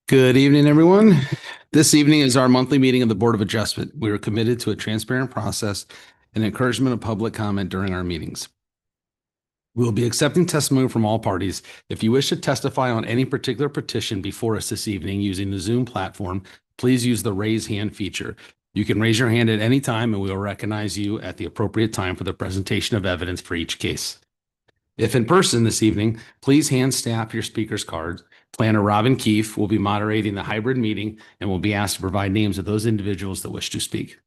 Good evening, everyone. This evening is our monthly meeting of the Board of Adjustment. We are committed to a transparent process and encouragement of public comment during our meetings. We will be accepting testimony from all parties. If you wish to testify on any particular petition before us this evening using the Zoom platform, please use the raise hand feature. You can raise your hand at any time and we will recognize you at the appropriate time for the presentation of evidence for each case. If in person this evening, please hand staff your speaker's cards. Planner Robin Keefe will be moderating the hybrid meeting and will be asked to provide names of those individuals that wish to speak.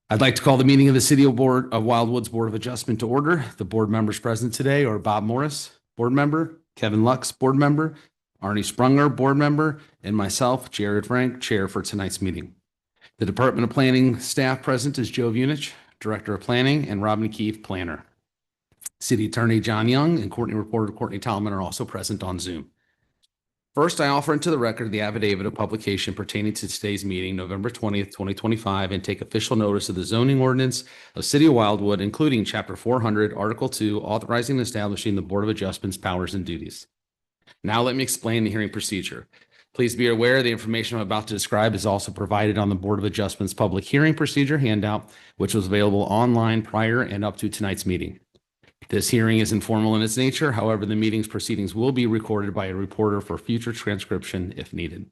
I'd like to call the meeting of the City of Wildwood's Board of Adjustment to order. The board members present today are Bob Morris, board member, Kevin Lux, board member, Arnie Sprunger, board member, and myself, Jared Frank, chair for tonight's meeting. The Department of Planning staff present is Joe Vunich, Director of Planning, and Robin Keefe, planner. City Attorney John Young and Courtney Reporter Courtney Talman are also present on Zoom. First, I offer into the record the affidavit of publication pertaining to today's meeting, November 20th, 2025, and take official notice of the zoning ordinance of City of Wildwood, including Chapter 400, Article 2, authorizing and establishing the Board of Adjustment's powers and duties. Now let me explain the hearing procedure. Please be aware the information I'm about to describe is also provided on the Board of Adjustment's public hearing procedure handout, which was available online prior and up to tonight's meeting. This hearing is informal in its nature. However, the meeting's proceedings will be recorded by a reporter for future transcription if needed.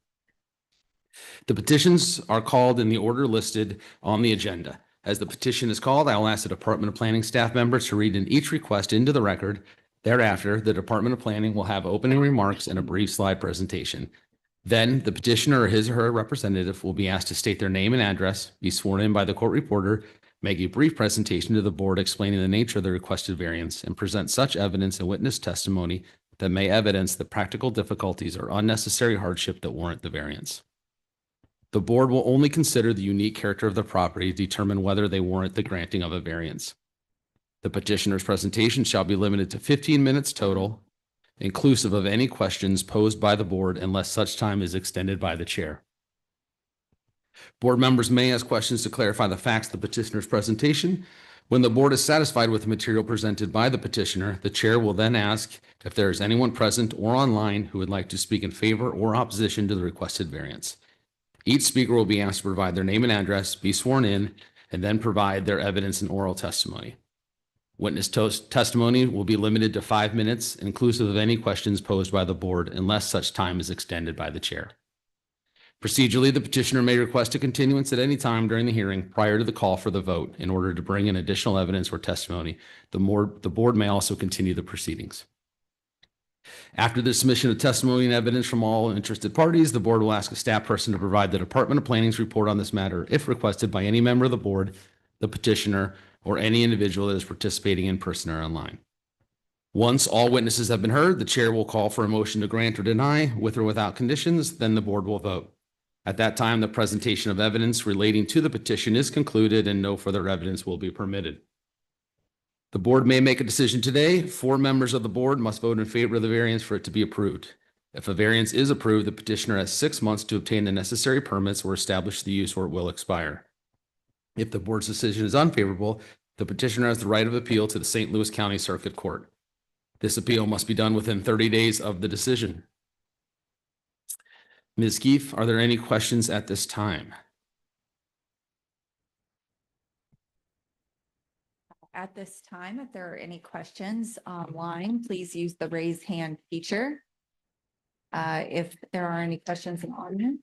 The petitions are called in the order listed on the agenda. As the petition is called, I will ask the Department of Planning staff members to read in each request into the record. Thereafter, the Department of Planning will have opening remarks and a brief slide presentation. Then the petitioner or his or her representative will be asked to state their name and address, be sworn in by the court reporter, make a brief presentation to the board explaining the nature of the requested variance, and present such evidence and witness testimony that may evidence the practical difficulties or unnecessary hardship that warrant the variance. The board will only consider the unique character of the property to determine whether they warrant the granting of a variance. The petitioner's presentation shall be limited to 15 minutes total, inclusive of any questions posed by the board unless such time is extended by the chair. Board members may ask questions to clarify the facts of the petitioner's presentation. When the board is satisfied with the material presented by the petitioner, the chair will then ask if there is anyone present or online who would like to speak in favor or opposition to the requested variance. Each speaker will be asked to provide their name and address, be sworn in, and then provide their evidence and oral testimony. Witness testimony will be limited to 5 minutes, inclusive of any questions posed by the board, unless such time is extended by the chair. Procedurally, the petitioner may request a continuance at any time during the hearing prior to the call for the vote in order to bring in additional evidence or testimony. The board may also continue the proceedings. After the submission of testimony and evidence from all interested parties, the board will ask a staff person to provide the Department of Planning's report on this matter if requested by any member of the board, the petitioner, or any individual that is participating in person or online. Once all witnesses have been heard, the chair will call for a motion to grant or deny with or without conditions, then the board will vote. At that time, the presentation of evidence relating to the petition is concluded and no further evidence will be permitted. The board may make a decision today. 4 members of the board must vote in favor of the variance for it to be approved. If a variance is approved, the petitioner has 6 months to obtain the necessary permits or establish the use or it will expire. If the board's decision is unfavorable, the petitioner has the right of appeal to the St. Louis County Circuit Court. This appeal must be done within 30 days of the decision. Ms. Keefe, are there any questions at this time? At this time, if there are any questions online, please use the raise hand feature. If there are any questions in the audience.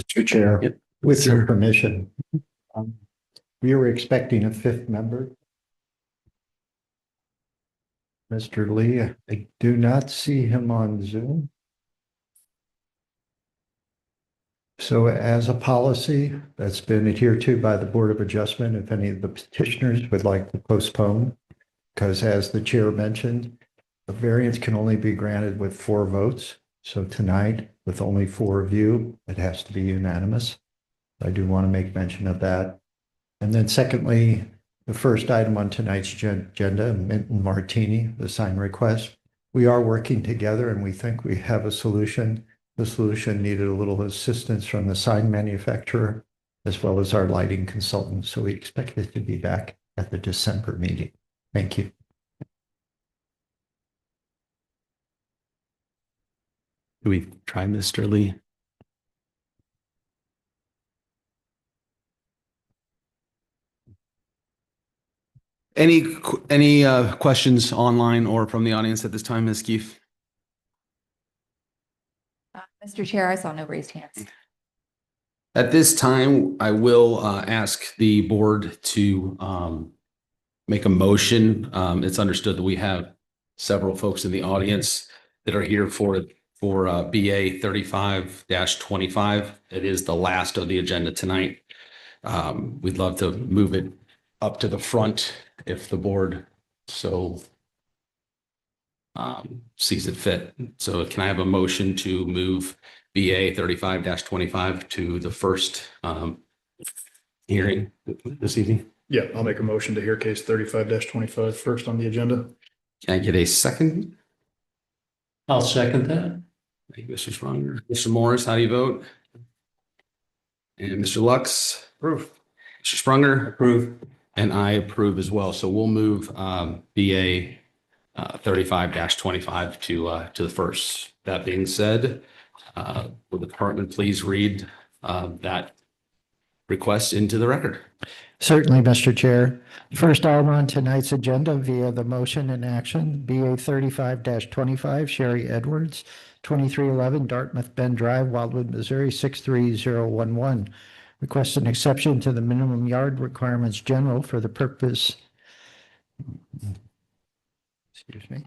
Mr. Chair, with Sir. your permission, we were expecting a 5th member. Mr. Lee, I do not see him on Zoom. So as a policy that's been adhered to by the Board of Adjustment, if any of the petitioners would like to postpone, because as the chair mentioned, the variance can only be granted with 4 votes. So tonight, with only 4 of you, it has to be unanimous. I do want to make mention of that. And then secondly, the first item on tonight's agenda, Minton Martini, the sign request. We are working together and we think we have a solution. The solution needed a little assistance from the sign manufacturer as well as our lighting consultant. So we expect it to be back at the December meeting. Thank you. Do we try Mr. Lee? Any questions online or from the audience at this time, Ms. Keefe? Mr. Chair, I saw no raised hands. At this time, I will ask the board to make a motion. It's understood that we have several folks in the audience that are here for BA 35-25. It is the last of the agenda tonight. We'd love to move it up to the front if the board so sees it fit. So can I have a motion to move BA 35-25 to the first hearing this evening? Yeah, I'll make a motion to hear case 35-25 first on the agenda. Can I get a second? I'll second that. Thank you, Mr. Spronger. Mr. Morris, how do you vote? And Mr. Lux? Approve. Mr. Sprunger? Approve. And I approve as well. So we'll move BA 35-25 to the first. That being said, will the department please read that request into the record? Certainly, Mr. Chair. First item on tonight's agenda via the motion and action, BA 35-25, Sherry Edwards, 2311 Dartmouth Bend Drive, Wildwood, Missouri, 63011. Request an exception to the minimum yard requirements general for the purpose. Excuse me.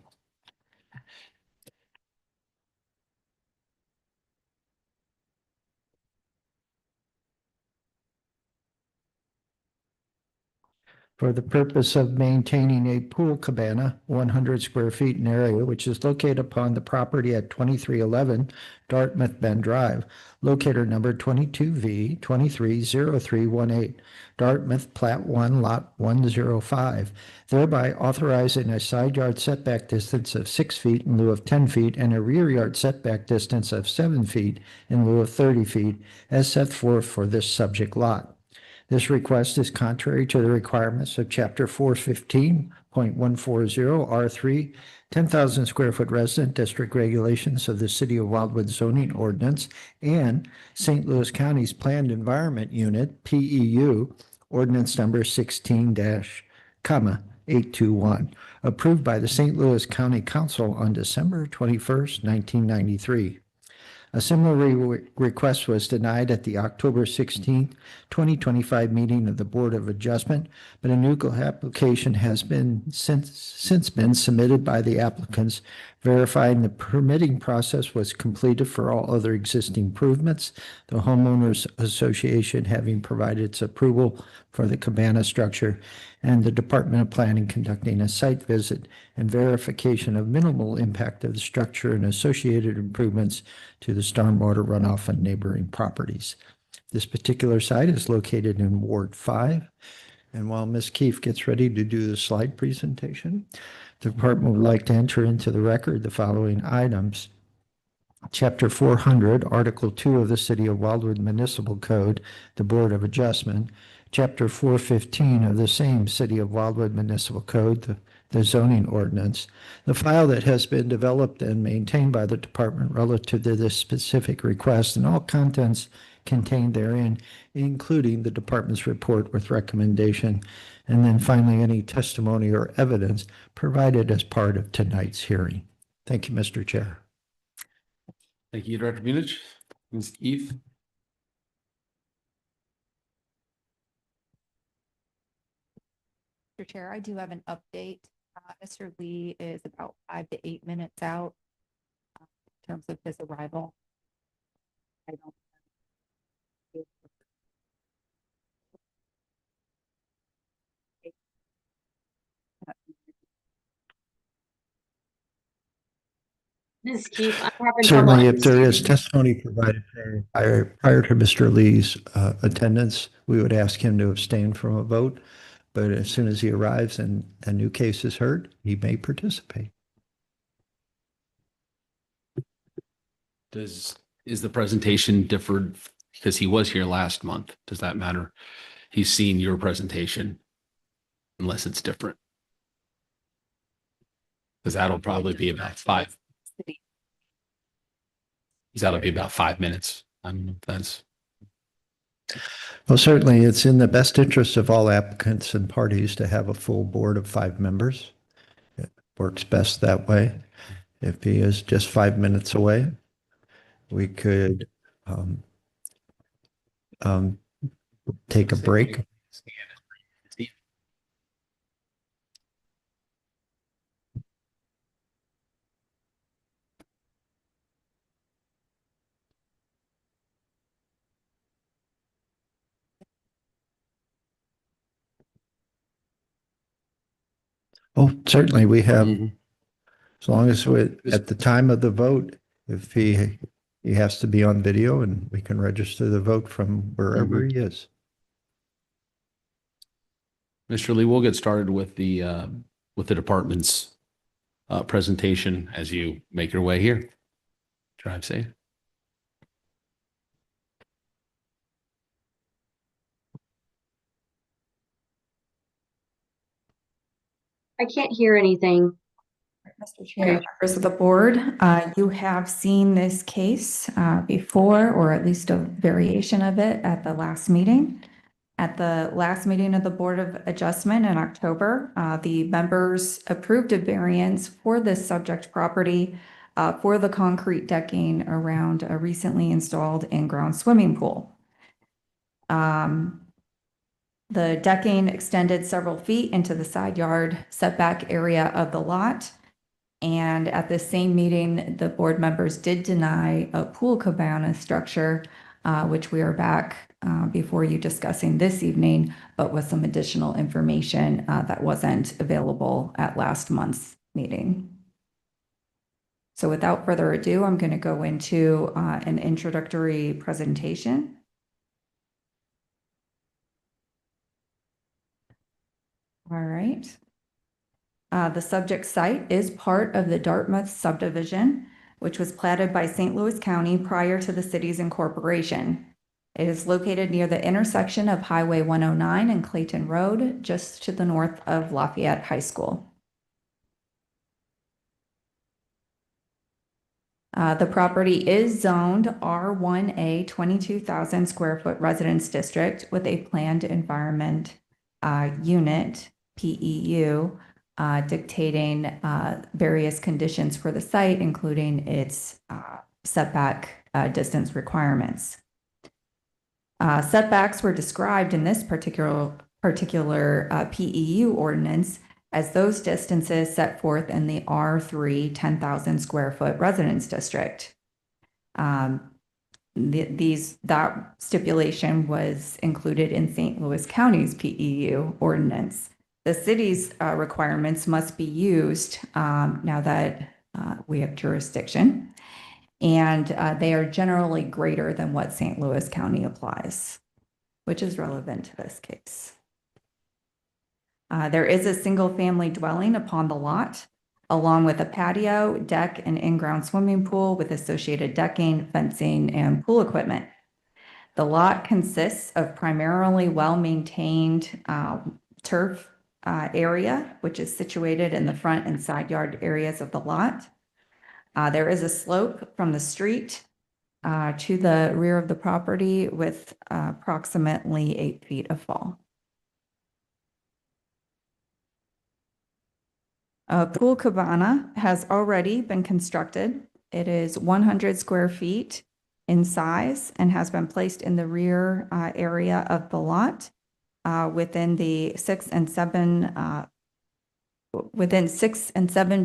For the purpose of maintaining a pool cabana, 100 square feet in area, which is located upon the property at 2311 Dartmouth Bend Drive, locator number 22V 230318, Dartmouth Plat 1, Lot 105, thereby authorizing a side yard setback distance of 6 feet in lieu of 10 feet and a rear yard setback distance of 7 feet in lieu of 30 feet as set forth for this subject lot. This request is contrary to the requirements of Chapter 415.140 R3, 10,000 square foot resident district regulations of the City of Wildwood zoning ordinance and St. Louis County's Planned Environment Unit, PEU, ordinance number 16-821, approved by the St. Louis County Council on December 21st, 1993. A similar request was denied at the October 16th, 2025 meeting of the Board of Adjustment, but a new application has been since been submitted by the applicants, verifying the permitting process was completed for all other existing improvements, the homeowners association having provided its approval for the cabana structure, and the Department of Planning conducting a site visit and verification of minimal impact of the structure and associated improvements to the stormwater runoff on neighboring properties. This particular site is located in Ward 5. And while Ms. Keefe gets ready to do the slide presentation, the department would like to enter into the record the following items. Chapter 400, Article 2 of the City of Wildwood Municipal Code, the Board of Adjustment. Chapter 415 of the same City of Wildwood Municipal Code, the zoning ordinance. The file that has been developed and maintained by the department relative to this specific request and all contents contained therein, including the department's report with recommendation, and then finally any testimony or evidence provided as part of tonight's hearing. Thank you, Mr. Chair. Thank you, Director Munich. Ms. Keefe? Mr. Chair, I do have an update. Mr. Lee is about 5 to 8 minutes out in terms of his arrival. I don't. Ms. Keefe, I'm having Certainly, trouble if there is understanding. testimony provided prior to Mr. Lee's attendance, we would ask him to abstain from a vote. But as soon as he arrives and a new case is heard, he may participate. Is the presentation differed because he was here last month? Does that matter? He's seen your presentation unless it's different. Because that'll probably be about 5. That'll be about 5 minutes. I don't know if that's. Well, certainly it's in the best interest of all applicants and parties to have a full board of 5 members. It works best that way. If he is just 5 minutes away, we could um, take a break. Oh, certainly we have, Mhm. as long as we, at the time of the vote, if he has to be on video and we can register the vote from wherever he is. Mr. Lee, we'll get started with the department's presentation as you make your way here. Drive safe. I can't hear anything. Mr. Chair, members of the board, you have seen this case before, or at least a variation of it at the last meeting. At the last meeting of the Board of Adjustment in October, the members approved a variance for this subject property for the concrete decking around a recently installed in-ground swimming pool. The decking extended several feet into the side yard setback area of the lot. And at the same meeting, the board members did deny a pool cabana structure, which we are back before you discussing this evening, but with some additional information that wasn't available at last month's meeting. So without further ado, I'm going to go into an introductory presentation. All right. The subject site is part of the Dartmouth subdivision, which was platted by St. Louis County prior to the city's incorporation. It is located near the intersection of Highway 109 and Clayton Road, just to the north of Lafayette High School. The property is zoned R1A 22,000 square foot residence district with a planned environment unit, PEU, dictating various conditions for the site, including its setback distance requirements. Setbacks were described in this particular PEU ordinance as those distances set forth in the R3 10,000 square foot residence district. That stipulation was included in St. Louis County's PEU ordinance. The city's requirements must be used now that we have jurisdiction, and they are generally greater than what St. Louis County applies, which is relevant to this case. There is a single-family dwelling upon the lot, along with a patio, deck, and in-ground swimming pool with associated decking, fencing, and pool equipment. The lot consists of primarily well-maintained turf area, which is situated in the front and side yard areas of the lot. There is a slope from the street to the rear of the property with approximately 8 feet of fall. A pool cabana has already been constructed. It is 100 square feet in size and has been placed in the rear area of the lot within 6 and 7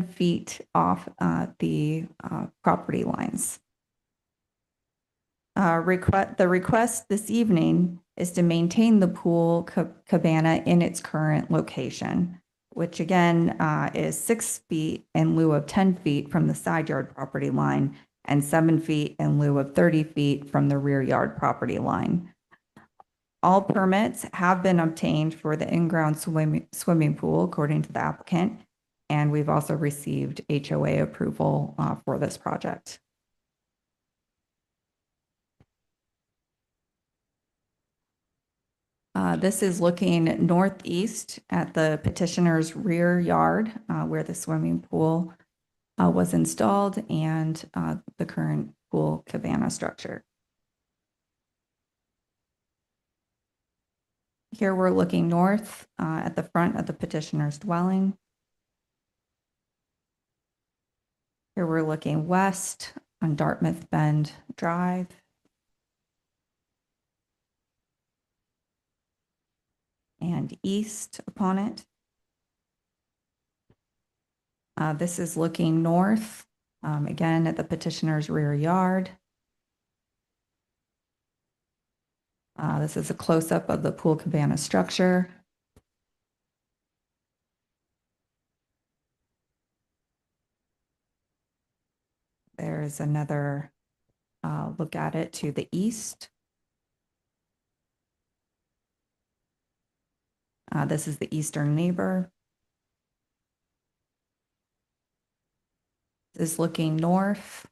feet off the property lines. The request this evening is to maintain the pool cabana in its current location, which again is 6 feet in lieu of 10 feet from the side yard property line and 7 feet in lieu of 30 feet from the rear yard property line. All permits have been obtained for the in-ground swimming pool, according to the applicant, and we've also received HOA approval for this project. This is looking northeast at the petitioner's rear yard where the swimming pool was installed and the current pool cabana structure. Here we're looking north at the front of the petitioner's dwelling. Here we're looking west on Dartmouth Bend Drive. And east upon it. This is looking north, again at the petitioner's rear yard. This is a close-up of the pool cabana structure. There's another look at it to the east. This is the eastern neighbor. This is looking north.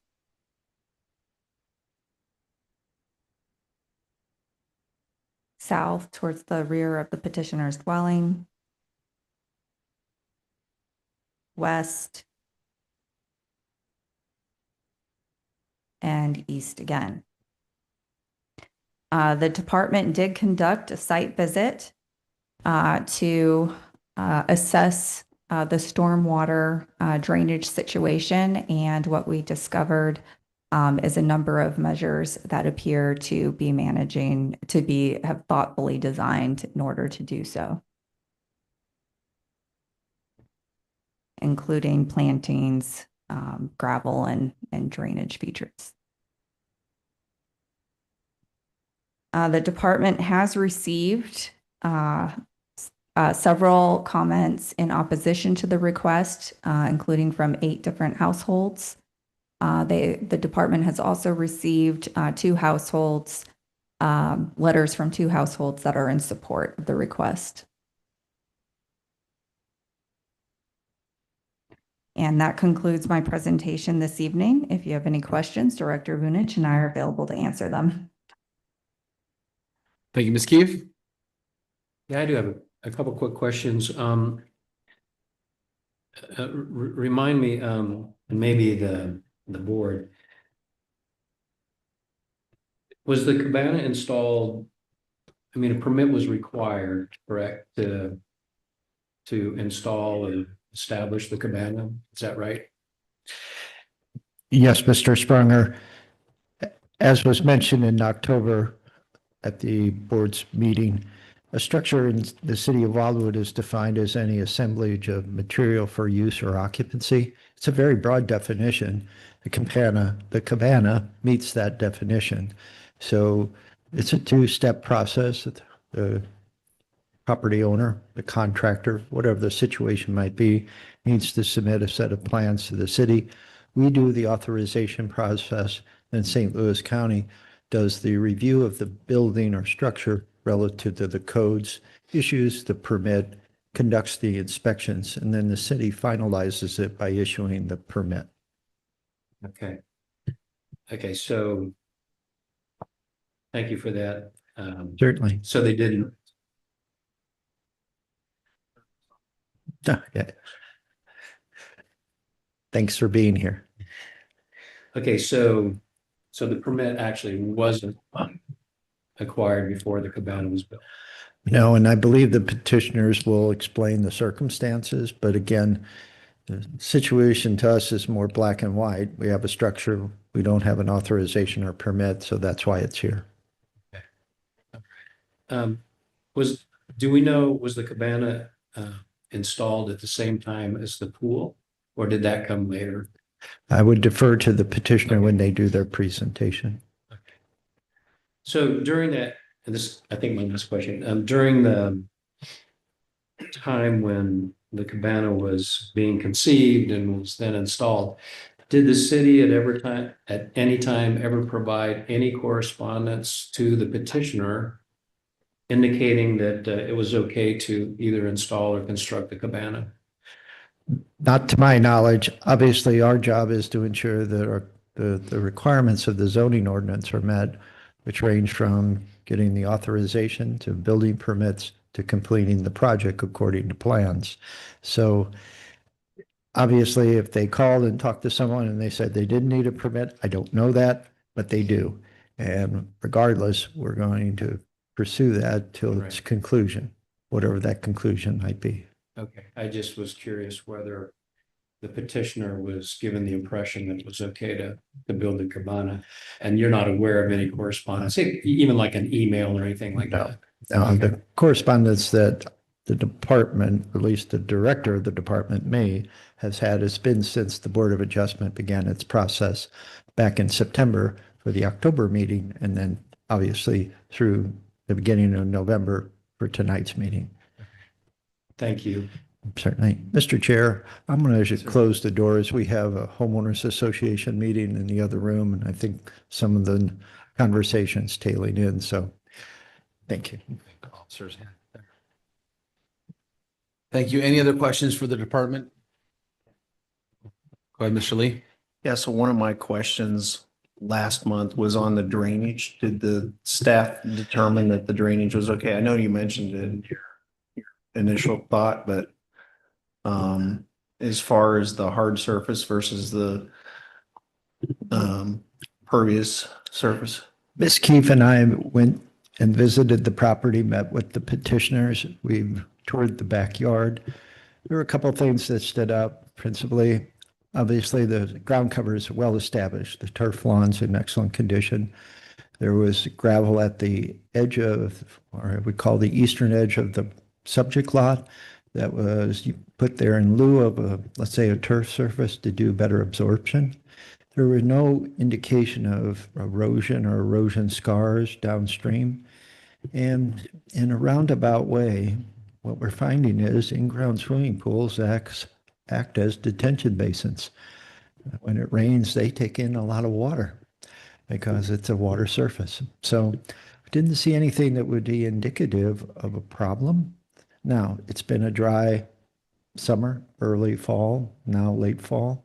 South towards the rear of the petitioner's dwelling. West. And east again. The department did conduct a site visit to assess the stormwater drainage situation, and what we discovered is a number of measures that appear to be have thoughtfully designed in order to do so, including plantings, gravel, and drainage features. The department has received several comments in opposition to the request, including from 8 different households. The department has also received 2 households, letters from 2 households that are in support of the request. And that concludes my presentation this evening. If you have any questions, Director Vunich and I are available to answer them. Thank you, Ms. Keefe. Yeah, I do have a couple quick questions. Remind me, and maybe the board, was the cabana installed? I mean, a permit was required, correct, to install and establish the cabana? Is that right? Yes, Mr. Sprunger. As was mentioned in October at the board's meeting, a structure in the city of Wildwood is defined as any assemblage of material for use or occupancy. It's a very broad definition. The cabana meets that definition. So it's a 2-step process. The property owner, the contractor, whatever the situation might be, needs to submit a set of plans to the city. We do the authorization process, and St. Louis County does the review of the building or structure relative to the codes, issues the permit, conducts the inspections, and then the city finalizes it by issuing the permit. Okay. Okay, so thank you for that. Certainly. So they didn't. Yeah. Thanks for being here. Okay, so the permit actually wasn't acquired before the cabana was built. No, and I believe the petitioners will explain the circumstances, but again, the situation to us is more black and white. We have a structure, we don't have an authorization or permit, so that's why it's here. Do we know, was the cabana installed at the same time as the pool, or did that come later? I would defer to the petitioner when they do their presentation. So during that, and this, I think my last question, during the time when the cabana was being conceived and was then installed, did the city at any time ever provide any correspondence to the petitioner indicating that it was okay to either install or construct the cabana? Not to my knowledge. Obviously, our job is to ensure that the requirements of the zoning ordinance are met, which range from getting the authorization to building permits to completing the project according to plans. So obviously, if they called and talked to someone and they said they didn't need a permit, I don't know that, but they do. And regardless, we're going to pursue that till its Right. conclusion, whatever that conclusion might be. Okay, I just was curious whether the petitioner was given the impression that it was okay to build a cabana. And you're not aware of any correspondence, even like an email or anything like No. that? The correspondence that the department, at least the director of the department has had, has been since the Board of Adjustment began its process back in September for the October meeting, and then obviously through the beginning of November for tonight's meeting. Thank you. Certainly. Mr. Chair, I'm going to Sir. close the doors. We have a homeowners association meeting in the other room, and I think some of the conversations tailing in, so thank you. Officers. Thank you. Any other questions for the department? Go ahead, Mr. Lee. Yeah, so one of my questions last month was on the drainage. Did the staff determine that the drainage was okay? I know you mentioned it in your initial thought, but as far as the hard surface versus the pervious surface? Ms. Keefe and I went and visited the property, met with the petitioners. We toured the backyard. There were a couple of things that stood out. Principally, obviously, the ground cover is well established. The turf lawn's in excellent condition. There was gravel at the edge of, or I would call the eastern edge of the subject lot that was put there in lieu of a, let's say, a turf surface to do better absorption. There was no indication of erosion or erosion scars downstream. And in a roundabout way, what we're finding is in-ground swimming pools act as detention basins. When it rains, they take in a lot of water because it's a water surface. So we didn't see anything that would be indicative of a problem. Now, it's been a dry summer, early fall, now late fall.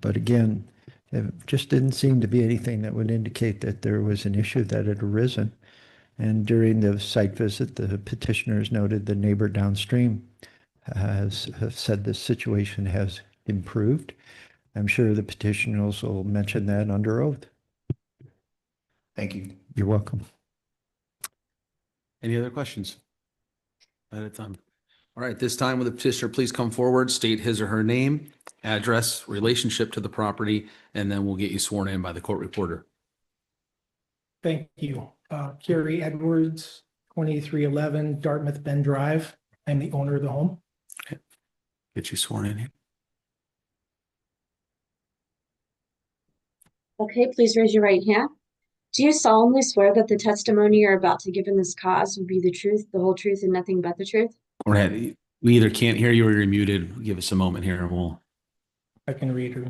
But again, it just didn't seem to be anything that would indicate that there was an issue that had arisen. And during the site visit, the petitioners noted the neighbor downstream has said the situation has improved. I'm sure the petitioners will mention that under oath. Thank you. You're welcome. Any other questions? At a time. All right, this time will the petitioner please come forward, state his or her name, address, relationship to the property, and then we'll get you sworn in by the court reporter. Thank you. Carrie Edwards, 2311 Dartmouth Bend Drive. I'm the owner of the home. Get you sworn in here. Okay, please raise your right hand. Do you solemnly swear that the testimony you're about to give in this cause will be the truth, the whole truth, and nothing but the truth? All right, we either can't hear you or you're muted. Give us a moment here and we'll. I can read her.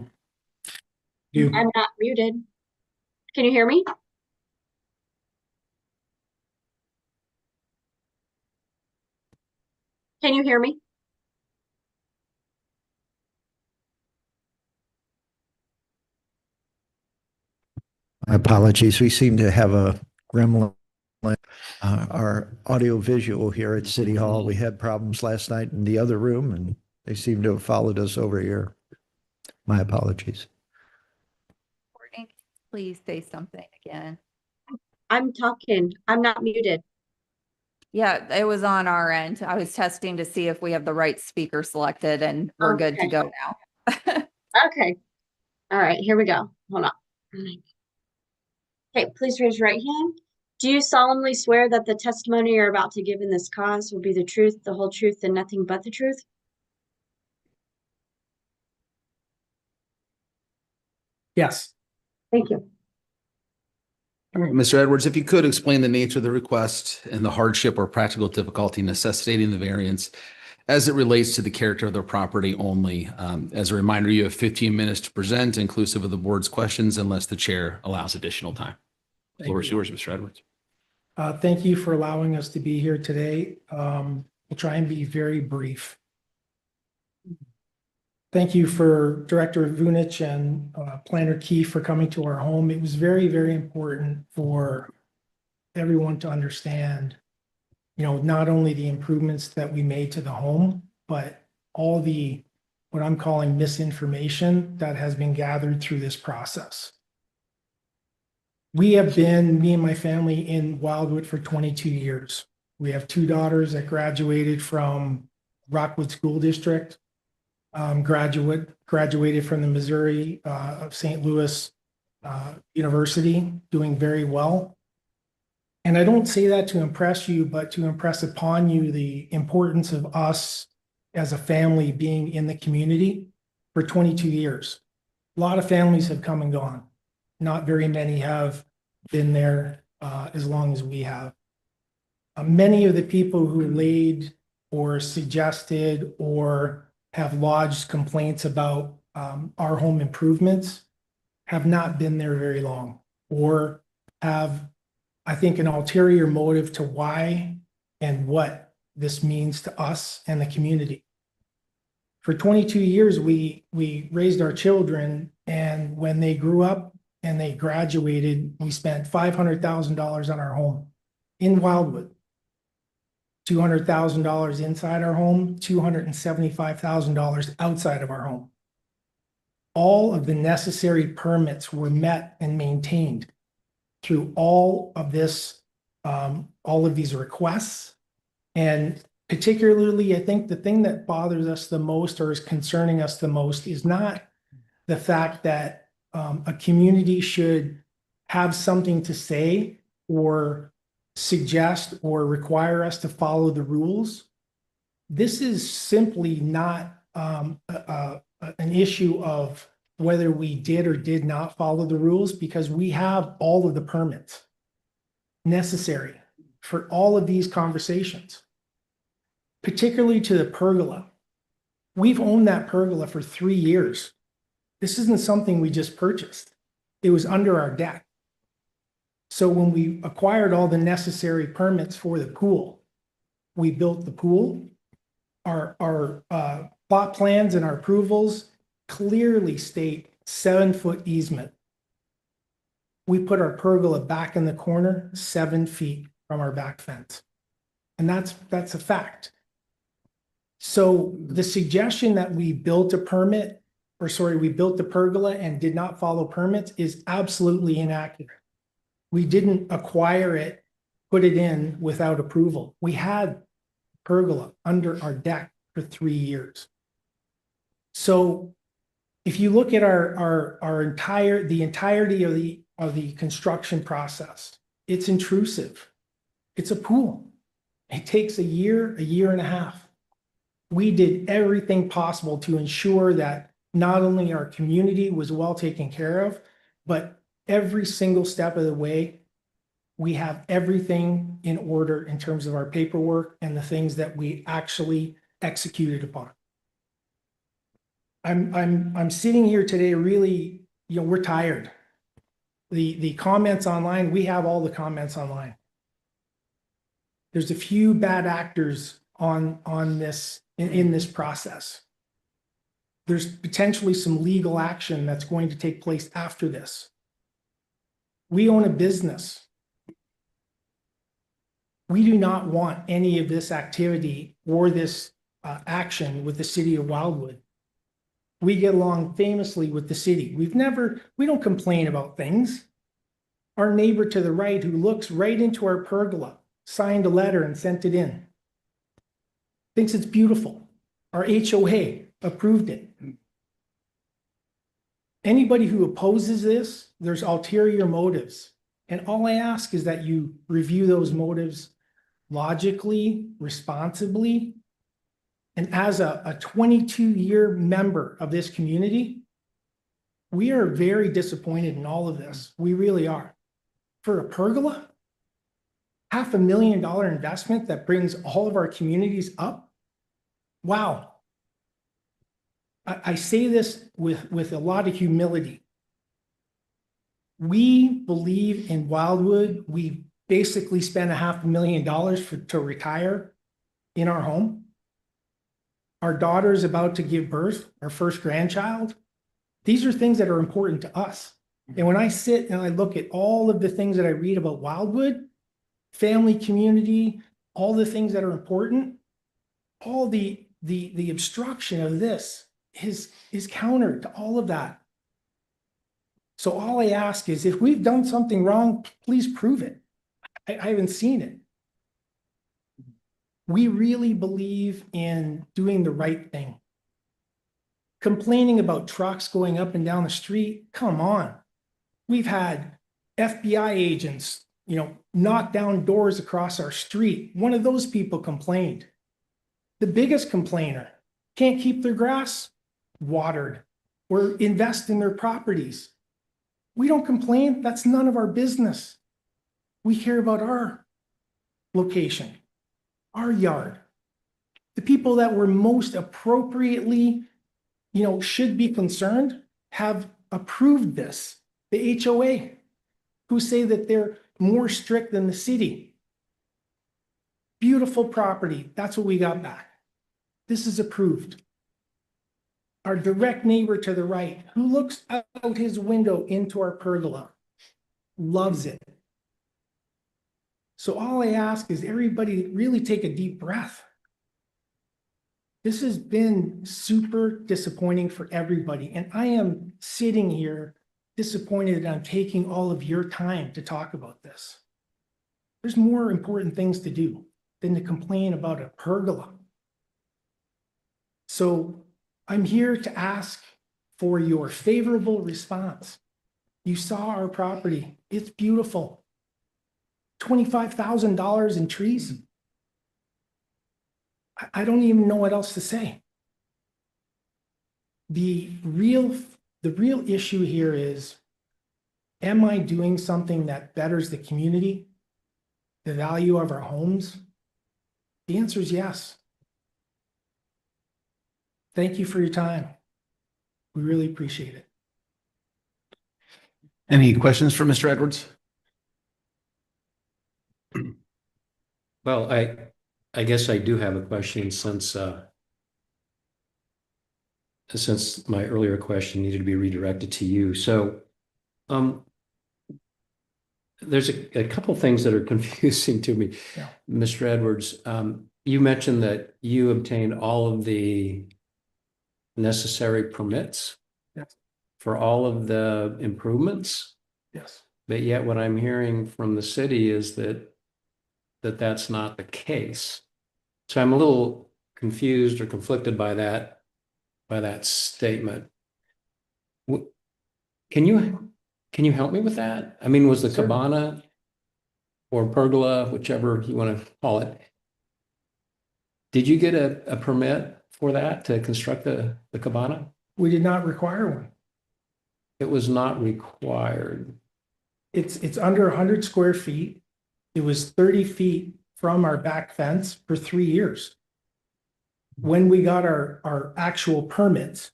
You, I'm not muted. Can you hear me? Can you hear me? My apologies. We seem to have a gremlin. Our audio visual here at City Hall, we had problems last night in the other room and they seem to have followed us over here. My apologies. Recording, please say something again. I'm talking. I'm not muted. Yeah, it was on our end. I was testing to see if we have the right speaker selected and we're good to Okay. go now. Okay. All right, here we go. Hold on. Okay, please raise your right hand. Do you solemnly swear that the testimony you're about to give in this cause will be the truth, the whole truth, and nothing but the truth? yes. Thank you. All right, Mr. Edwards, if you could explain the nature of the request and the hardship or practical difficulty necessitating the variance as it relates to the character of the property only. As a reminder, you have 15 minutes to present, inclusive of the board's questions, unless the chair allows additional time. Floor is yours, Mr. Edwards. Thank you for allowing us to be here today. We'll try and be very brief. Thank you for Director Vunich and Planner Key for coming to our home. It was very, very important for everyone to understand, not only the improvements that we made to the home, but all the what I'm calling misinformation that has been gathered through this process. We have been, me and my family, in Wildwood for 22 years. We have two daughters that graduated from Rockwood School District, graduated from the Missouri of St. Louis University, doing very well. And I don't say that to impress you, but to impress upon you the importance of us as a family being in the community for 22 years. A lot of families have come and gone. Not very many have been there as long as we have. Many of the people who laid or suggested or have lodged complaints about our home improvements have not been there very long, or have, I think, an ulterior motive to why and what this means to us and the community. For 22 years, we raised our children, and when they grew up and they graduated, we spent $500,000 on our home in Wildwood. $200,000 inside our home, $275,000 outside of our home. All of the necessary permits were met and maintained through all of this, all of these requests. And particularly, I think the thing that bothers us the most or is concerning us the most is not the fact that a community should have something to say or suggest or require us to follow the rules. This is simply not an issue of whether we did or did not follow the rules, because we have all of the permits necessary for all of these conversations, particularly to the pergola. We've owned that pergola for 3 years. This isn't something we just purchased. It was under our deck. So when we acquired all the necessary permits for the pool, we built the pool. Our plot plans and our approvals clearly state 7-foot easement. We put our pergola back in the corner, 7 feet from our back fence. And that's a fact. So the suggestion that we built a permit, or sorry, we built the pergola and did not follow permits is absolutely inaccurate. We didn't acquire it, put it in without approval. We had pergola under our deck for 3 years. So if you look at the entirety of the construction process, it's intrusive. It's a pool. It takes a year and a half. We did everything possible to ensure that not only our community was well taken care of, but every single step of the way, we have everything in order in terms of our paperwork and the things that we actually executed upon. I'm sitting here today really, we're tired. The comments online, we have all the comments online. There's a few bad actors on this in this process. There's potentially some legal action that's going to take place after this. We own a business. We do not want any of this activity or this action with the city of Wildwood. We get along famously with the city. We don't complain about things. Our neighbor to the right, who looks right into our pergola, signed a letter and sent it in. Thinks it's beautiful. Our HOA approved it. Anybody who opposes this, there's ulterior motives. And all I ask is that you review those motives logically, responsibly. And as a 22-year member of this community, we are very disappointed in all of this. We really are. For a pergola, $500,000 investment that brings all of our communities up. Wow. I say this with a lot of humility. We believe in Wildwood. We basically spent $500,000 to retire in our home. Our daughter is about to give birth, our first grandchild. These are things that are important to us. And when I sit and I look at all of the things that I read about Wildwood, family, community, all the things that are important, all the obstruction of this is counter to all of that. So all I ask is if we've done something wrong, please prove it. I haven't seen it. We really believe in doing the right thing. Complaining about trucks going up and down the street, come on. We've had FBI agents, knock down doors across our street. One of those people complained. The biggest complainer can't keep their grass watered or invest in their properties. We don't complain. That's none of our business. We care about our location, our yard. The people that were most appropriately, should be concerned have approved this. The HOA, who say that they're more strict than the city. Beautiful property. That's what we got back. This is approved. Our direct neighbor to the right, who looks out his window into our pergola, loves it. So all I ask is everybody really take a deep breath. This has been super disappointing for everybody. And I am sitting here disappointed that I'm taking all of your time to talk about this. There's more important things to do than to complain about a pergola. So I'm here to ask for your favorable response. You saw our property. It's beautiful. $25,000 in trees. I don't even know what else to say. The real issue here is, am I doing something that betters the community, the value of our homes? The answer is yes. Thank you for your time. We really appreciate it. Any questions for Mr. Edwards? Well, I guess I do have a question since my earlier question needed to be redirected to you. So there's a couple things that are confusing to me. Yeah. Mr. Edwards, you mentioned that you obtained all of the necessary permits Yes. for all of the improvements, Yes. but yet what I'm hearing from the city is that that's not the case. So I'm a little confused or conflicted by that statement. Can you help me with that? I mean, was the Sure. cabana or pergola, whichever you want to call it, did you get a permit for that to construct the cabana? We did not require one. It was not required. It's under 100 square feet. It was 30 feet from our back fence for 3 years. When we got our actual permits,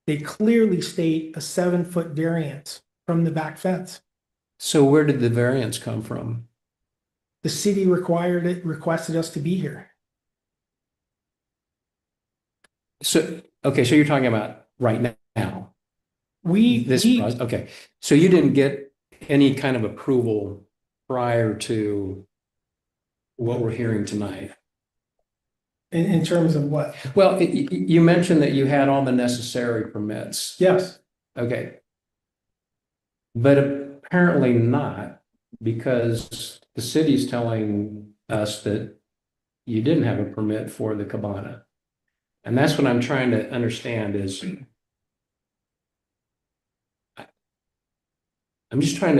they clearly state a 7-foot variance from the back fence. So where did the variance come from? The city requested us to be here. So, okay, so you're talking about right now. Okay, so you didn't get any kind of approval prior to what we're hearing tonight? In terms of what? Well, you mentioned that you had all the necessary permits. Yes. Okay. But apparently not, because the city's telling us that you didn't have a permit for the cabana. And that's what I'm trying to understand is I'm just trying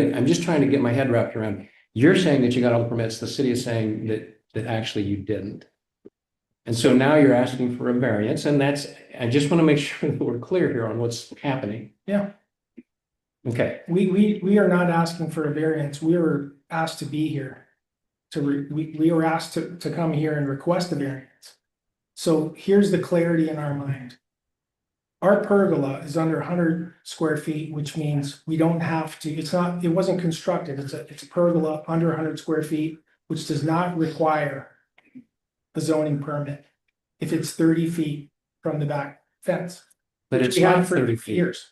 to get my head wrapped around. You're saying that you got all the permits. The city is saying that actually you didn't. And so now you're asking for a variance, and I just want to make sure that we're clear here on what's happening. Yeah. Okay. We are not asking for a variance. We were asked to be here. We were asked to come here and request a variance. So here's the clarity in our mind. Our pergola is under 100 square feet, which means we don't have to, it wasn't constructed. It's a pergola under 100 square feet, which does not require a zoning permit if it's 30 feet from the back fence. But which it's we had not for 30 feet. years.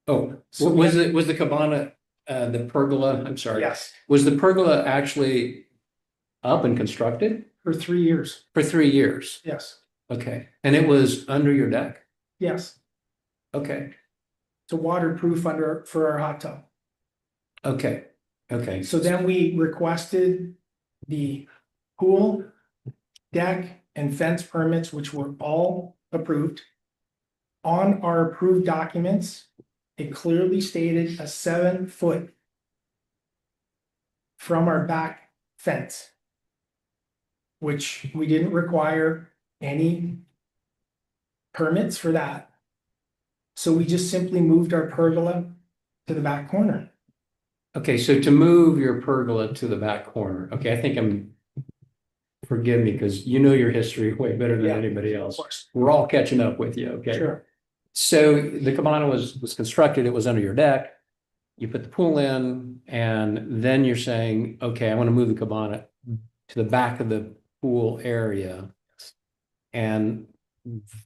Oh, So was the cabana, the pergola, I'm sorry. Yes, Was the pergola actually up and constructed for 3 years. for 3 years? Yes, Okay. And it was under your deck? Yes, Okay, it's a waterproof for our hot tub. okay, okay. So then we requested the pool, deck, and fence permits, which were all approved. On our approved documents, it clearly stated a 7 foot from our back fence, which we didn't require any permits for that. So we just simply moved our pergola to the back corner. Okay, so to move your pergola to the back corner, okay, I think forgive me, because you know your history way better than Yeah, anybody Of else. course, We're all catching up with you, okay? sure. So the cabana was constructed, it was under your deck. You put the pool in, and then you're saying, okay, I want to move the cabana to the back of the pool area. And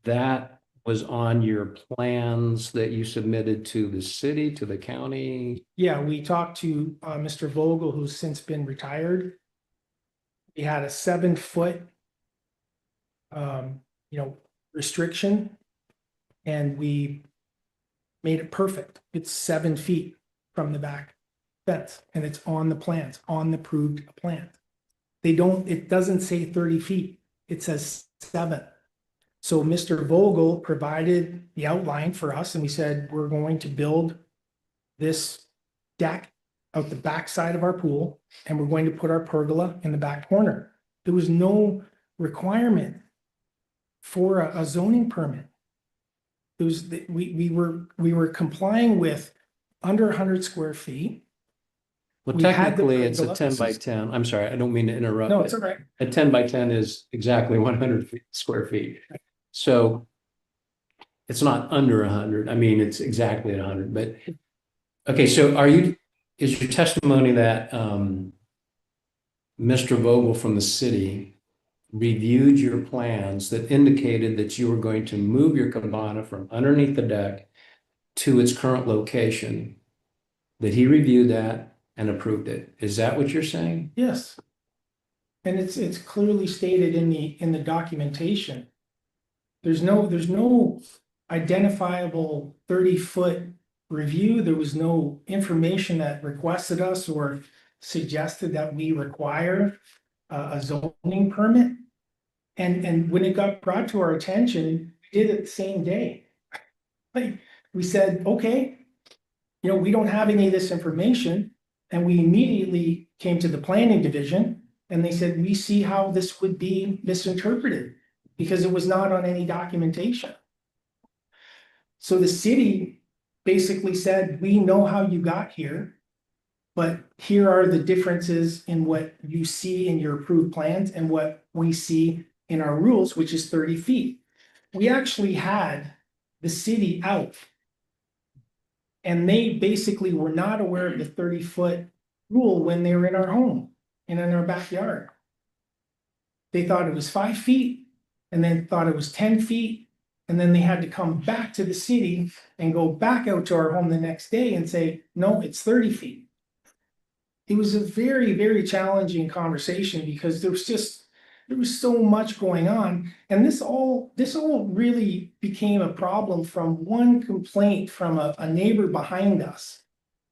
that was on your plans that you submitted to the city, to the county? Yeah, we talked to Mr. Vogel, who's since been retired. He had a 7 foot restriction. And we made it perfect. It's 7 feet from the back fence, and it's on the plans, on the approved plan. It doesn't say 30 feet, it says 7. So Mr. Vogel provided the outline for us, and we said, we're going to build this deck out the back side of our pool, and we're going to put our pergola in the back corner. There was no requirement for a zoning permit. It was, we were complying with under 100 square feet. Well, We had the technically, it's a pergola. 10 by 10. I'm sorry, I don't mean to interrupt. No, it's all right. A 10 by 10 is exactly 100 square feet. So it's not under 100. I mean, it's exactly 100, but okay, so is your testimony that Mr. Vogel from the city reviewed your plans that indicated that you were going to move your cabana from underneath the deck to its current location, that he reviewed that and approved it? Is that what you're saying? Yes. And it's clearly stated in the documentation. There's no identifiable 30-foot review. There was no information that requested us or suggested that we require a zoning permit. And when it got brought to our attention, we did it the same day. Like, we said, okay, we don't have any of this information. And we immediately came to the planning division, and they said, we see how this would be misinterpreted because it was not on any documentation. So the city basically said, we know how you got here, but here are the differences in what you see in your approved plans and what we see in our rules, which is 30 feet. We actually had the city out, and they basically were not aware of the 30-foot rule when they were in our home and in our backyard. They thought it was 5 feet, and then thought it was 10 feet. And then they had to come back to the city and go back out to our home the next day and say, no, it's 30 feet. It was a very, very challenging conversation because there was so much going on. And this all really became a problem from one complaint from a neighbor behind us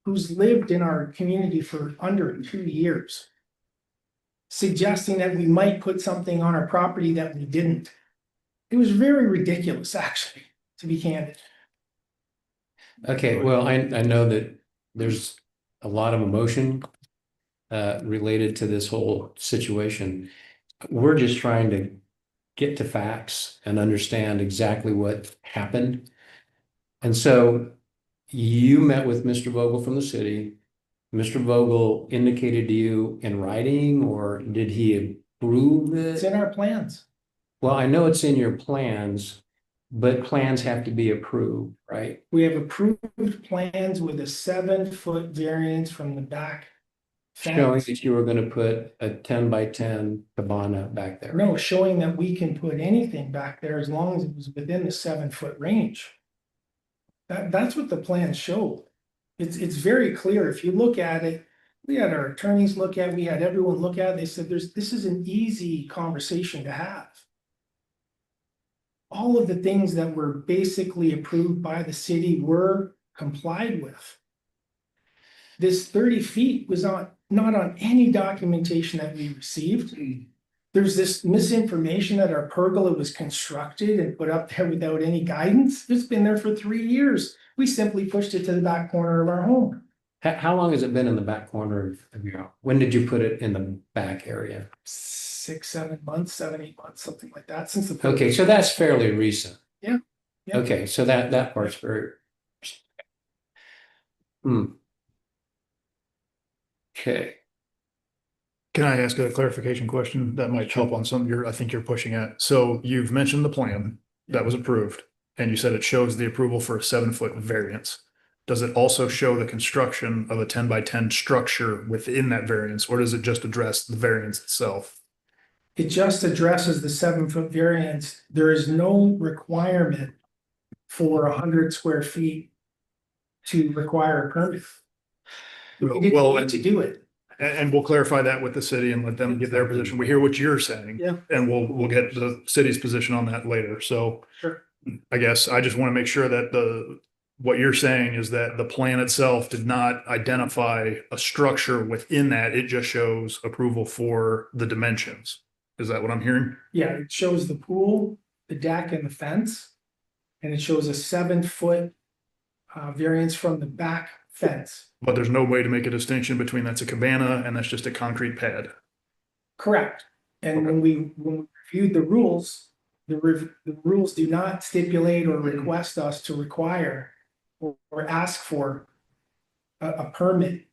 who's lived in our community for under 2 years, suggesting that we might put something on our property that we didn't. It was very ridiculous, actually, to be candid. Okay, well, I know that there's a lot of emotion related to this whole situation. We're just trying to get to facts and understand exactly what happened. And so you met with Mr. Vogel from the city. Mr. Vogel indicated to you in writing, or did he approve It's it? in our plans. Well, I know it's in your plans, but plans have to be approved, right? We have approved plans with a 7-foot variance from the back Showing fence. that you were going to put a 10 by 10 cabana back there. No, showing that we can put anything back there as long as it was within the 7-foot range. That's what the plans showed. It's very clear. If you look at it, we had our attorneys look at it, we had everyone look at it. They said this is an easy conversation to have. all of the things that were basically approved by the city were complied with. This 30 feet was not on any documentation that we received. There's this misinformation that our pergola was constructed and put up there without any guidance. It's been there for 3 years. We simply pushed it to the back corner of our home. How long has it been in the back corner of your house? When did you put it in the back area? 6, 7 months, 7, 8 months, something like that, since the. Okay, so that's fairly recent. Yeah, yeah. Okay, so that part's very. Hmm. Okay, Can I ask a clarification question that might help on something I think you're pushing at? So you've mentioned the plan that was approved, and you said it shows the approval for a 7-foot variance. Does it also show the construction of a 10 by 10 structure within that variance, or does it just address the variance itself? It just addresses the 7-foot variance. There is no requirement for 100 square feet to require a permit. We didn't Well, need to do it. and we'll clarify that with the city and let them give their position. We hear what you're saying. Yeah. And we'll get the city's position on that later. So Sure. I guess I just want to make sure that what you're saying is that the plan itself did not identify a structure within that. It just shows approval for the dimensions. Is that what I'm hearing? Yeah, it shows the pool, the deck and the fence. And it shows a 7-foot variance from the back fence. But there's no way to make a distinction between that's a cabana and that's just a concrete pad. Correct. And Okay. when we reviewed the rules, the rules do not stipulate or request us to require or ask for a permit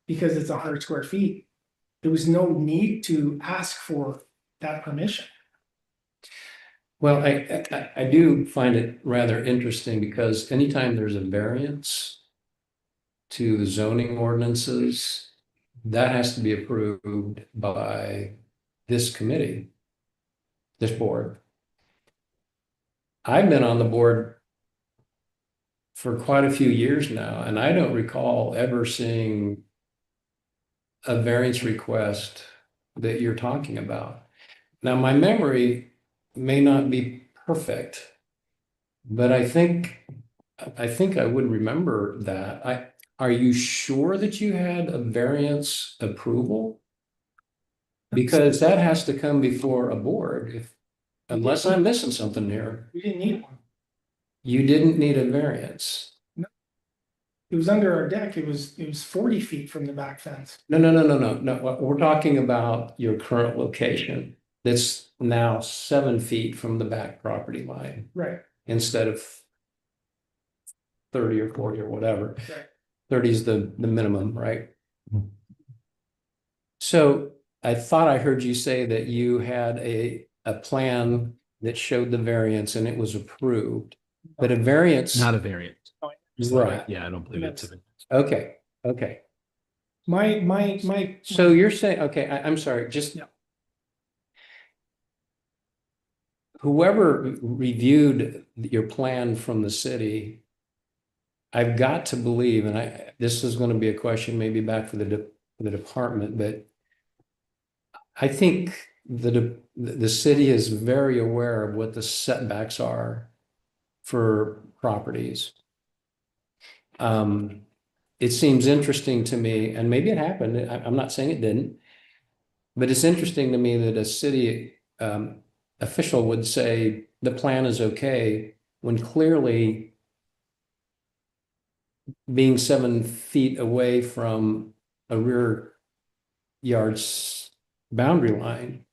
because it's 100 square feet. There was no need to ask for that permission. well, I do find it rather interesting because anytime there's a variance to the zoning ordinances, that has to be approved by this committee, this board. I've been on the board for quite a few years now, and I don't recall ever seeing a variance request that you're talking about. Now, my memory may not be perfect, but I think I would remember that. Are you sure that you had a variance approval? Because that has to come before a board, unless I'm missing something here. We didn't need one. You didn't need a variance. It was under our deck. It was 40 feet from the back fence. No. We're talking about your current location. That's now 7 feet from the back property line Right. instead of 30 or 40 or whatever. Right. 30 is the minimum, right? So I thought I heard you say that you had a plan that showed the variance and it was approved, but a variance. Not a variant. Right. Yeah, I don't believe it's a. Okay. My. So you're saying, okay, I'm sorry, just. Yeah. Whoever reviewed your plan from the city, I've got to believe, and this is going to be a question maybe back for the department, but I think the city is very aware of what the setbacks are for properties. It seems interesting to me, and maybe it happened, I'm not saying it didn't, but it's interesting to me that a city official would say the plan is okay when clearly being 7 feet away from a rear yard's boundary line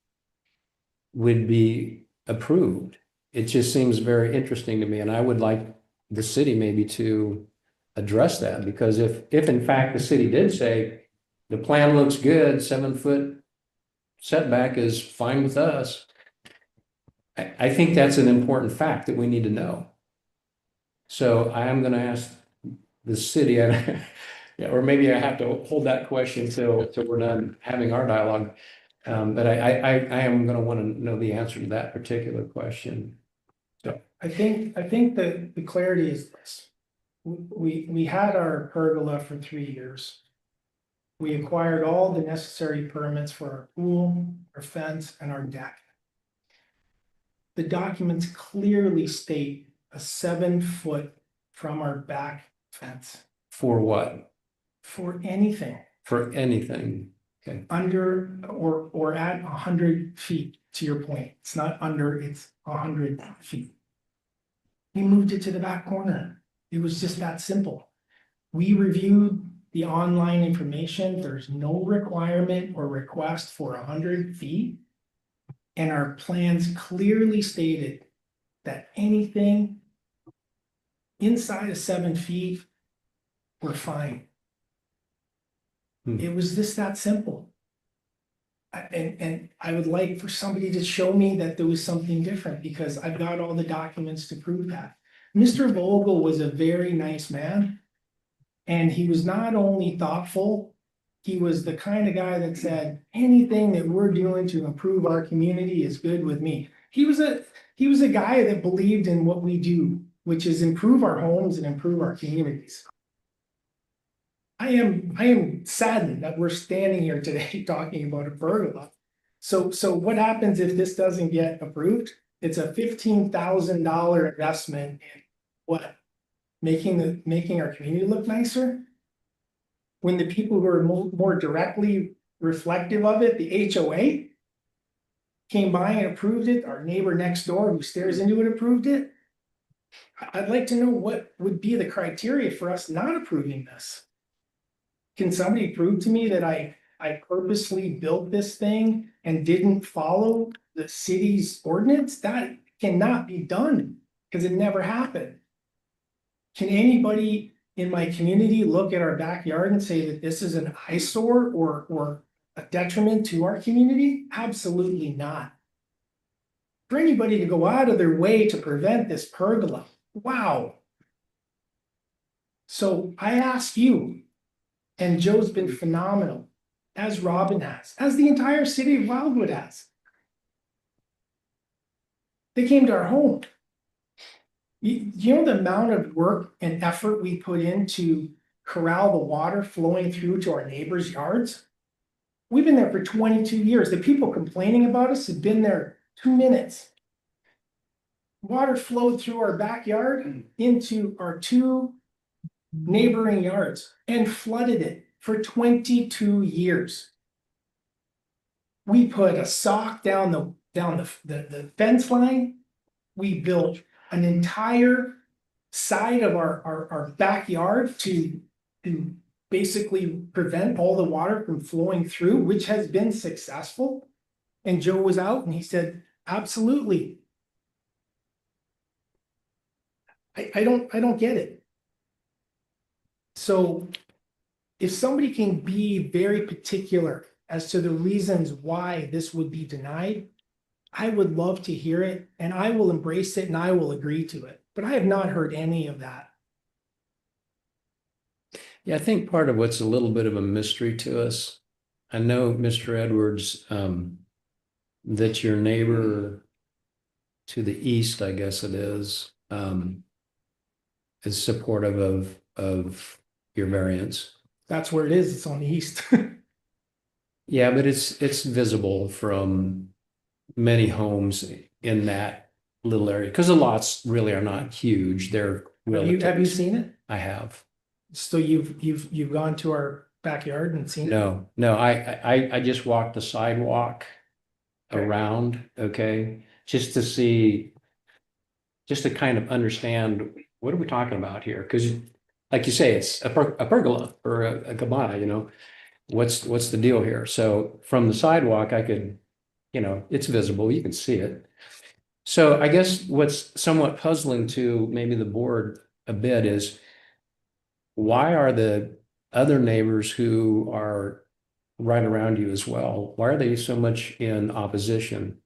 would be approved. It just seems very interesting to me, and I would like the city maybe to address that, because if in fact the city did say the plan looks good, 7-foot setback is fine with us, I think that's an important fact that we need to know. So I am going to ask the city, or maybe I have to hold that question till we're done having our dialogue. But I am going to want to know the answer to that particular question. So I think the clarity is this. We had our pergola for 3 years. We acquired all the necessary permits for our pool, our fence, and our deck. the documents clearly state a 7 foot from our back fence For what? for anything For anything? Okay. under or at 100 feet, to your point. It's not under, it's 100 feet. We moved it to the back corner. It was just that simple. We reviewed the online information. There's no requirement or request for 100 feet. And our plans clearly stated that anything inside of 7 feet, we're fine. Hmm. It was just that simple. And I would like for somebody to show me that there was something different, because I've got all the documents to prove that. Mr. Vogel was a very nice man. And he was not only thoughtful, he was the kind of guy that said, anything that we're doing to improve our community is good with me. He was a guy that believed in what we do, which is improve our homes and improve our communities. I am saddened that we're standing here today talking about a pergola. So what happens if this doesn't get approved? It's a $15,000 investment in what? Making our community look nicer? When the people who are more directly reflective of it, the HOA, came by and approved it, our neighbor next door who stares into it approved it. I'd like to know what would be the criteria for us not approving this. Can somebody prove to me that I purposely built this thing and didn't follow the city's ordinance? That cannot be done, because it never happened. Can anybody in my community look at our backyard and say that this is an eyesore or a detriment to our community? Absolutely not. For anybody to go out of their way to prevent this pergola, wow. So I ask you, and Joe's been phenomenal, as Robin has, as the entire city of Wildwood has. They came to our home. You know the amount of work and effort we put into corral the water flowing through to our neighbors' yards? We've been there for 22 years. The people complaining about us have been there 2 minutes. Water flowed through our backyard into our 2 neighboring yards and flooded it for 22 years. We put a sock down the fence line. We built an entire side of our backyard to basically prevent all the water from flowing through, which has been successful. And Joe was out and he said, absolutely. I don't get it. So if somebody can be very particular as to the reasons why this would be denied, I would love to hear it, and I will embrace it and I will agree to it. But I have not heard any of that. Yeah, I think part of what's a little bit of a mystery to us, I know, Mr. Edwards, that your neighbor to the east, I guess it is supportive of your variance. That's where it is. It's on the east. Yeah, but it's visible from many homes in that little area, because the lots really are not huge. They're Have you seen it? I have. So you've gone to our backyard and seen it? No, I just walked the sidewalk Okay. around, okay, just to see, just to kind of understand, what are we talking about here? Because like you say, it's a pergola or a cabana, you know, what's the deal here? So from the sidewalk, I could, you know, it's visible, you can see it. So I guess what's somewhat puzzling to maybe the board a bit is, why are the other neighbors who are right around you as well, why are they so much in opposition?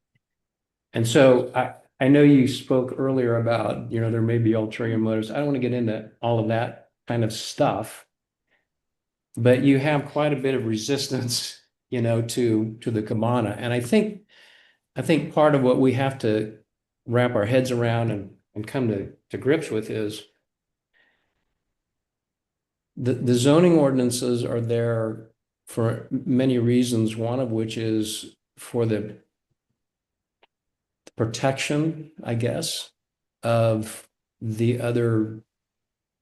And so I know you spoke earlier about, you know, there may be ulterior motives. I don't want to get into all of that kind of stuff, but you have quite a bit of resistance, you know, to the cabana. And I think part of what we have to wrap our heads around and come to grips with is the zoning ordinances are there for many reasons, one of which is for the protection, I guess, of the other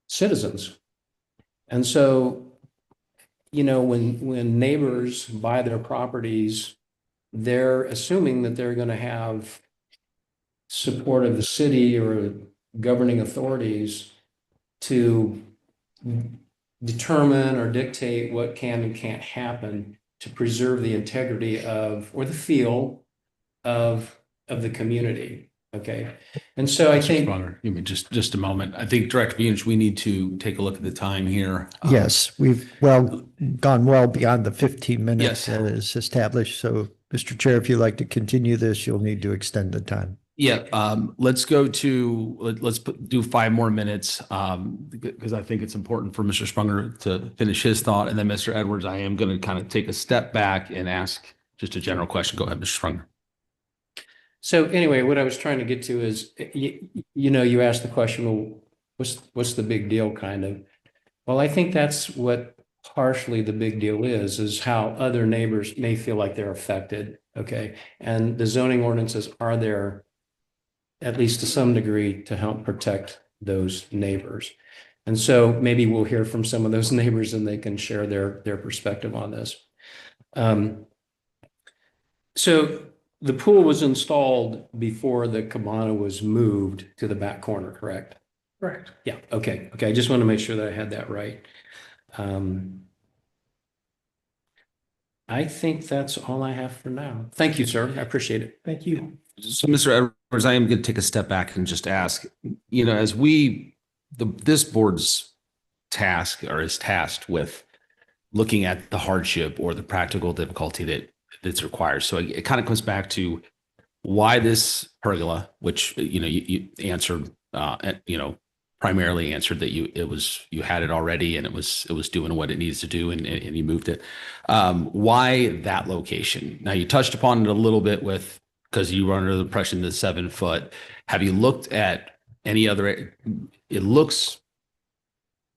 citizens. And so, you know, when neighbors buy their properties, they're assuming that they're going to have support of the city or governing authorities to determine or dictate what can and can't happen to preserve the integrity of, or the feel of the community. Okay. And so I Mr. think, Spunger, give me just a moment. I think Director Venus, we need to take a look at the time here. Yes, we've gone well beyond the 15 minutes Yes. that is established. So, Mr. Chair, if you'd like to continue this, you'll need to extend the time. Yeah, let's go to, let's do 5 more minutes, because I think it's important for Mr. Spunger to finish his thought. And then Mr. Edwards, I am going to kind of take a step back and ask just a general question. Go ahead, Mr. Spunger. so anyway, what I was trying to get to is, you know, you asked the question, well, what's the big deal kind of? Well, I think that's what partially the big deal is how other neighbors may feel like they're affected. Okay. And the zoning ordinances are there, at least to some degree, to help protect those neighbors. And so maybe we'll hear from some of those neighbors and they can share their perspective on this. So the pool was installed before the cabana was moved to the back corner, correct? Correct. Yeah, okay. I just want to make sure that I had that right. I think that's all I have for now. Thank you, sir. I appreciate it. Thank you. So, Mr. Edwards, I am going to take a step back and just ask, you know, as this board's task or is tasked with looking at the hardship or the practical difficulty that's required. So it kind of comes back to why this pergola, which, you know, you answered, you know, primarily answered that you had it already and it was doing what it needs to do and you moved it. Why that location? Now you touched upon it a little bit because you were under the impression that 7 foot. Have you looked at any other? It looks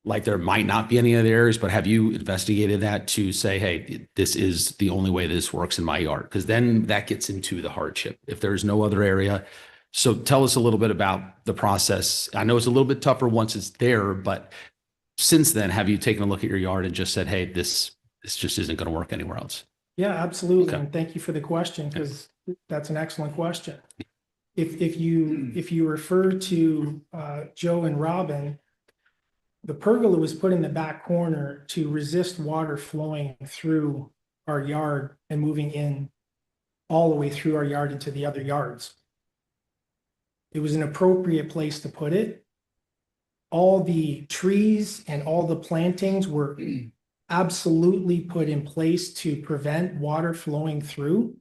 like there might not be any other areas, but have you investigated that to say, hey, this is the only way this works in my yard? Because then that gets into the hardship. If there's no other area. So tell us a little bit about the process. I know it's a little bit tougher once it's there, but since then, have you taken a look at your yard and just said, hey, this just isn't going to work anywhere else? Yeah, absolutely. Okay. And thank you for the question, because that's an excellent question. If you refer to Joe and Robin, the pergola was put in the back corner to resist water flowing through our yard and moving in all the way through our yard into the other yards. It was an appropriate place to put it. All the trees and all the plantings were absolutely put in place to prevent water flowing through.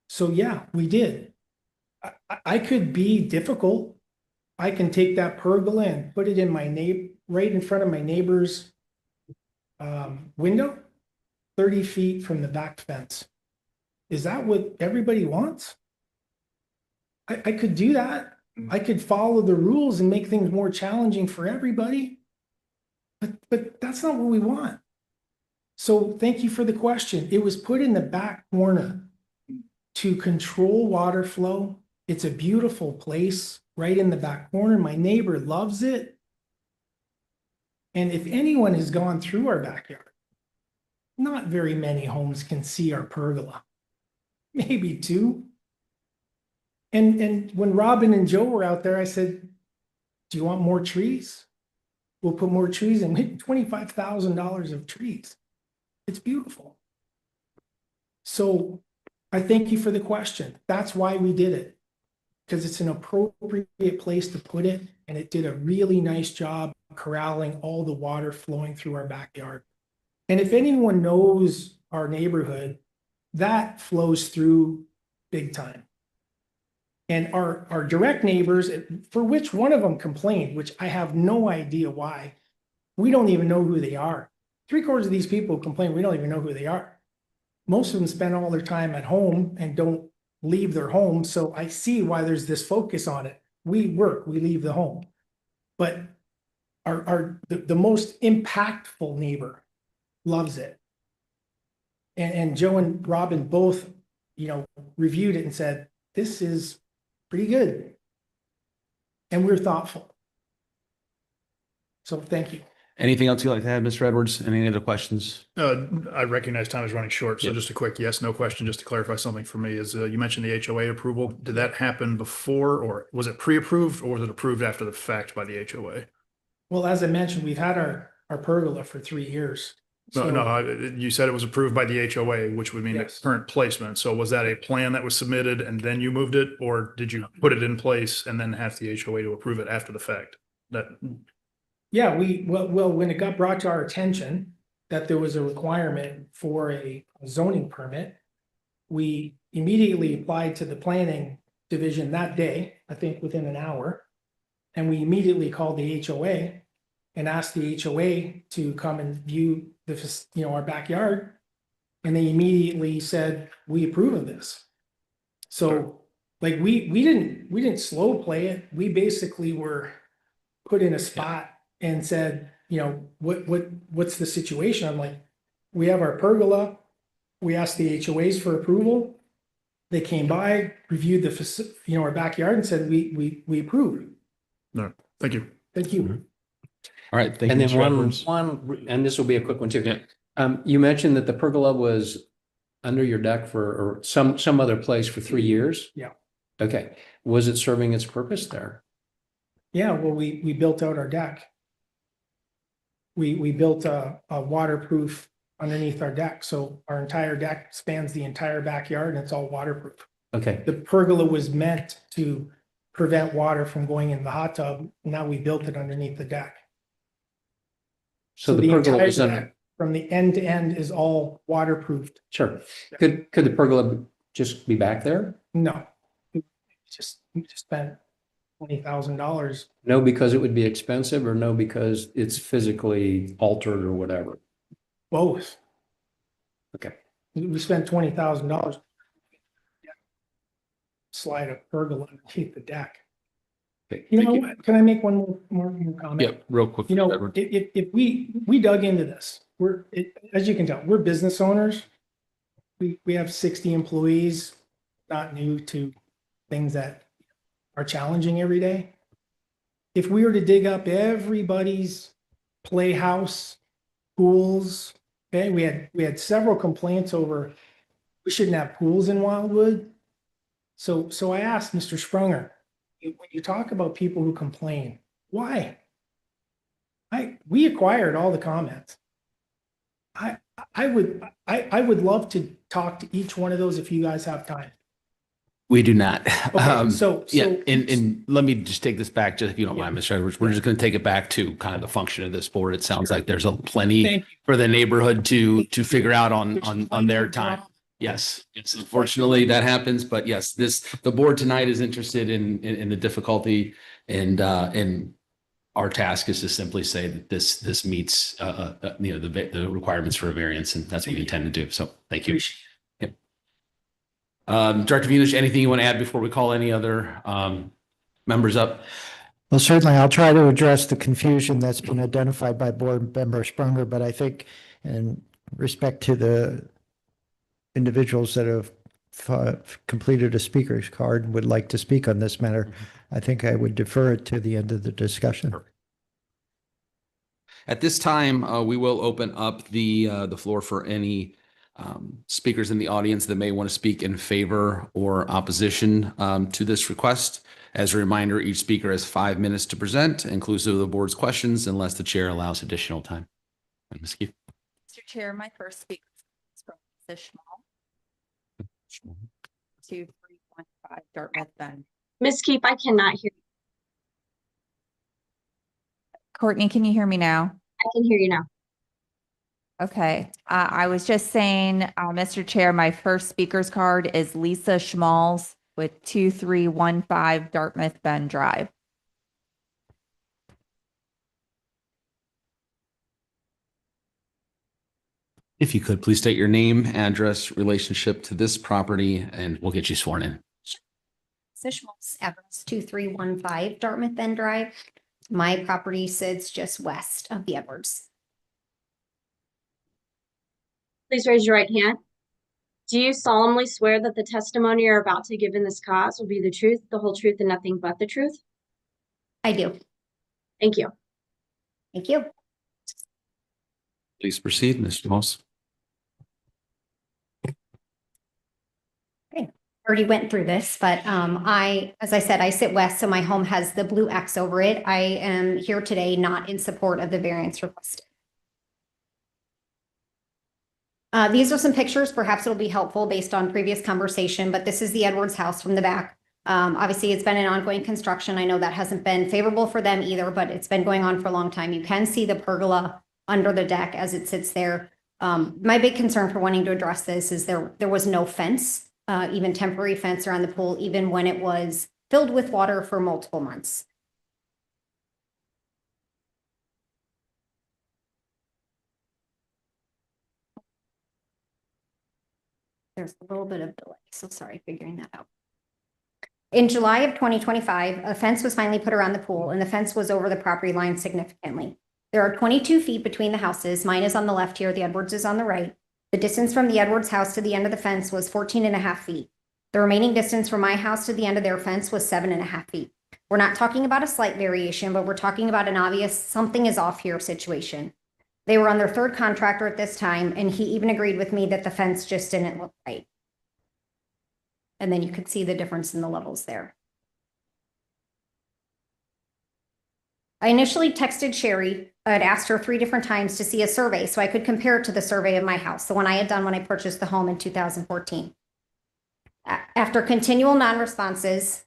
So yeah, we did. I could be difficult. I can take that pergola and put it in my right in front of my neighbor's window, 30 feet from the back fence. Is that what everybody wants? I could do that. I could follow the rules and make things more challenging for everybody. But that's not what we want. So thank you for the question. It was put in the back corner to control water flow. It's a beautiful place right in the back corner. My neighbor loves it. And if anyone has gone through our backyard, not very many homes can see our pergola. Maybe 2. And when Robin and Joe were out there, I said, do you want more trees? We'll put more trees in. We had $25,000 of trees. It's beautiful. So I thank you for the question. That's why we did it, because it's an appropriate place to put it. And it did a really nice job corralling all the water flowing through our backyard. And if anyone knows our neighborhood, that flows through big time. And our direct neighbors, for which one of them complained, which I have no idea why, we don't even know who they are. 3/4 of these people complain, we don't even know who they are. Most of them spend all their time at home and don't leave their home. So I see why there's this focus on it. We work, we leave the home. But the most impactful neighbor loves it. And Joe and Robin both, reviewed it and said, this is pretty good. And we're thoughtful. So thank you. Anything else you'd like to add, Mr. Edwards? Any other questions? I recognize time is running short, so Yeah. just a quick yes, no question, just to clarify something for me is, you mentioned the HOA approval. Did that happen before, or was it pre-approved, or was it approved after the fact by the HOA? Well, as I mentioned, we've had our pergola for 3 years. No, So- no, you said it was approved by the HOA, which would mean the Yes. current placement. So was that a plan that was submitted and then you moved it, or did you put it in place and then have the HOA to approve it after the fact? That, Yeah, well, when it got brought to our attention that there was a requirement for a zoning permit, we immediately applied to the planning division that day, I think within an hour. And we immediately called the HOA and asked the HOA to come and view our backyard. And they immediately said, we approve of this. So like we didn't slow play it. We basically were put in a spot and said, what's the situation? I'm like, we have our pergola. We asked the HOAs for approval. They came by, reviewed our backyard and said, we approve. no, thank you. Thank you. All right, thank And you, then Mr. Edwards. and this will be a quick one too. Yeah. You mentioned that the pergola was under your deck or some other place for 3 years? Yeah. Okay. Was it serving its purpose there? Yeah, well, we built out our deck. We built a waterproof underneath our deck. So our entire deck spans the entire backyard and it's all waterproof. Okay. The pergola was meant to prevent water from going in the hot tub. Now we built it underneath the deck. So the pergola entire was under, deck from the end to end is all waterproofed. sure. Could the pergola just be back there? No. We just spent $20,000. No, because it would be expensive, or no, because it's physically altered or whatever? Both. Okay. We spent $20,000. Slide a pergola underneath the deck. Okay. Can I make one more comment? Yep, real quick. You know, Edward. if we dug into this, as you can tell, we're business owners. We have 60 employees, not new to things that are challenging every day. If we were to dig up everybody's playhouse, pools, okay, we had several complaints over we shouldn't have pools in Wildwood. So I asked Mr. Sprunger, when you talk about people who complain, why? We acquired all the comments. I would love to talk to each one of those if you guys have time. We do not. Okay, so Yeah, and let me just take this back, just if you don't mind, Mr. Edwards. We're just going to take it back to kind of the function of this board. It sounds like there's plenty thank you. for the neighborhood to figure out on their time. Yes, it's unfortunately that happens, but yes, the board tonight is interested in the difficulty and our task is to simply say that this meets the requirements for a variance, and that's what we intend to do. So thank you. Appreciate Director Vunish, anything you want to add before we call any other members up? Well, certainly I'll try to address the confusion that's been identified by Board Member Sprunger, but I think in respect to the individuals that have completed a speaker's card and would like to speak on this matter, I think I would defer it to the end of the discussion. At this time, we will open up the floor for any speakers in the audience that may want to speak in favor or opposition to this request. As a reminder, each speaker has 5 minutes to present, inclusive of the board's questions, unless the chair allows additional time. Ms. Keefe. Mr. Chair, my first speaker is from Lisa Schmall, 2315 Dartmouth Bend. Miss Keefe, I cannot hear you. Courtney, can you hear me now? I can hear you now. Okay, I was just saying, Mr. Chair, my first speaker's card is Lisa Schmalls with 2315 Dartmouth Bend Drive. If you could, please state your name, address, relationship to this property, and we'll get you sworn in. Schmaltz, address 2315 Dartmouth Bend Drive. My property sits just west of the Edwards. Please raise your right hand. Do you solemnly swear that the testimony you're about to give in this cause will be the truth, the whole truth, and nothing but the truth? I do. Thank you. Thank you. Please proceed, Mr. Moss. Already went through this, but as I said, I sit west, so my home has the blue X over it. I am here today not in support of the variance requested. These are some pictures. Perhaps it'll be helpful based on previous conversation, but this is the Edwards house from the back. Obviously, it's been an ongoing construction. I know that hasn't been favorable for them either, but it's been going on for a long time. You can see the pergola under the deck as it sits there. My big concern for wanting to address this is there was no fence. Even temporary fence around the pool, even when it was filled with water for multiple months. There's a little bit of delay, so sorry figuring that out. In July of 2025, a fence was finally put around the pool and the fence was over the property line significantly. There are 22 feet between the houses. Mine is on the left here, the Edwards is on the right. The distance from the Edwards house to the end of the fence was 14.5 feet. The remaining distance from my house to the end of their fence was 7.5 feet. We're not talking about a slight variation, but we're talking about an obvious something is off here situation. They were on their third contractor at this time, and he even agreed with me that the fence just didn't look right. And then you could see the difference in the levels there. I initially texted Sherry. I had asked her 3 different times to see a survey so I could compare it to the survey of my house, the one I had done when I purchased the home in 2014. After continual non-responses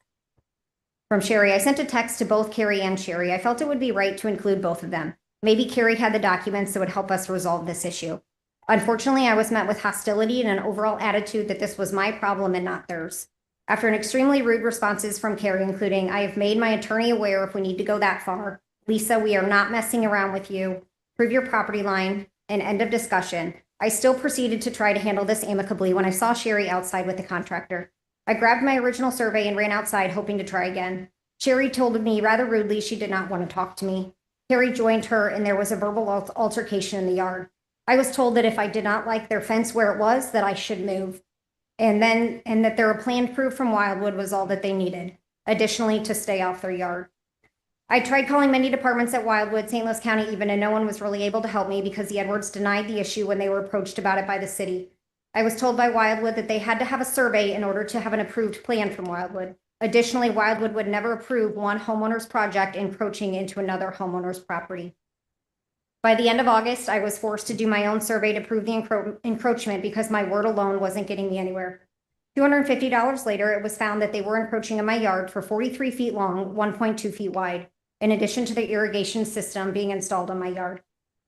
from Sherry, I sent a text to both Carrie and Sherry. I felt it would be right to include both of them. Maybe Carrie had the documents that would help us resolve this issue. Unfortunately, I was met with hostility and an overall attitude that this was my problem and not theirs. After an extremely rude responses from Carrie, including, I have made my attorney aware if we need to go that far. Lisa, we are not messing around with you. Prove your property line, and end of discussion. I still proceeded to try to handle this amicably when I saw Sherry outside with the contractor. I grabbed my original survey and ran outside hoping to try again. Sherry told me rather rudely she did not want to talk to me. Carrie joined her and there was a verbal altercation in the yard. I was told that if I did not like their fence where it was, that I should move. And that their planned proof from Wildwood was all that they needed. Additionally, to stay off their yard. I tried calling many departments at Wildwood, St. Louis County even, and no one was really able to help me because the Edwards denied the issue when they were approached about it by the city. I was told by Wildwood that they had to have a survey in order to have an approved plan from Wildwood. Additionally, Wildwood would never approve one homeowner's project encroaching into another homeowner's property. By the end of August, I was forced to do my own survey to prove the encroachment because my word alone wasn't getting me anywhere. $250 later, it was found that they were encroaching in my yard for 43 feet long, 1.2 feet wide. In addition to the irrigation system being installed on my yard.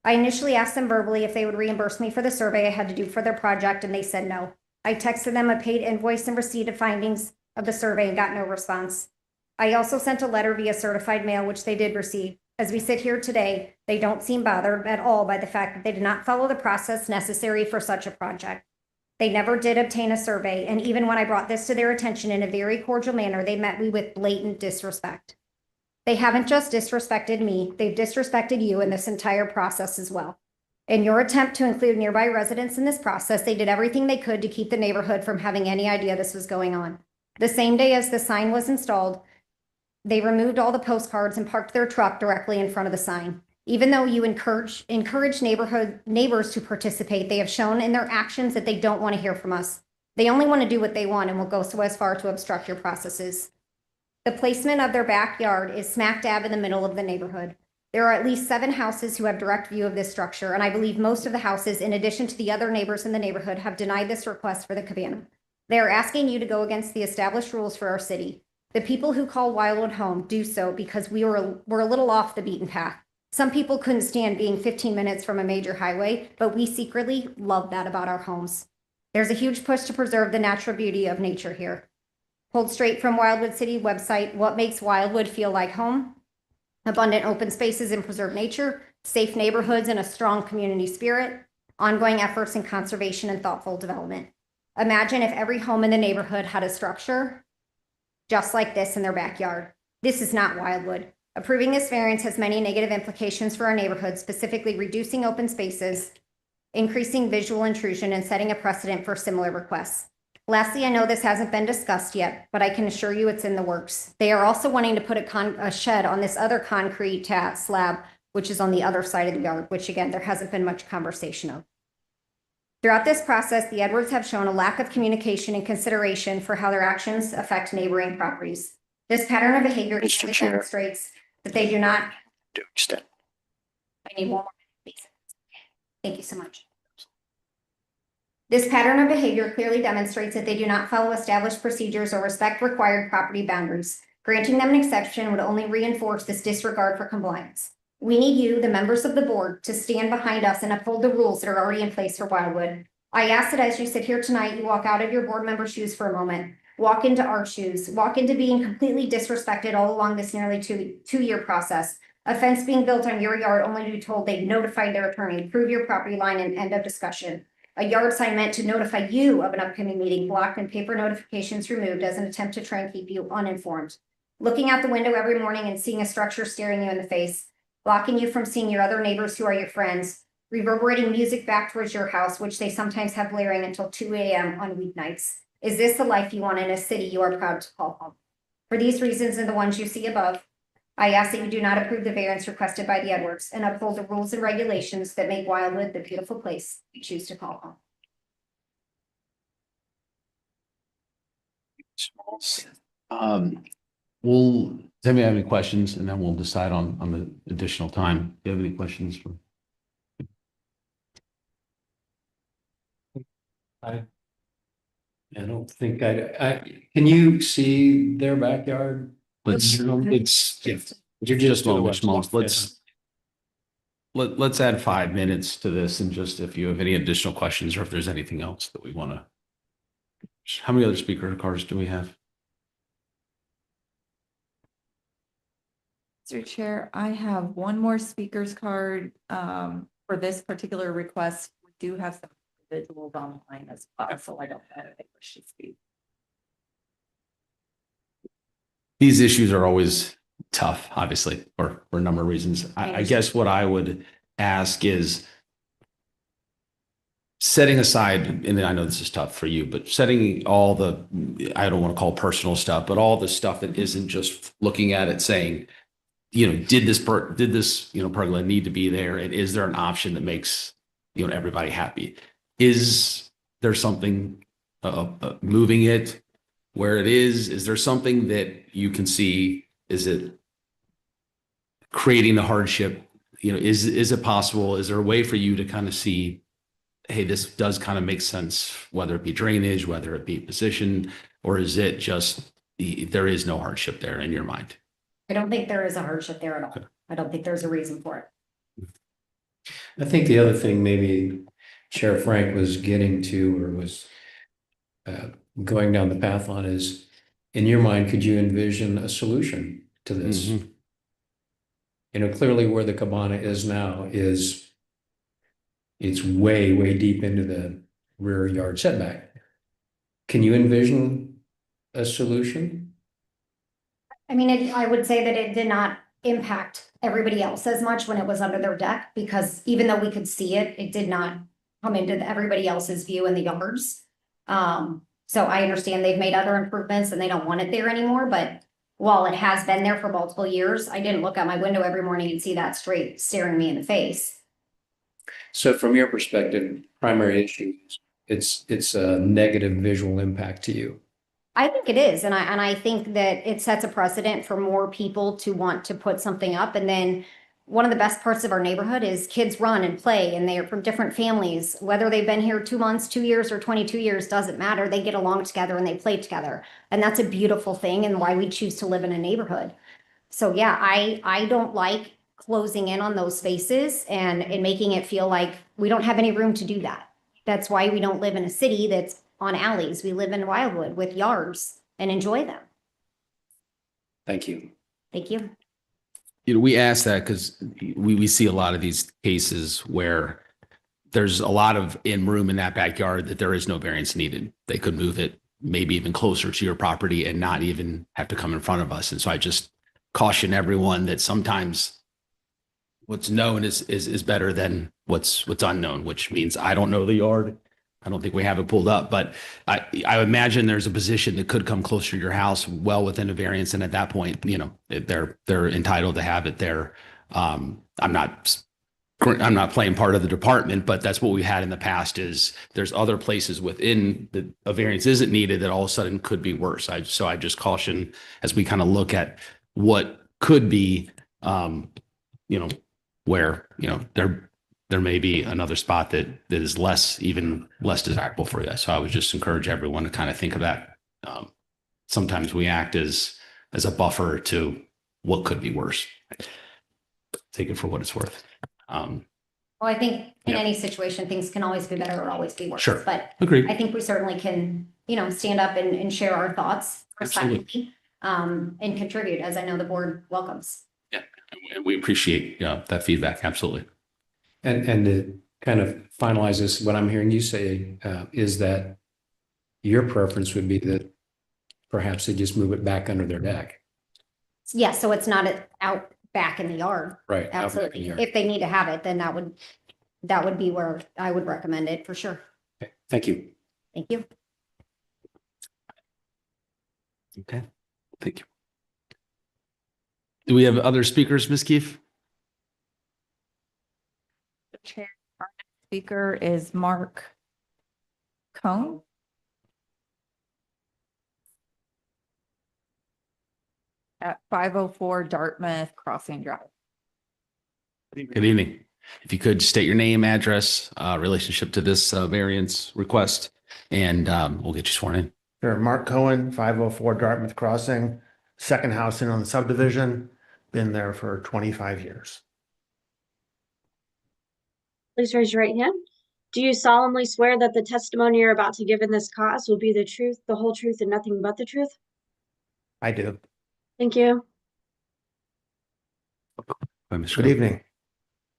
I initially asked them verbally if they would reimburse me for the survey I had to do for their project, and they said no. I texted them a paid invoice and receipt of findings of the survey and got no response. I also sent a letter via certified mail, which they did receive. As we sit here today, they don't seem bothered at all by the fact that they did not follow the process necessary for such a project. They never did obtain a survey, and even when I brought this to their attention in a very cordial manner, they met me with blatant disrespect. They haven't just disrespected me, they've disrespected you in this entire process as well. In your attempt to include nearby residents in this process, they did everything they could to keep the neighborhood from having any idea this was going on. The same day as the sign was installed, they removed all the postcards and parked their truck directly in front of the sign. Even though you encourage neighbors to participate, they have shown in their actions that they don't want to hear from us. They only want to do what they want and will go so as far to obstruct your processes. The placement of their backyard is smack dab in the middle of the neighborhood. There are at least 7 houses who have direct view of this structure, and I believe most of the houses, in addition to the other neighbors in the neighborhood, have denied this request for the cabana. They are asking you to go against the established rules for our city. The people who call Wildwood home do so because we're a little off the beaten path. Some people couldn't stand being 15 minutes from a major highway, but we secretly love that about our homes. There's a huge push to preserve the natural beauty of nature here. Pulled straight from Wildwood City website, what makes Wildwood feel like home? Abundant open spaces and preserved nature, safe neighborhoods and a strong community spirit, ongoing efforts in conservation and thoughtful development. Imagine if every home in the neighborhood had a structure just like this in their backyard. This is not Wildwood. Approving this variance has many negative implications for our neighborhood, specifically reducing open spaces, increasing visual intrusion and setting a precedent for similar requests. Lastly, I know this hasn't been discussed yet, but I can assure you it's in the works. They are also wanting to put a shed on this other concrete slab, which is on the other side of the yard, which again, there hasn't been much conversation of. Throughout this process, the Edwards have shown a lack of communication and consideration for how their actions affect neighboring properties. This pattern of behavior clearly demonstrates that they do not. To extend. I need one more, please. Thank you so much. This pattern of behavior clearly demonstrates that they do not follow established procedures or respect required property boundaries. Granting them an exception would only reinforce this disregard for compliance. We need you, the members of the board, to stand behind us and uphold the rules that are already in place for Wildwood. I ask that as you sit here tonight, you walk out of your board member shoes for a moment, walk into our shoes, walk into being completely disrespected all along this nearly two-year process. A fence being built on your yard only to be told they notified their attorney, prove your property line and end of discussion. A yard sign meant to notify you of an upcoming meeting blocked and paper notifications removed as an attempt to try and keep you uninformed. Looking out the window every morning and seeing a structure staring you in the face, blocking you from seeing your other neighbors who are your friends, reverberating music back towards your house, which they sometimes have blaring until 2 a.m. on weeknights. Is this the life you want in a city you are proud to call home? For these reasons and the ones you see above, I ask that you do not approve the variance requested by the Edwards and uphold the rules and regulations that make Wildwood the beautiful place you choose to call home. Does anybody have any questions? And then we'll decide on the additional time. Do you have any questions? I don't think can you see their backyard? Let's, it's, You're just to the moment, west. moment. Let's add 5 minutes to this, and just if you have any additional questions or if there's anything else that we want to. How many other speaker cards do we have? Mr. Chair, I have one more speaker's card for this particular request. We do have some individuals online as well, so I don't know if they wish to speak. These issues are always tough, obviously, for a number of reasons. I guess what I would ask is, setting aside, and I know this is tough for you, but setting all the, I don't want to call personal stuff, but all the stuff that isn't just looking at it saying, did this pergola need to be there? And is there an option that makes, everybody happy? Is there something moving it where it is? Is there something that you can see? Is it creating the hardship? Is it possible? Is there a way for you to kind of see, hey, this does kind of make sense, whether it be drainage, whether it be position, or is it just there is no hardship there in your mind? I don't think there is a hardship there at all. I don't think there's a reason for it. I think the other thing maybe Chair Frank was getting to, or was going down the path on, is, in your mind, could you envision a solution to this? Mm-hmm. Clearly where the cabana is now it's way, way deep into the rear yard setback. Can you envision a solution? I mean, I would say that it did not impact everybody else as much when it was under their deck, because even though we could see it, it did not come into everybody else's view in the yards. So I understand they've made other improvements and they don't want it there anymore, but while it has been there for multiple years, I didn't look out my window every morning and see that straight staring me in the face. So from your perspective, primary issue, it's a negative visual impact to you. I think it is, and I think that it sets a precedent for more people to want to put something up. And then one of the best parts of our neighborhood is kids run and play, and they are from different families. Whether they've been here 2 months, 2 years, or 22 years, doesn't matter. They get along together and they play together. And that's a beautiful thing, and why we choose to live in a neighborhood. So yeah, I don't like closing in on those spaces and making it feel like we don't have any room to do that. That's why we don't live in a city that's on alleys. We live in Wildwood with yards and enjoy them. Thank you. Thank you. We ask that because we see a lot of these cases where there's a lot of room in that backyard that there is no variance needed. They could move it maybe even closer to your property and not even have to come in front of us. And so I just caution everyone that sometimes what's known is better than what's unknown, which means I don't know the yard. I don't think we have it pulled up, but I imagine there's a position that could come closer to your house, well within a variance, and at that point, you know, they're entitled to have it there. I'm not playing part of the department, but that's what we had in the past. Is there's other places within a variance isn't needed that all of a sudden could be worse. So I just caution as we kind of look at what could be, you know, where, you know, there may be another spot that is even less desirable for you. So I would just encourage everyone to kind of think of that. Sometimes we act as a buffer to what could be worse. Take it for what it's worth. Well, I think in Yeah. any situation, things can always be better or always be worse. Sure. But Agreed. I think we certainly can, you know, stand up and share our thoughts respectfully, and contribute, as I know the board welcomes. Yeah, and we appreciate that feedback. Absolutely. And to kind of finalize this, what I'm hearing you say is that your preference would be that perhaps they just move it back under their deck. Yeah, so it's not out back in the yard. Right. out back in Absolutely. the yard. If they need to have it, then that would be where I would recommend it for sure. Okay, thank you. Thank you. Okay. Thank you. Do we have other speakers, Ms. Keefe? Chair, our next speaker is Mark Cohn. At 504 Dartmouth Crossing Drive. Good evening. If you could state your name, address, relationship to this variance request, and we'll get you sworn in. Sure. Mark Cohen, 504 Dartmouth Crossing, second house in on the subdivision, been there for 25 years. Please raise your right hand. Do you solemnly swear that the testimony you're about to give in this cause will be the truth, the whole truth, and nothing but the truth? I do. Thank you. By Mr. Good Cohn.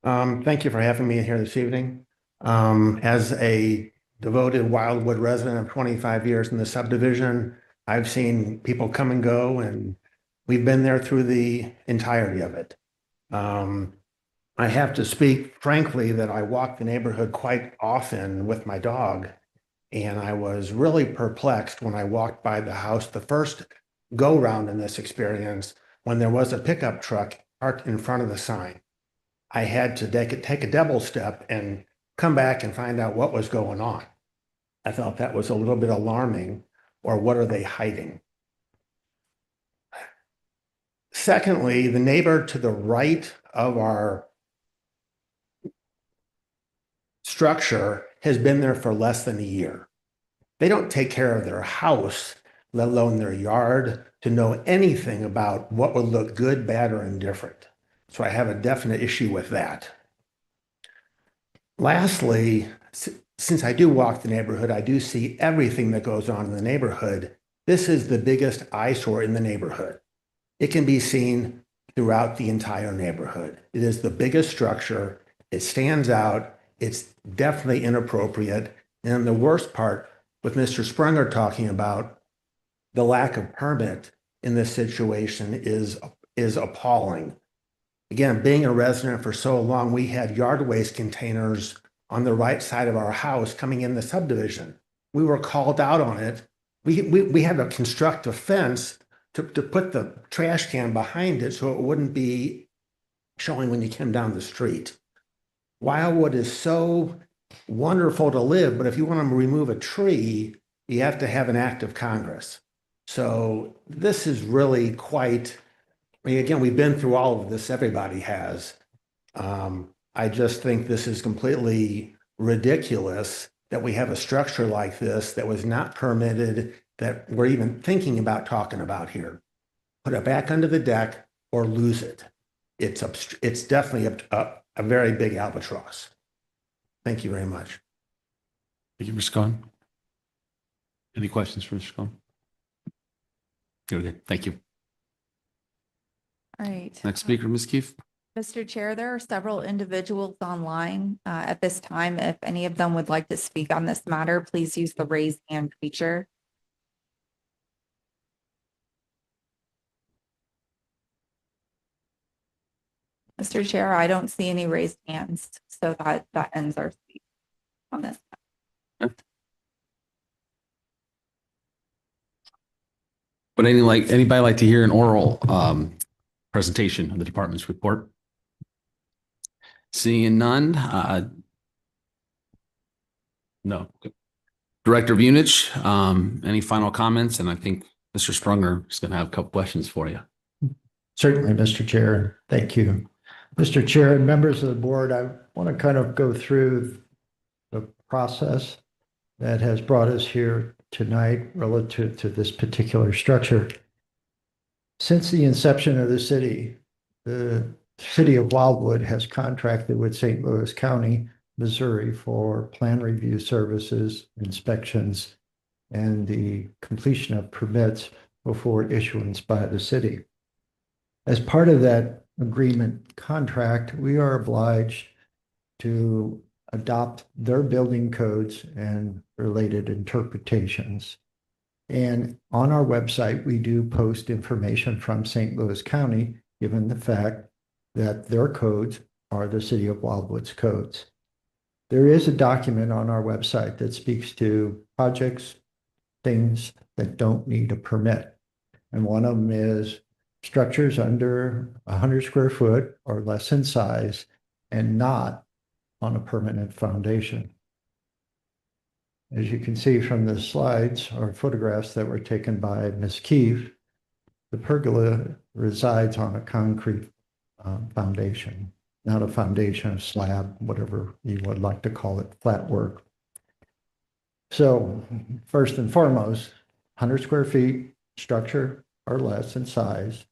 evening. Thank you for having me here this evening. As a devoted Wildwood resident of 25 years in the subdivision, I've seen people come and go, and we've been there through the entirety of it. I have to speak frankly that I walk the neighborhood quite often with my dog, and I was really perplexed when I walked by the house the first go round in this experience when there was a pickup truck parked in front of the sign. I had to take a double step and come back and find out what was going on. I thought that was a little bit alarming, or what are they hiding? Secondly, the neighbor to the right of our structure has been there for less than a year. They don't take care of their house, let alone their yard, to know anything about what would look good, bad, or indifferent. So I have a definite issue with that. Lastly, since I do walk the neighborhood, I do see everything that goes on in the neighborhood. This is the biggest eyesore in the neighborhood. It can be seen throughout the entire neighborhood. It is the biggest structure. It stands out. It's definitely inappropriate. And the worst part, with Mr. Sprunger talking about the lack of permit in this situation is appalling. Again, being a resident for so long, we had yard waste containers on the right side of our house coming in the subdivision. We were called out on it. We had to construct a fence to put the trash can behind it so it wouldn't be showing when you came down the street. Wildwood is so wonderful to live, but if you want to remove a tree, you have to have an act of Congress. So this is really quite, I mean, again, we've been through all of this, everybody has. I just think this is completely ridiculous that we have a structure like this that was not permitted, that we're even thinking about talking about here. Put it back under the deck or lose it. It's definitely a very big albatross. Thank you very much. Thank you, Mr. Cohen. Any questions for Mr. Cohen? Okay, thank you. All right. Next speaker, Ms. Keefe. Mr. Chair, there are several individuals online at this time. If any of them would like to speak on this matter, please use the raise hand feature. Mr. Chair, I don't see any raised hands, so that ends our speak on this. Would anybody like to hear an oral presentation of the department's report? Seeing none, no. Director Vunich, any final comments? And I think Mr. Sprunger is going to have a couple questions for you. Certainly, Mr. Chair. Thank you. Mr. Chair and members of the board, I want to kind of go through the process that has brought us here tonight relative to this particular structure. Since the inception of the city of Wildwood has contracted with St. Louis County, Missouri for plan review services, inspections, and the completion of permits before issuance by the city. As part of that agreement contract, we are obliged to adopt their building codes and related interpretations. And on our website, we do post information from St. Louis County, given the fact that their codes are the City of Wildwood's codes. There is a document on our website that speaks to projects, things that don't need a permit. And one of them is structures under 100 square foot or less in size and not on a permanent foundation. As you can see from the slides or photographs that were taken by Ms. Keefe, the pergola resides on a concrete foundation, not a foundation, a slab, whatever you would like to call it, flat work. So first and foremost, 100 square feet structure or less in size.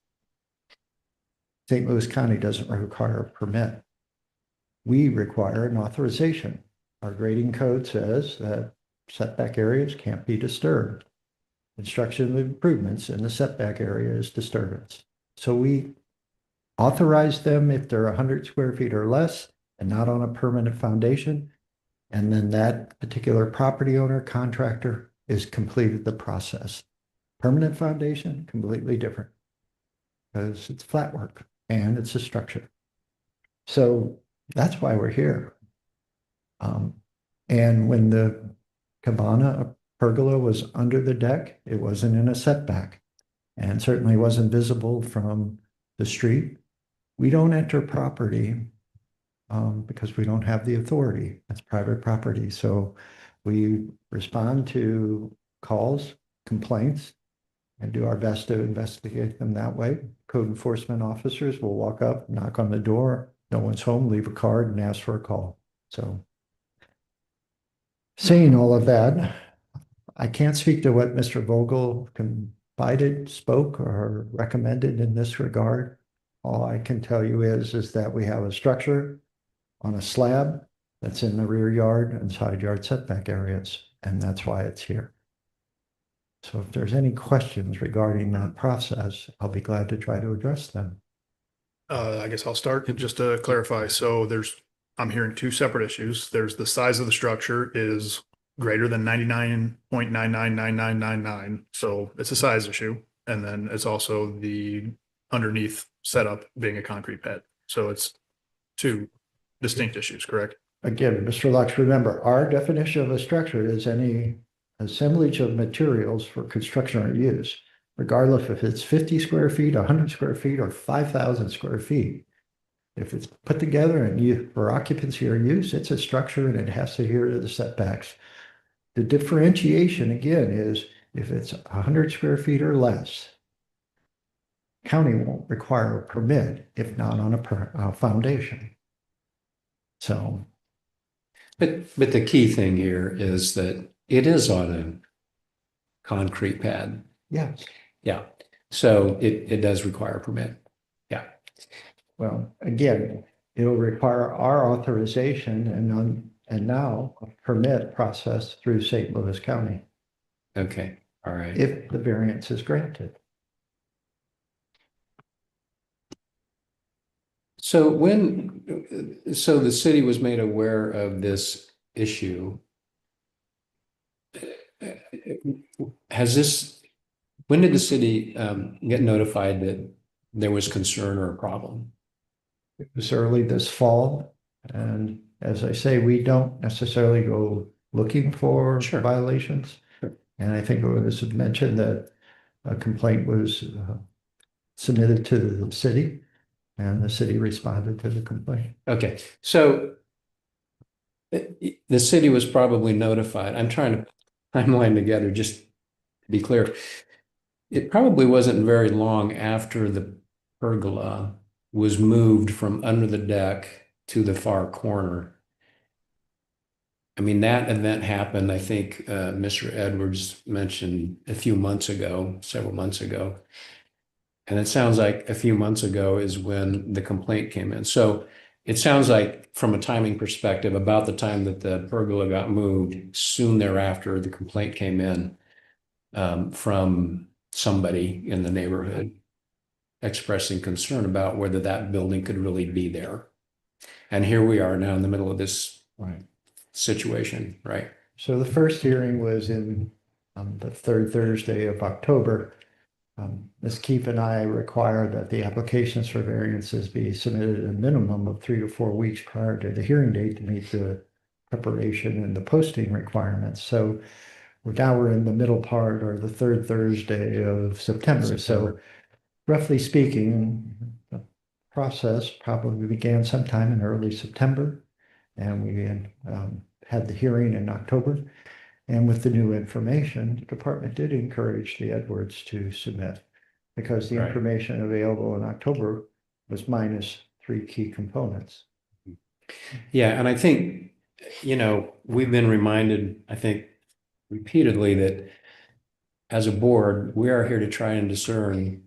St. Louis County doesn't require a permit. We require an authorization. Our grading code says that setback areas can't be disturbed. Construction of improvements in the setback area is disturbance. So we authorize them if they're 100 square feet or less and not on a permanent foundation. And then that particular property owner contractor is completed the process. Permanent foundation, completely different because it's flat work and it's a structure. So that's why we're here. And when the cabana pergola was under the deck, it wasn't in a setback and certainly wasn't visible from the street. We don't enter property because we don't have the authority. That's private property. So we respond to calls, complaints, and do our best to investigate them that way. Code enforcement officers will walk up, knock on the door, no one's home, leave a card and ask for a call. So saying all of that, I can't speak to what Mr. Vogel confided, spoke, or recommended in this regard. All I can tell you is that we have a structure on a slab that's in the rear yard and side yard setback areas, and that's why it's here. So if there's any questions regarding that process, I'll be glad to try to address them. I guess I'll start just to clarify. So I'm hearing two separate issues. There's the size of the structure is greater than 99.999999. So it's a size issue. And then it's also the underneath setup being a concrete pad. So it's two distinct issues, correct? Again, Mr. Lux, remember, our definition of a structure is any assemblage of materials for construction or use, regardless if it's 50 square feet, 100 square feet, or 5,000 square feet. If it's put together and used for occupancy or use, it's a structure and it has to adhere to the setbacks. The differentiation, again, is if it's 100 square feet or less, county won't require a permit if not on a foundation. So. But the key thing here is that it is on a concrete pad. Yes. Yeah. So it does require a permit. Yeah. Well, again, it'll require our authorization and now a permit process through St. Louis County Okay. All right. if the variance is granted. So so the city was made aware of this issue. When did the city get notified that there was concern or a problem? It was early this fall, and as I say, we don't necessarily go looking for Sure. violations. Sure. And I think it was mentioned that a complaint was submitted to the city, and the city responded to the complaint. Okay, so the city was probably notified. I'm trying to timeline together, just to be clear. It probably wasn't very long after the pergola was moved from under the deck to the far corner. I mean, that event happened, I think, Mr. Edwards mentioned a few months ago, several months ago. And it sounds like a few months ago is when the complaint came in. So it sounds like from a timing perspective, about the time that the pergola got moved, soon thereafter, the complaint came in from somebody in the neighborhood expressing concern about whether that building could really be there. And here we are now in the middle of this situation, right? So the first hearing was in the third Thursday of October. Ms. Keefe and I require that the applications for variances be submitted a minimum of 3 to 4 weeks prior to the hearing date to meet the preparation and the posting requirements. So we're in the middle part, or the third Thursday of September. So roughly speaking, the process probably began sometime in early September, and we had the hearing in October. And with the new information, the department did encourage the Edwards to submit, because the Right. information available in October was minus 3 key components. Yeah, and I think, we've been reminded, I think, repeatedly that as a board, we are here to try and discern,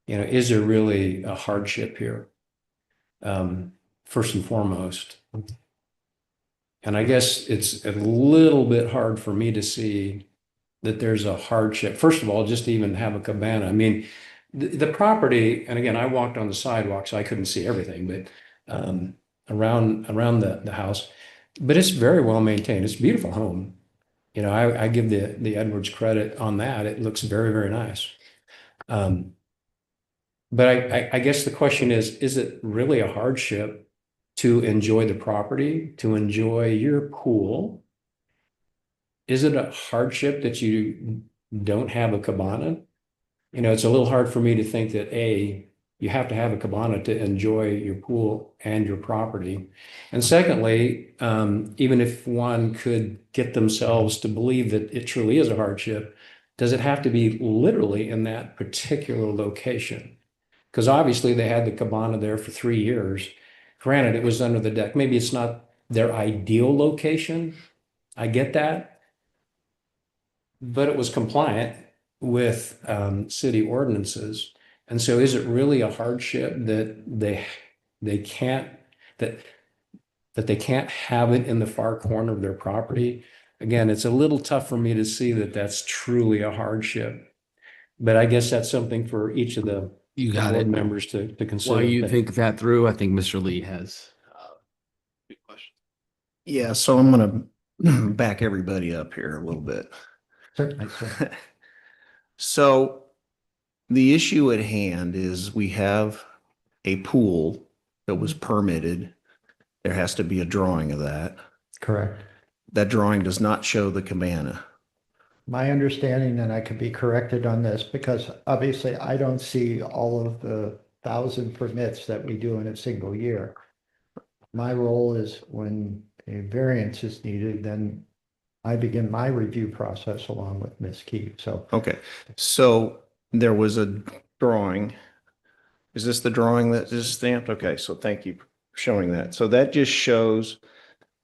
is there really a hardship here? First and foremost. And I guess it's a little bit hard for me to see that there's a hardship. First of all, just to even have a cabana. I mean, the property, and again, I walked on the sidewalk, so I couldn't see everything, but around the house, but it's very well maintained. It's a beautiful home. I give the Edwards credit on that. It looks very, very nice. But I guess the question is it really a hardship to enjoy the property, to enjoy your pool? Is it a hardship that you don't have a cabana? It's a little hard for me to think that you have to have a cabana to enjoy your pool and your property. And secondly, even if one could get themselves to believe that it truly is a hardship, does it have to be literally in that particular location? Because obviously they had the cabana there for 3 years. Granted, it was under the deck. Maybe it's not their ideal location. I get that. But it was compliant with city ordinances. And so is it really a hardship that they can't have it in the far corner of their property? Again, it's a little tough for me to see that that's truly a hardship. But I guess that's something for each of the You got board it. members to consider. While you think that through, I think Mr. Lee has good question. Yeah, so I'm gonna back everybody up here a little bit. Certainly, sir. So the issue at hand is we have a pool that was permitted. There has to be a drawing of that. Correct. That drawing does not show the cabana. My understanding, and I could be corrected on this, because obviously I don't see all of the 1,000 permits that we do in a single year. My role is when a variance is needed, then I begin my review process along with Ms. Keefe. So Okay, so there was a drawing. Is this the drawing that is stamped? Okay, so thank you for showing that. So that just shows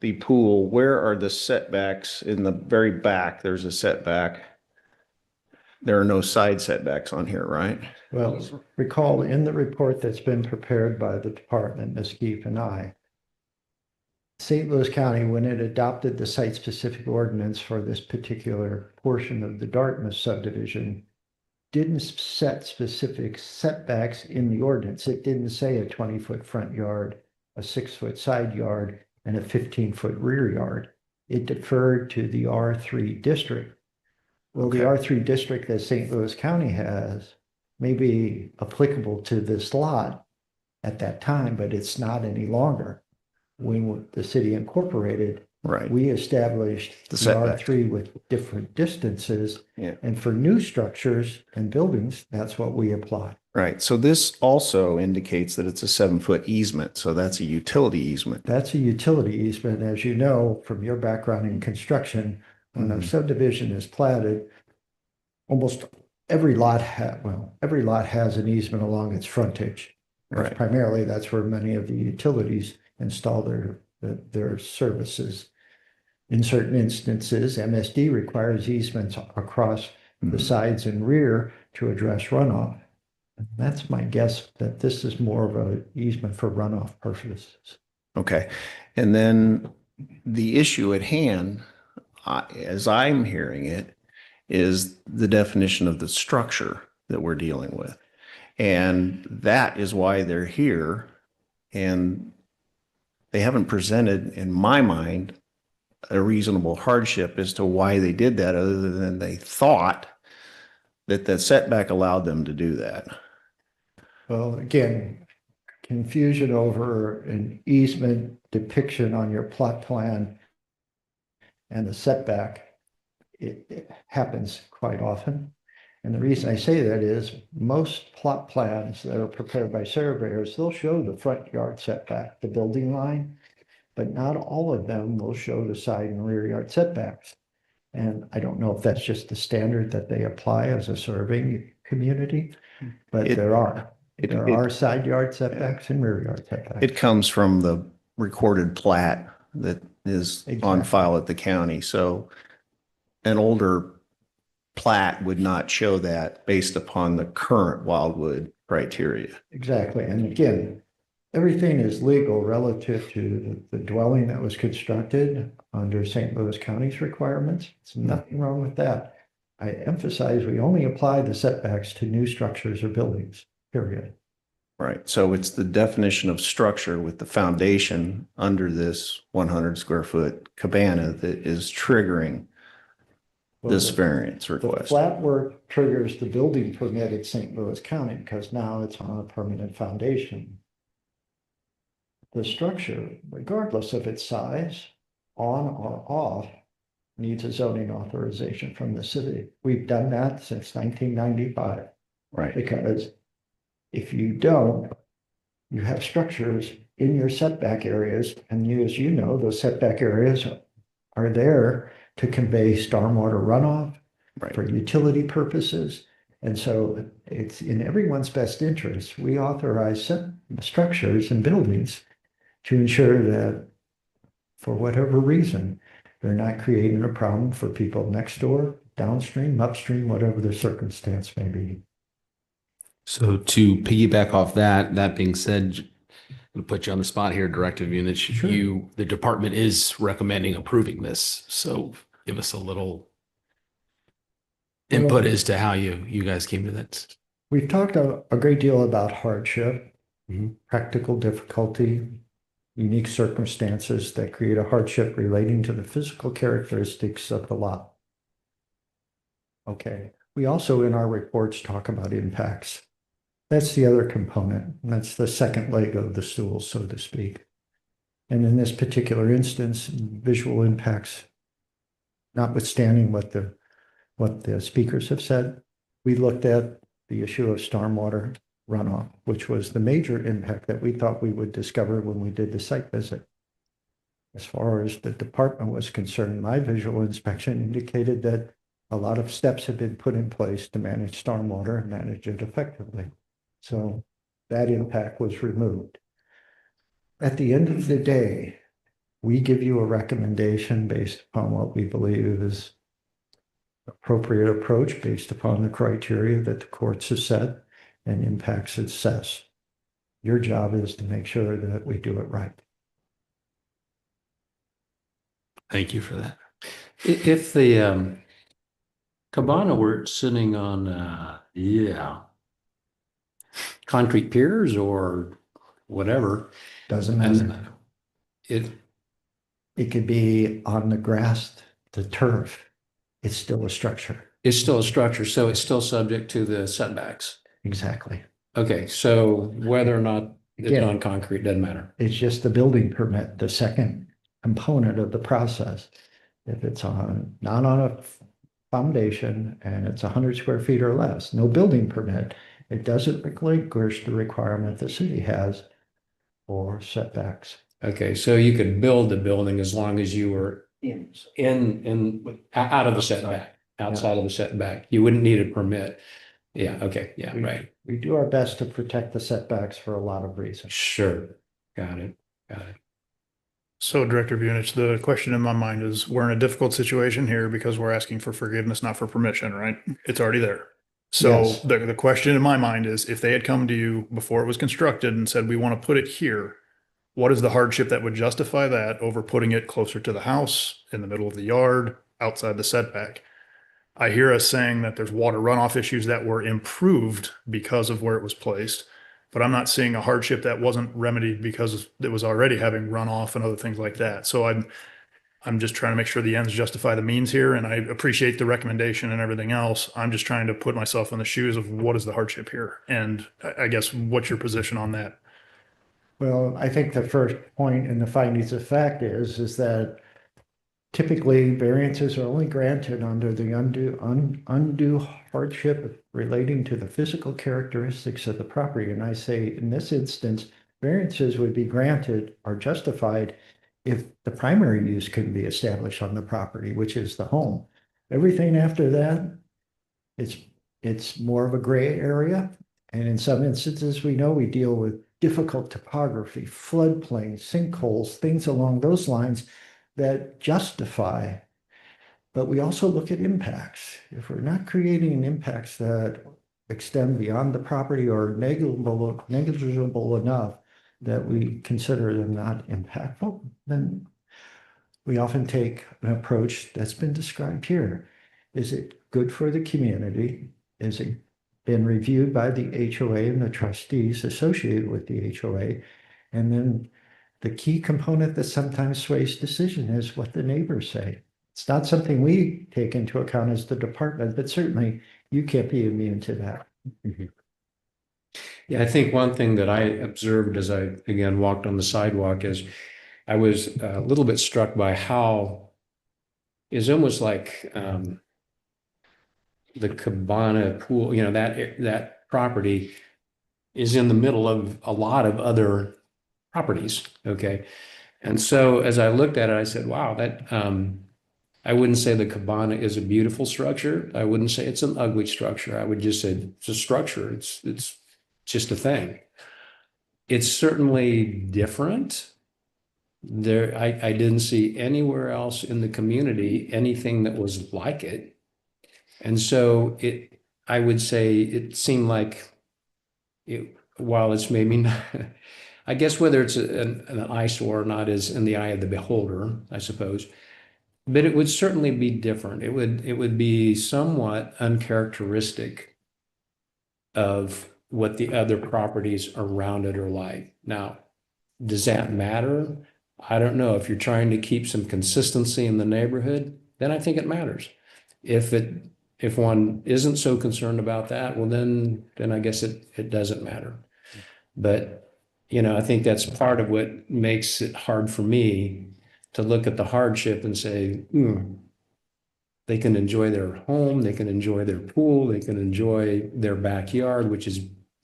the pool. Where are the setbacks? In the very back, there's a setback. There are no side setbacks on here, right? well, recall in the report that's been prepared by the department, Ms. Keefe and I, St. Louis County, when it adopted the site-specific ordinance for this particular portion of the Dartmouth subdivision, didn't set specific setbacks in the ordinance. It didn't say a 20-foot front yard, a 6-foot side yard, and a 15-foot rear yard. It deferred to the R3 district. Well, the R3 district that St. Louis County has may be applicable to this lot, at that time, but it's not any longer. When the city incorporated, Right. we established The the setback. R3 with different distances. Yeah. And for new structures and buildings, that's what we apply. Right. So this also indicates that it's a 7-foot easement. So that's a utility easement. That's a utility easement, as you know, from your background in construction. When a Mhm. subdivision is platted, almost every lot has an easement along its frontage. Because Right. primarily, that's where many of the utilities install their services. In certain instances, MSD requires easements across the Mhm. sides and rear to address runoff. And that's my guess that this is more of an easement for runoff purposes. Okay. And then the issue at hand, as I'm hearing it, is the definition of the structure that we're dealing with. And that is why they're here. And they haven't presented, in my mind, a reasonable hardship as to why they did that, other than they thought that the setback allowed them to do that. Well, again, confusion over an easement depiction on your plot plan and the setback, it happens quite often. And the reason I say that is most plot plans that are prepared by surveyors, they'll show the front yard setback, the building line, but not all of them will show the side and rear yard setbacks. And I don't know if that's just the standard that they apply as a surveying community, but It- there are. it- There it- are side yard setbacks and rear yard setbacks. It comes from the recorded plat that is on Exactly. file at the county. So an older plat would not show that based upon the current Wildwood criteria. Exactly. And again, everything is legal relative to the dwelling that was constructed under St. Louis County's requirements. There's nothing wrong with that. I emphasize we only apply the setbacks to new structures or buildings, period. Right. So it's the definition of structure with the foundation under this 100 square foot cabana that is triggering Well, this the- variance The request. flat work triggers the building permit at St. Louis County because now it's on a permanent foundation. The structure, regardless of its size, on or off, needs a zoning authorization from the city. We've done that since 1995 Right. because if you don't, you have structures in your setback areas, and you, as you know, those setback areas are there to convey stormwater runoff Right. for utility purposes. And so it's in everyone's best interest. We authorize structures and buildings to ensure that for whatever reason, they're not creating a problem for people next door, downstream, upstream, whatever the circumstance may be. So to piggyback off that, that being said, I'm going to put you on the spot here, Director Munich. Sure. The department is recommending approving this. So give us a little input as to how you guys came to that. We've talked a great deal about hardship, Mhm. practical difficulty, unique circumstances that create a hardship relating to the physical characteristics of the lot. Okay, we also in our reports talk about impacts. That's the other component, and that's the second leg of the stool, so to speak. And in this particular instance, visual impacts, notwithstanding what the speakers have said, we looked at the issue of stormwater runoff, which was the major impact that we thought we would discover when we did the site visit. As far as the department was concerned, my visual inspection indicated that a lot of steps had been put in place to manage stormwater and manage it effectively. So that impact was removed. At the end of the day, we give you a recommendation based upon what we believe is appropriate approach based upon the criteria that the courts have set and impacts assessed. Your job is to make sure that we do it right. Thank you for that. If the cabana were sitting on, concrete piers or whatever, Doesn't matter. And it, It could be on the grass, the turf. It's still a structure. it's still a structure, so it's still subject to the setbacks. Exactly. Okay, so whether or not It's Again, on concrete, doesn't matter. it's just the building permit, the second component of the process. If it's not on a foundation and it's 100 square feet or less, no building permit, it doesn't relinquish the requirement the city has for setbacks. Okay, so you could build the building as long as you were out of the setback, outside of the setback. You wouldn't need a permit. Yeah, okay, yeah, right. We do our best to protect the setbacks for a lot of reasons. Sure. Got it. Got it. So Director Bunich, the question in my mind is, we're in a difficult situation here because we're asking for forgiveness, not for permission, right? It's already there. So Yes. the question in my mind is, if they had come to you before it was constructed and said, we want to put it here, what is the hardship that would justify that over putting it closer to the house, in the middle of the yard, outside the setback? I hear us saying that there's water runoff issues that were improved because of where it was placed, but I'm not seeing a hardship that wasn't remedied because it was already having runoff and other things like that. So I'm just trying to make sure the ends justify the means here, and I appreciate the recommendation and everything else. I'm just trying to put myself in the shoes of what is the hardship here, and I guess what's your position on that? Well, I think the first point in the findings of fact is that typically variances are only granted under the undue hardship relating to the physical characteristics of the property. And I say in this instance, variances would be granted or justified if the primary use can be established on the property, which is the home. Everything after that, it's more of a gray area. And in some instances, we know we deal with difficult topography, floodplains, sinkholes, things along those lines that justify. But we also look at impacts. If we're not creating impacts that extend beyond the property or negligible enough that we consider them not impactful, then we often take an approach that's been described here. Is it good for the community? Is it been reviewed by the HOA and the trustees associated with the HOA? And then the key component that sometimes sways decision is what the neighbors say. It's not something we take into account as the department, but certainly you can't be immune to that. Mhm. Yeah, I think one thing that I observed as I again walked on the sidewalk is I was a little bit struck by how it's almost like the Cabana pool, you know, that property is in the middle of a lot of other properties. Okay. And so as I looked at it, I said, wow, that I wouldn't say the Cabana is a beautiful structure. I wouldn't say it's an ugly structure. I would just say it's a structure. It's just a thing. It's certainly different. I didn't see anywhere else in the community anything that was like it. And so I would say it seemed like while it's maybe not, I guess whether it's an eyesore or not is in the eye of the beholder, I suppose. But it would certainly be different. It would be somewhat uncharacteristic of what the other properties around it are like. Now, does that matter? I don't know. If you're trying to keep some consistency in the neighborhood, then I think it matters. If one isn't so concerned about that, well, then I guess it doesn't matter. But, you know, I think that's part of what makes it hard for me to look at the hardship and say, they can enjoy their home, they can enjoy their pool, they can enjoy their backyard, which is,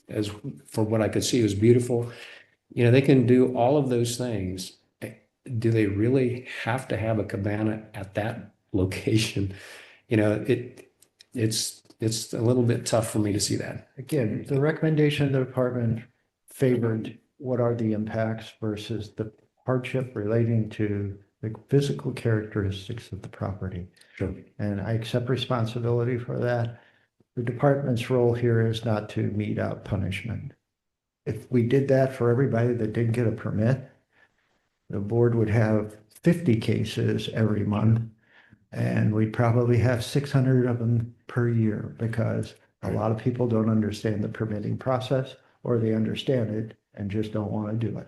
as for what I could see, was beautiful. You know, they can do all of those things. Do they really have to have a cabana at that location? You know, it's a little bit tough for me to see that. Again, the recommendation of the department favored what are the impacts versus the hardship relating to the physical characteristics of the property. Sure. And I accept responsibility for that. The department's role here is not to mete out punishment. If we did that for everybody that didn't get a permit, the board would have 50 cases every month, and we'd probably have 600 of them per year because a lot of people don't understand the permitting process, or they understand it and just don't want to do it.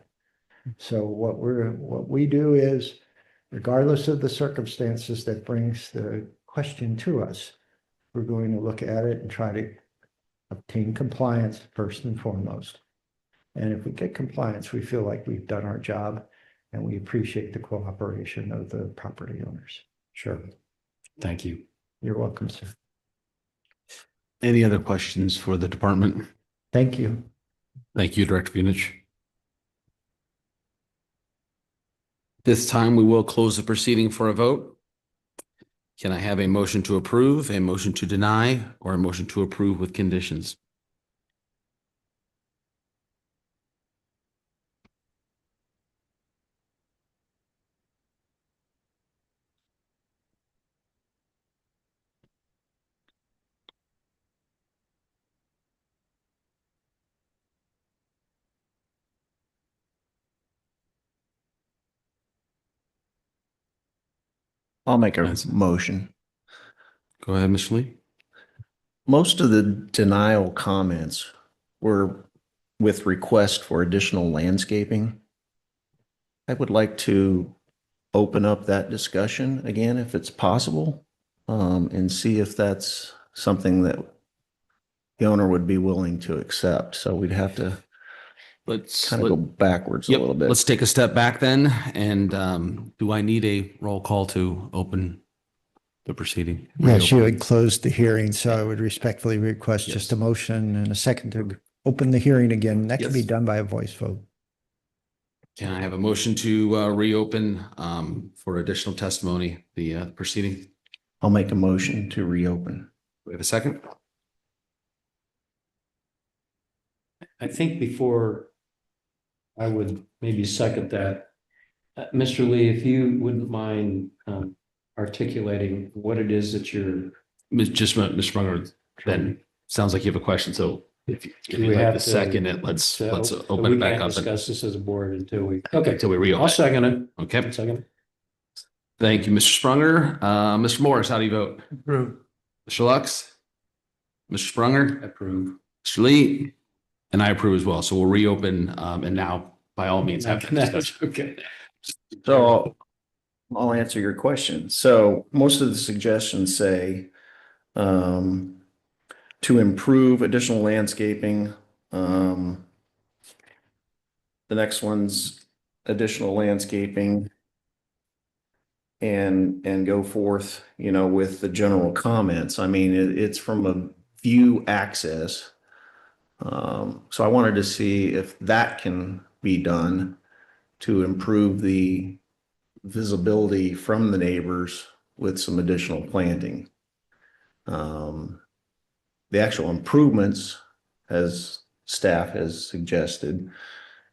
So what we do is, regardless of the circumstances that brings the question to us, we're going to look at it and try to obtain compliance first and foremost. And if we get compliance, we feel like we've done our job and we appreciate the cooperation of the property owners. Sure. Thank you. You're welcome, sir. Any other questions for the department? Thank you. Thank you, Director Bunich. This time we will close the proceeding for a vote. Can I have a motion to approve, a motion to deny, or a motion to approve with conditions? I'll make a Yes. motion. Go ahead, Mr. Lee. Most of the denial comments were with request for additional landscaping. I would like to open up that discussion again, if it's possible, and see if that's something that the owner would be willing to accept. So we'd have to Let's kind of go backwards a Yep, little bit. let's take a step back then. And do I need a roll call to open the proceeding? Yes, you Reopen? had closed the hearing, so I would respectfully request Yes. just a motion and a second to open the hearing again. That can be Yes. done by a voice vote. Can I have a motion to reopen for additional testimony, the proceeding? I'll make a motion to reopen. Do we have a second? I think before I would maybe second that, Mr. Lee, if you wouldn't mind articulating what it is that you're. Mr. Sprunger, then sounds like you have a question. So if Do you'd we like have to to- second it, let's so open we it back can't up and- discuss this as a board until we, okay, until we reopen. I'll second it. Okay, Second. thank you, Mr. Sprunger. Mr. Morris, how do you vote? Approve. Mr. Lux? Mr. Sprunger? Approve. Mr. Lee? And I approve as well. So we'll reopen and now by all means have the discussion. Okay. So I'll answer your question. So most of the suggestions say to improve additional landscaping. The next one's additional landscaping and go forth, with the general comments. I mean, it's from a view access. So I wanted to see if that can be done to improve the visibility from the neighbors with some additional planting. The actual improvements, as staff has suggested,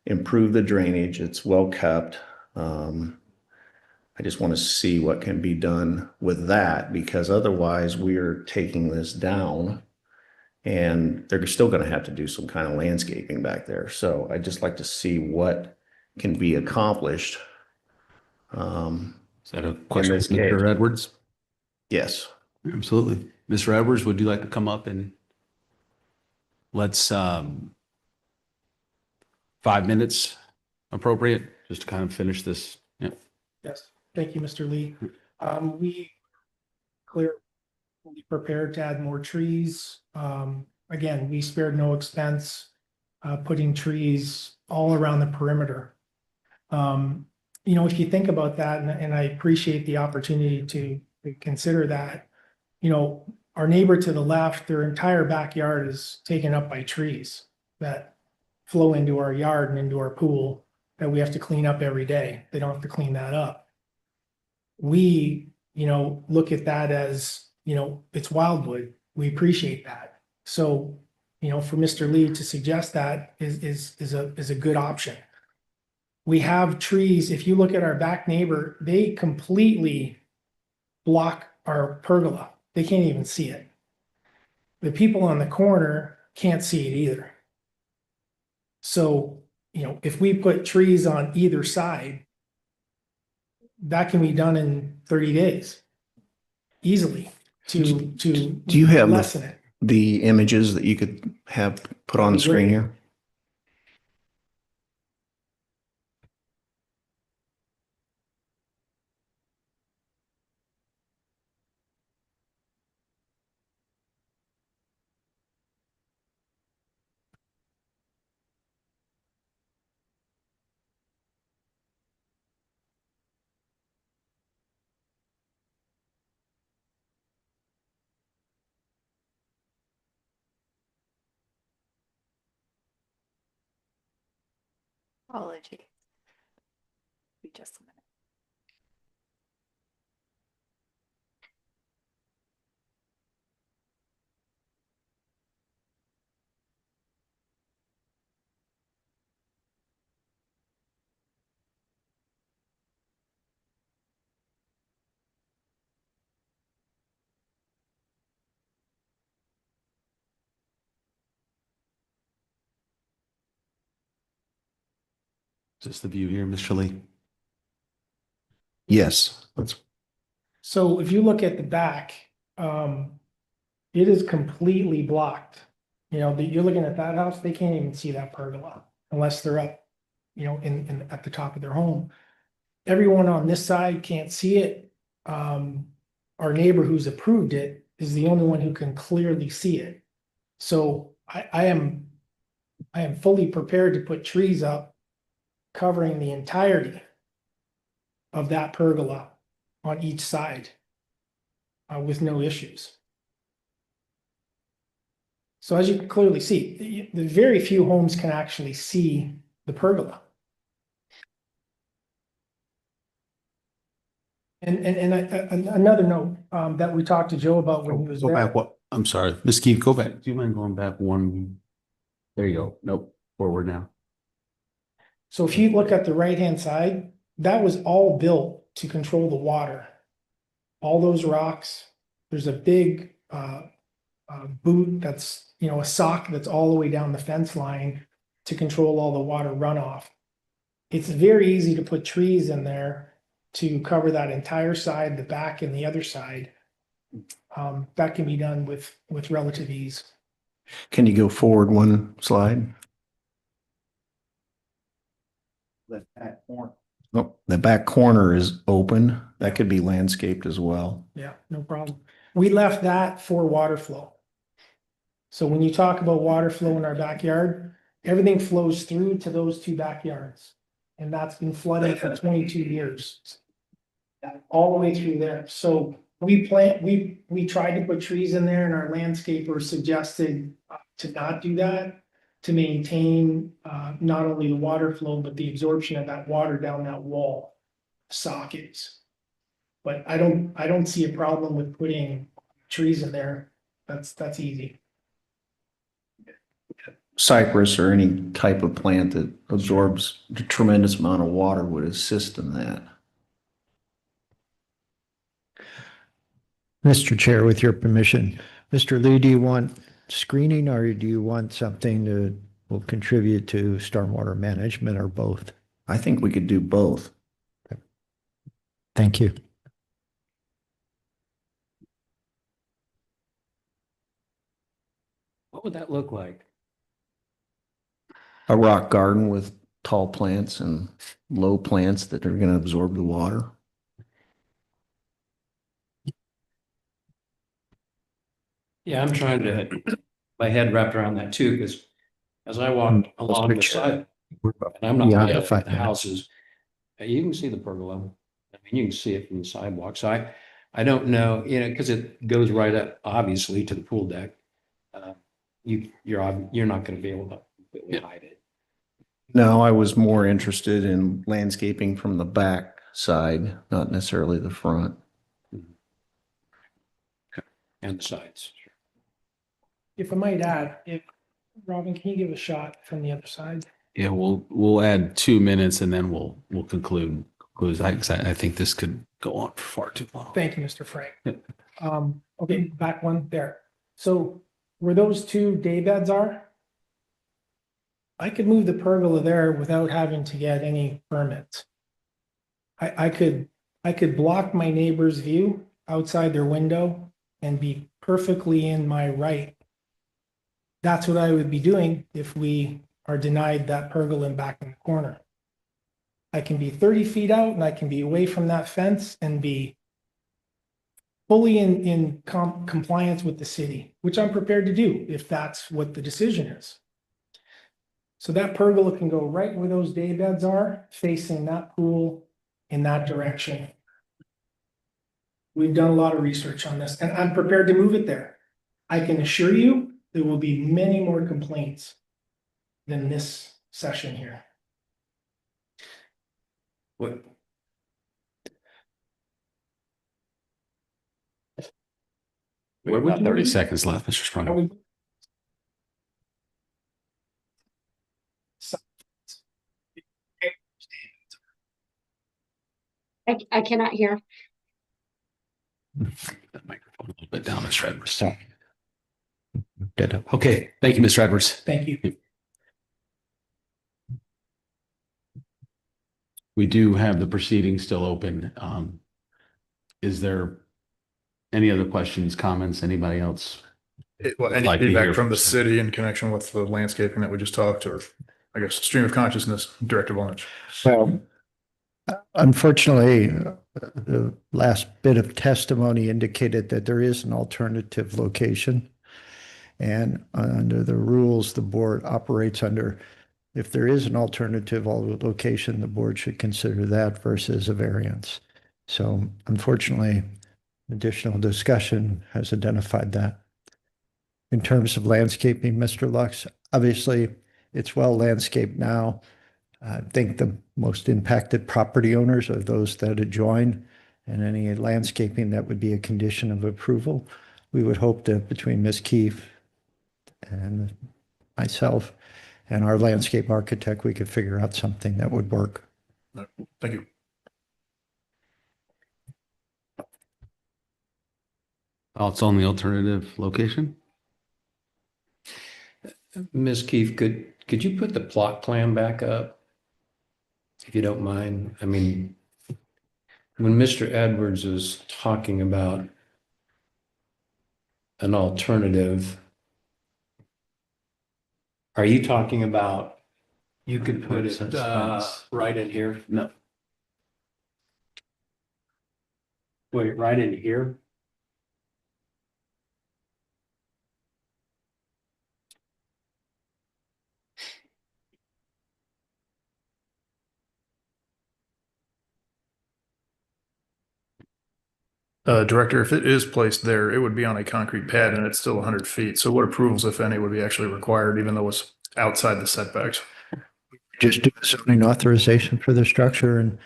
improve the drainage. It's well kept. I just want to see what can be done with that, because otherwise we are taking this down and they're still going to have to do some kind of landscaping back there. So I'd just like to see what can be accomplished. Is that a question, this Mr. case. Edwards? Yes. Absolutely. Mr. Edwards, would you like to come up and let's 5 minutes appropriate, just to kind of finish this? Yeah. Yes, thank you, Mr. Lee. We clearly prepared to add more trees. Again, we spared no expense, putting trees all around the perimeter. If you think about that, and I appreciate the opportunity to consider that, our neighbor to the left, their entire backyard is taken up by trees that flow into our yard and into our pool that we have to clean up every day. They don't have to clean that up. We, look at that as, it's wildwood. We appreciate that. So, for Mr. Lee to suggest that is a good option. We have trees. If you look at our back neighbor, they completely block our pergola. They can't even see it. The people on the corner can't see it either. So, if we put trees on either side, that can be done in 30 days easily to Do you have lessen it. the images that you could have put on the screen here? Apology. Just a minute. Just the view here, Mr. Lee. Yes, that's So if you look at the back, it is completely blocked. You know, you're looking at that house, they can't even see that pergola unless they're up, you know, at the top of their home. Everyone on this side can't see it. Our neighbor who's approved it is the only one who can clearly see it. So I am fully prepared to put trees up covering the entirety of that pergola on each side with no issues. So as you can clearly see, the very few homes can actually see the pergola. And another note that we talked to Joe about when he was Go there. back. What? I'm sorry, Ms. Keith, go back. Do you mind going back one? There you go. Nope. Forward now. So if you look at the right-hand side, that was all built to control the water. All those rocks, there's a big boot that's, you know, a sock that's all the way down the fence line to control all the water runoff. It's very easy to put trees in there to cover that entire side, the back and the other side. That can be done with relative ease. Can you go forward one slide? Oh, the back corner is open. That could be landscaped as well. Yeah, no problem. We left that for water flow. So when you talk about water flow in our backyard, everything flows through to those two backyards. And that's been flooded for 22 years. All the way through there. So we tried to put trees in there and our landscaper suggested to not do that, to maintain not only the water flow, but the absorption of that water down that wall sockets. But I don't see a problem with putting trees in there. That's easy. Cypress or any type of plant that absorbs a tremendous amount of water would assist in that. Mr. Chair, with your permission, Mr. Lee, do you want screening or do you want something that will contribute to stormwater management or both? I think we could do both. Thank you. What would that look like? A rock garden with tall plants and low plants that are going to absorb the water. Yeah, I'm trying to, my head wrapped around that too, because as I walked along the side, and I'm not high up in the houses, you can see the pergola. I mean, you can see it from the sidewalk. So I don't know, you know, because it goes right up, obviously, to the pool deck. You're not going to be able to completely hide it. No, I was more interested in landscaping from the back side, not necessarily the front. And the sides. If I might add, Robin, can you give a shot from the other side? Yeah, we'll add 2 minutes and then we'll conclude. I think this could go on for far too long. Thank you, Mr. Frank. Okay, back one there. So where those two day beds are, I could move the pergola there without having to get any permits. I could block my neighbor's view outside their window and be perfectly in my right. That's what I would be doing if we are denied that pergola back in the corner. I can be 30 feet out and I can be away from that fence and be fully in compliance with the city, which I'm prepared to do if that's what the decision is. So that pergola can go right where those day beds are, facing that pool in that direction. We've done a lot of research on this and I'm prepared to move it there. I can assure you there will be many more complaints than this session here. What? We've got 30 seconds left, Mr. Sprung. I cannot hear. That microphone a little bit down, Mr. Edwards. So, Okay, thank you, Mr. Edwards. Thank you. We do have the proceedings still open. Is there any other questions, comments, anybody else? Well, any Like to hear feedback from the from- city in connection with the landscaping that we just talked, or I guess stream of consciousness, directive lunch? well, unfortunately, the last bit of testimony indicated that there is an alternative location. And under the rules the board operates under, if there is an alternative location, the board should consider that versus a variance. So unfortunately, additional discussion has identified that. In terms of landscaping, Mr. Lux, obviously it's well landscaped now. I think the most impacted property owners are those that adjoin, and any landscaping that would be a condition of approval. We would hope that between Ms. Keefe and myself and our landscape architect, we could figure out something that would work. Thank you. Thoughts on the alternative location? Ms. Keefe, could you put the plot plan back up? If you don't mind. I mean, when Mr. Edwards is talking about an alternative, are you talking about you could put it right in here? No. Wait, right in here? Director, if it is placed there, it would be on a concrete pad and it's still 100 feet. So what approvals, if any, would be actually required, even though it's outside the setbacks? Just do a zoning authorization for the structure, and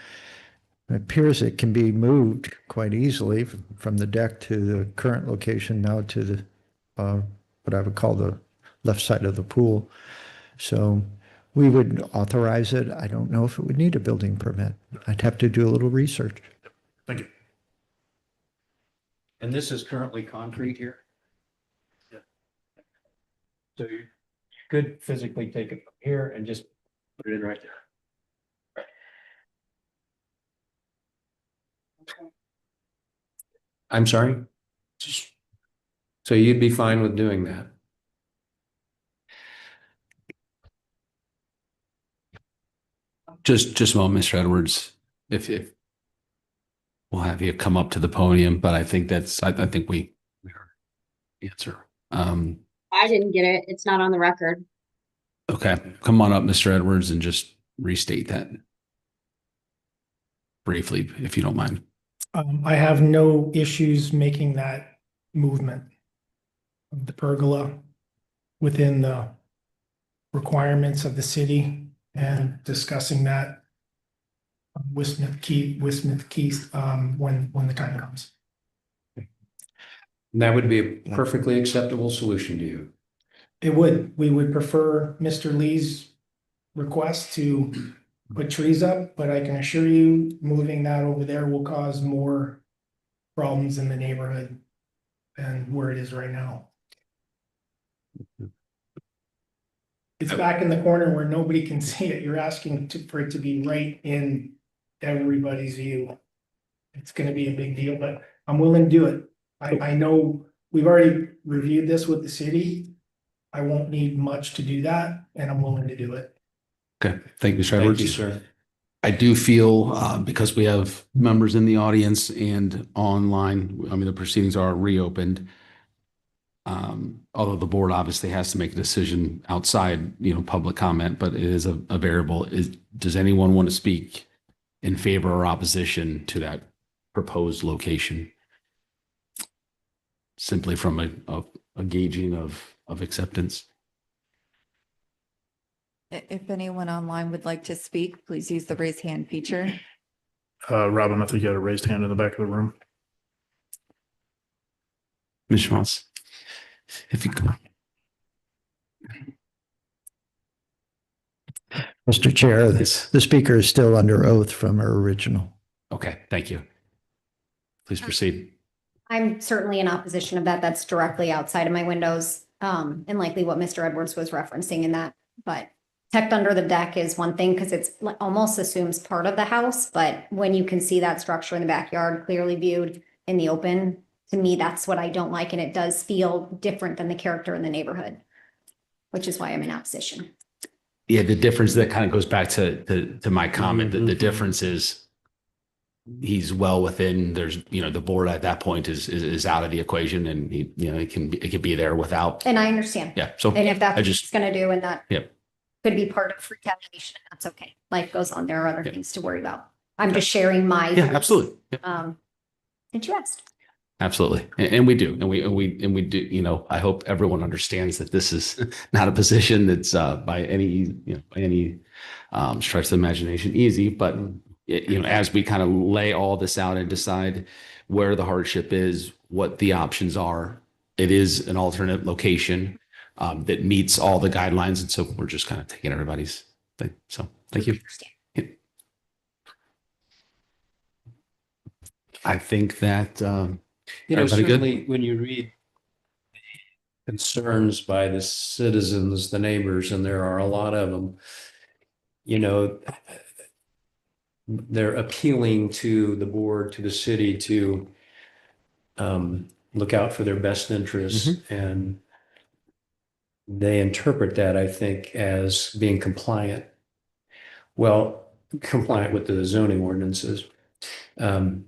it appears it can be moved quite easily from the deck to the current location now to the, what I would call the left side of the pool. So we would authorize it. I don't know if it would need a building permit. I'd have to do a little research. Thank you. And this is currently concrete here? Yeah. So you could physically take it from here and just put it in right there. I'm sorry? So you'd be fine with doing that? Just a moment, Mr. Edwards. If we'll have you come up to the podium, but I think that's, I think we answer. I didn't get it. It's not on the record. Okay, come on up, Mr. Edwards, and just restate that briefly, if you don't mind. I have no issues making that movement of the pergola within the requirements of the city and discussing that with Smith Keith, when the time comes. That would be a perfectly acceptable solution to you. We would prefer Mr. Lee's request to put trees up, but I can assure you, moving that over there will cause more problems in the neighborhood than where it is right now. It's back in the corner where nobody can see it. You're asking for it to be right in everybody's view. It's gonna be a big deal, but I'm willing to do it. I know we've already reviewed this with the city. I won't need much to do that, and I'm willing to do it. Okay, thank you, Mr. Thank Edwards. you, sir. I do feel, because we have members in the audience and online, I mean, the proceedings are reopened. Although the board obviously has to make a decision outside, public comment, but it is a variable. Does anyone want to speak in favor or opposition to that proposed location? Simply from a gauging of acceptance. If anyone online would like to speak, please use the raise hand feature. Robin, I think you had a raised hand in the back of the room. Ms. Moss, if you could. Mr. Chair, Yes. the speaker is still under oath from her original. Okay, thank you. Please proceed. I'm certainly in opposition of that. That's directly outside of my windows, and likely what Mr. Edwards was referencing in that. But tucked under the deck is one thing because it's almost assumes part of the house. But when you can see that structure in the backyard clearly viewed in the open, to me, that's what I don't like. And it does feel different than the character in the neighborhood, which is why I'm in opposition. Yeah, the difference that kind of goes back to my comment that the difference is he's well within, there's, the board at that point is out of the equation and it can be there without. And I understand. Yeah. So And if that's I what just, it's gonna do and that Yep. could be part of retaliation, that's okay. Life goes on. There are other Yep. things to worry about. I'm just sharing my. yeah, absolutely. Yep. Did you ask? Absolutely. And we do. And we do, I hope everyone understands that this is not a position that's by any stretch of the imagination easy, but as we kind of lay all this out and decide where the hardship is, what the options are, it is an alternate location that meets all the guidelines. And so we're just kind of taking everybody's thing. So thank you. I think that, everybody good? Certainly when you read concerns by the citizens, the neighbors, and there are a lot of them, they're appealing to the board, to the city to look out for their best interests. And they interpret that, I think, as being compliant. Well, compliant with the zoning ordinances. And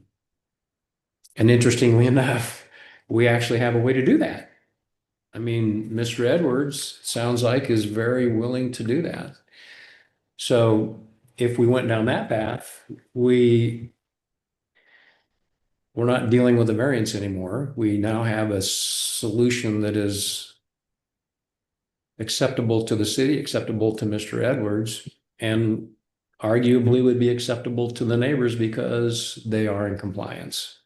interestingly enough, we actually have a way to do that. I mean, Mr. Edwards sounds like is very willing to do that. So if we went down that path, we're not dealing with a variance anymore. We now have a solution that is acceptable to the city, acceptable to Mr. Edwards, and arguably would be acceptable to the neighbors because they are in compliance.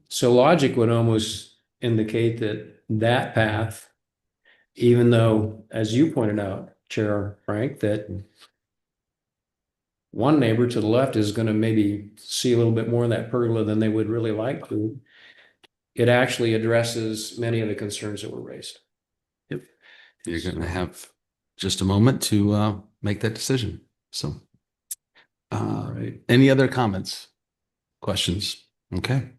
So logic would almost indicate that path, even though, as you pointed out, Chair Frank, that one neighbor to the left is going to maybe see a little bit more of that pergola than they would really like to. It actually addresses many of the concerns that were raised. Yep. You're going to have just a moment to make that decision. So, Right. Any other comments, questions? Okay.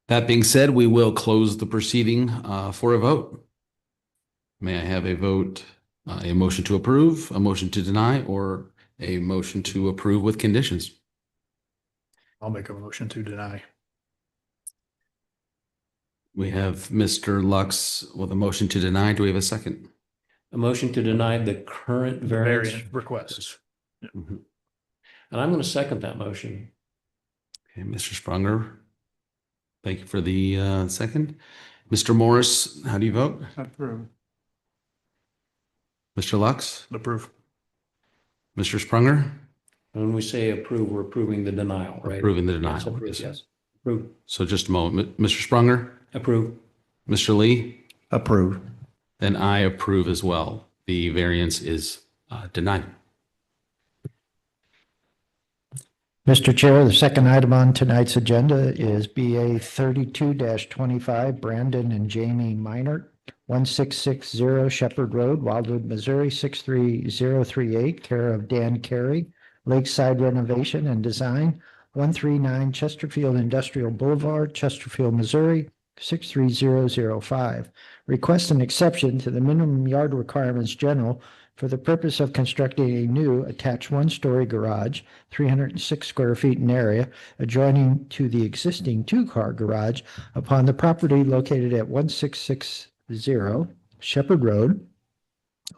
That being said, we will close the proceeding for a vote. May I have a vote, a motion to approve, a motion to deny, or a motion to approve with conditions? I'll make a motion to deny. We have Mr. Lux with a motion to deny. Do we have a second? A motion to deny the current variance. Variant request. Mhm. And I'm going to second that motion. Okay, Mr. Sprunger. Thank you for the second. Mr. Morris, how do you vote? Approve. Mr. Lux? Approve. Mr. Sprunger? When we say approve, we're approving the denial, right? Approving the Yes, denial. approve, yes. Approve. So just a moment. Mr. Sprunger? Approve. Mr. Lee? Approve. Then I approve as well. The variance is denied. Mr. Chair, the second item on tonight's agenda is BA 32-25, Brandon and Jamie Minert, 1660 Shepherd Road, Wildwood, Missouri, 63038, care of Dan Carey, Lakeside Renovation and Design, 139 Chesterfield Industrial Boulevard, Chesterfield, Missouri, 63005. Request an exception to the minimum yard requirements general for the purpose of constructing a new attached one-story garage, 306 square feet in area, adjoining to the existing two-car garage upon the property located at 1660 Shepherd Road,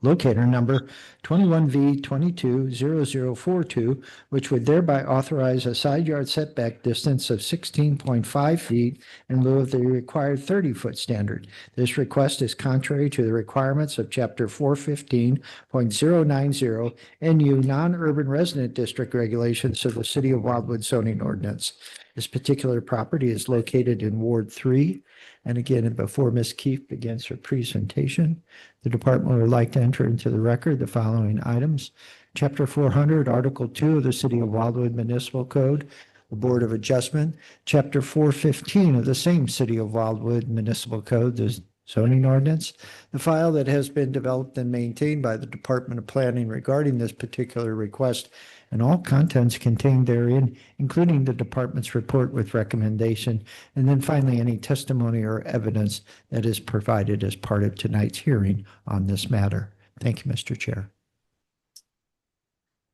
locator number 21V220042, which would thereby authorize a side yard setback distance of 16.5 feet in lieu of the required 30-foot standard. This request is contrary to the requirements of Chapter 415.090 NU Non-Urban Resident District Regulations of the City of Wildwood zoning ordinance. This particular property is located in Ward 3. And again, before Ms. Keefe begins her presentation, the department would like to enter into the record the following items. Chapter 400, Article 2 of the City of Wildwood Municipal Code, the Board of Adjustment. Chapter 415 of the same City of Wildwood Municipal Code, the zoning ordinance. The file that has been developed and maintained by the Department of Planning regarding this particular request and all contents contained therein, including the department's report with recommendation, and then finally any testimony or evidence that is provided as part of tonight's hearing on this matter. Thank you, Mr. Chair.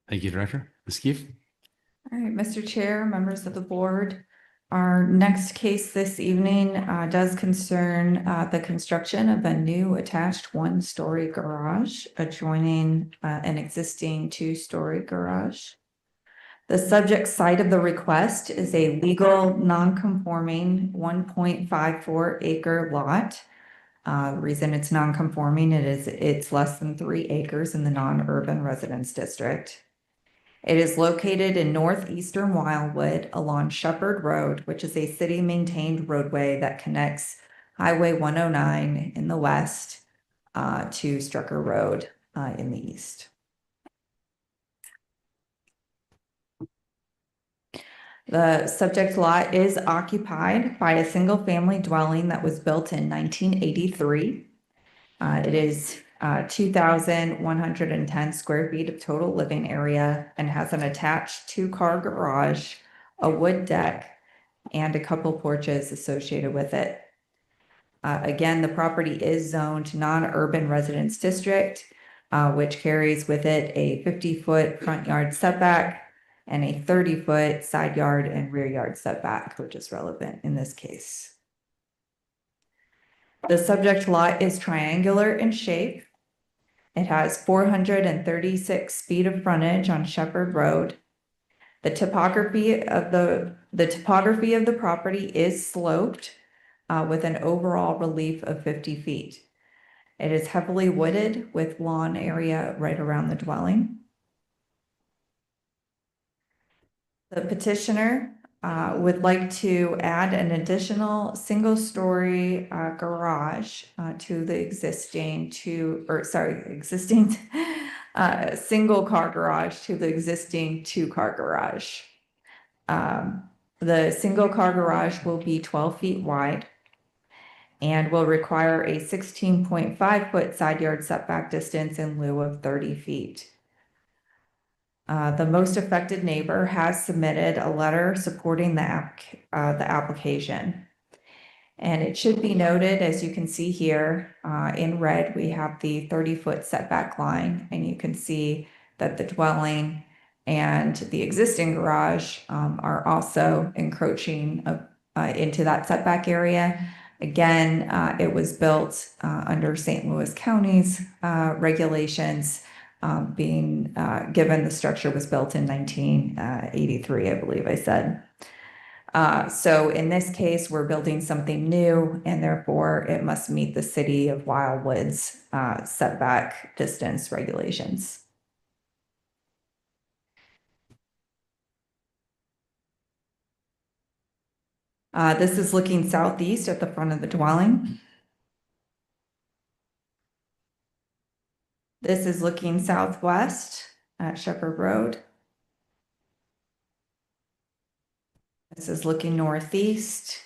Thank you, Director. Ms. Keefe? All right, Mr. Chair, members of the board, our next case this evening does concern the construction of a new attached one-story garage adjoining an existing two-story garage. The subject site of the request is a legal non-conforming 1.54 acre lot. The reason it's non-conforming, it's less than 3 acres in the non-urban residence district. It is located in northeastern Wildwood along Shepherd Road, which is a city-maintained roadway that connects Highway 109 in the west to Strucker Road in the east. The subject lot is occupied by a single-family dwelling that was built in 1983. It is 2,110 square feet of total living area and has an attached 2-car garage, a wood deck, and a couple porches associated with it. Again, the property is zoned non-urban residence district, which carries with it a 50-foot front yard setback and a 30-foot side yard and rear yard setback, which is relevant in this case. The subject lot is triangular in shape. It has 436 feet of frontage on Shepherd Road. The topography of the property is sloped with an overall relief of 50 feet. It is heavily wooded with lawn area right around the dwelling. The petitioner would like to add an additional single-story garage to the existing single-car garage to the existing 2-car garage. The single-car garage will be 12 feet wide and will require a 16.5-foot side yard setback distance in lieu of 30 feet. The most affected neighbor has submitted a letter supporting the application. And it should be noted, as you can see here, in red, we have the 30-foot setback line, and you can see that the dwelling and the existing garage are also encroaching into that setback area. Again, it was built under St. Louis County's regulations, being given the structure was built in 1983, I believe I said. So in this case, we're building something new, and therefore it must meet the City of Wildwood's setback distance regulations. This is looking southeast at the front of the dwelling. This is looking southwest at Shepherd Road. This is looking northeast.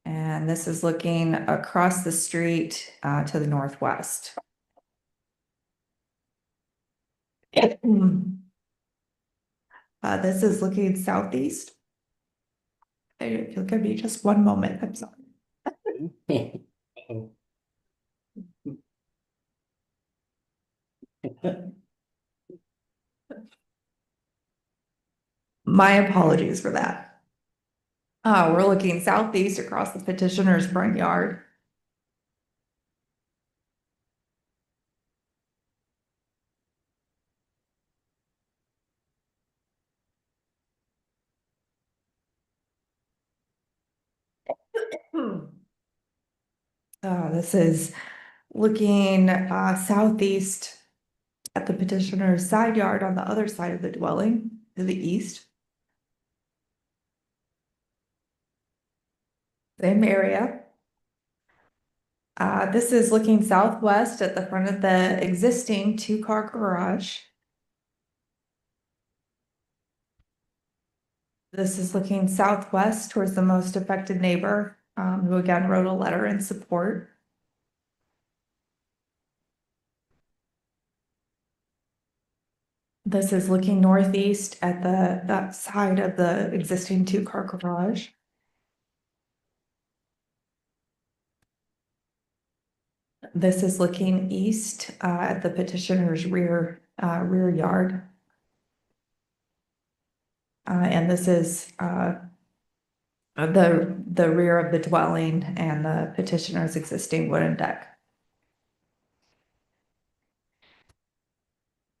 And this is looking across the street to the northwest. This is looking southeast. If you'll give me just one moment, I'm sorry. My apologies for that. We're looking southeast across the petitioner's front yard. This is looking southeast at the petitioner's side yard on the other side of the dwelling to the east. Same area. This is looking southwest at the front of the existing two-car garage. This is looking southwest towards the most affected neighbor, who again wrote a letter in support. This is looking northeast at that side of the existing two-car garage. This is looking east at the petitioner's rear yard. And this is the rear of the dwelling and the petitioner's existing wooden deck.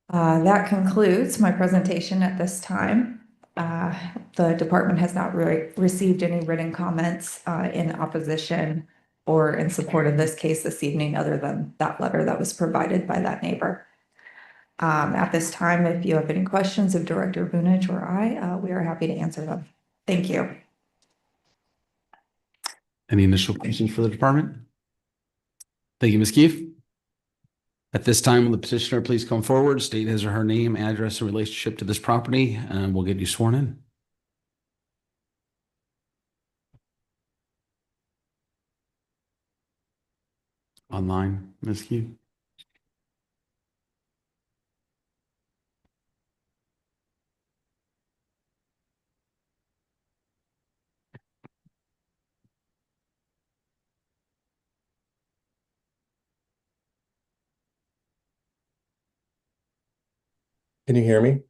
That concludes my presentation at this time. The department has not received any written comments in opposition or in support of this case this evening, other than that letter that was provided by that neighbor. At this time, if you have any questions of Director Bunich or I, we are happy to answer them. Thank you. Any initial questions for the department? Thank you, Ms. Keefe. At this time, will the petitioner please come forward, state his or her name, address, and relationship to this property, and we'll get you sworn in. Online, Ms. Keefe. Can you hear me?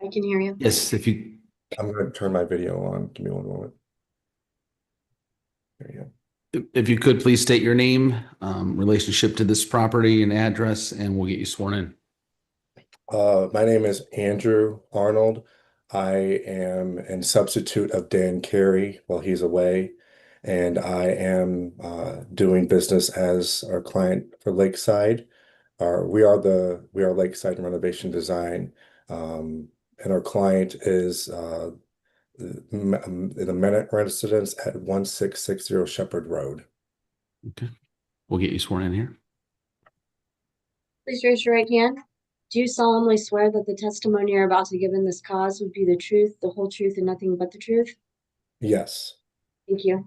I can hear you. Yes, if you, I'm going to turn my video on. Give me one moment. There you go. if you could please state your name, relationship to this property and address, and we'll get you sworn in. My name is Andrew Arnold. I am in substitute of Dan Carey while he's away, and I am doing business as our client for Lakeside. We are Lakeside Renovation Design, and our client is the Minute Residence at 1660 Shepherd Road. Okay, we'll get you sworn in here. Please raise your right hand. Do you solemnly swear that the testimony you're about to give in this cause would be the truth, the whole truth, and nothing but the truth? Yes. Thank you.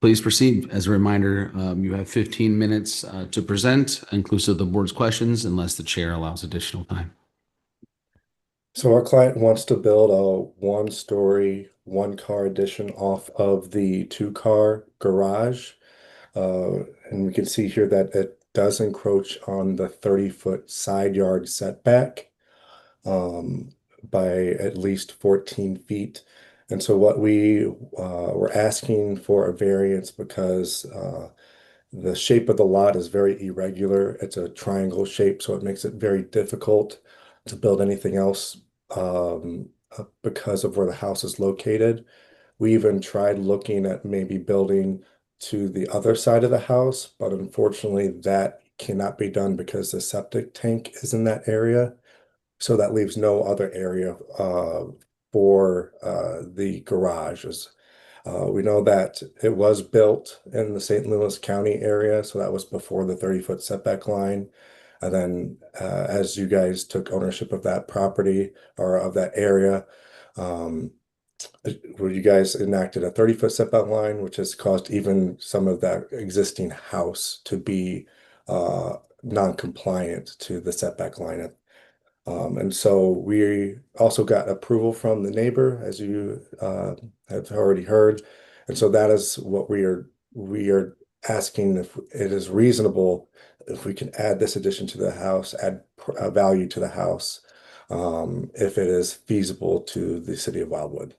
Please proceed. As a reminder, you have 15 minutes to present, inclusive of the board's questions, unless the chair allows additional time. So our client wants to build a one-story, one-car addition off of the two-car garage. And we can see here that it does encroach on the 30-foot side yard setback by at least 14 feet. And so what we were asking for a variance because the shape of the lot is very irregular. It's a triangle shape, so it makes it very difficult to build anything else because of where the house is located. We even tried looking at maybe building to the other side of the house, but unfortunately that cannot be done because the septic tank is in that area. So that leaves no other area for the garages. We know that it was built in the St. Louis County area, so that was before the 30-foot setback line. And then as you guys took ownership of that property or of that area, where you guys enacted a 30-foot setback line, which has caused even some of that existing house to be non-compliant to the setback line. And so we also got approval from the neighbor, as you have already heard. And so that is what we are asking, if it is reasonable, if we can add this addition to the house, add value to the house, if it is feasible to the city of Wildwood.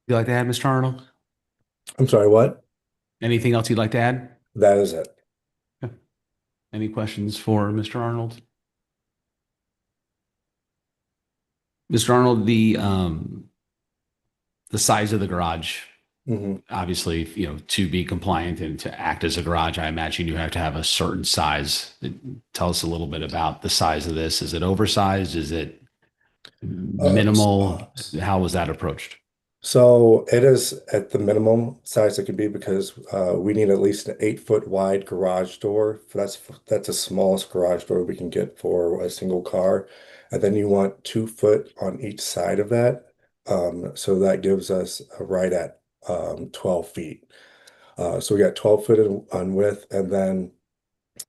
You'd like to add, Mr. Arnold? I'm sorry, what? Anything else you'd like to add? That is it. Any questions for Mr. Arnold? Mr. Arnold, the size of the garage, Mhm. obviously, to be compliant and to act as a garage, I imagine you have to have a certain size. Tell us a little bit about the size of this. Is it oversized? Is it minimal? How was that approached? So it is at the minimum size it could be because we need at least an 8 foot wide garage door. That's the smallest garage door we can get for a single car. And then you want 2 foot on each side of that. So that gives us right at 12 feet. So we got 12 foot on width, and then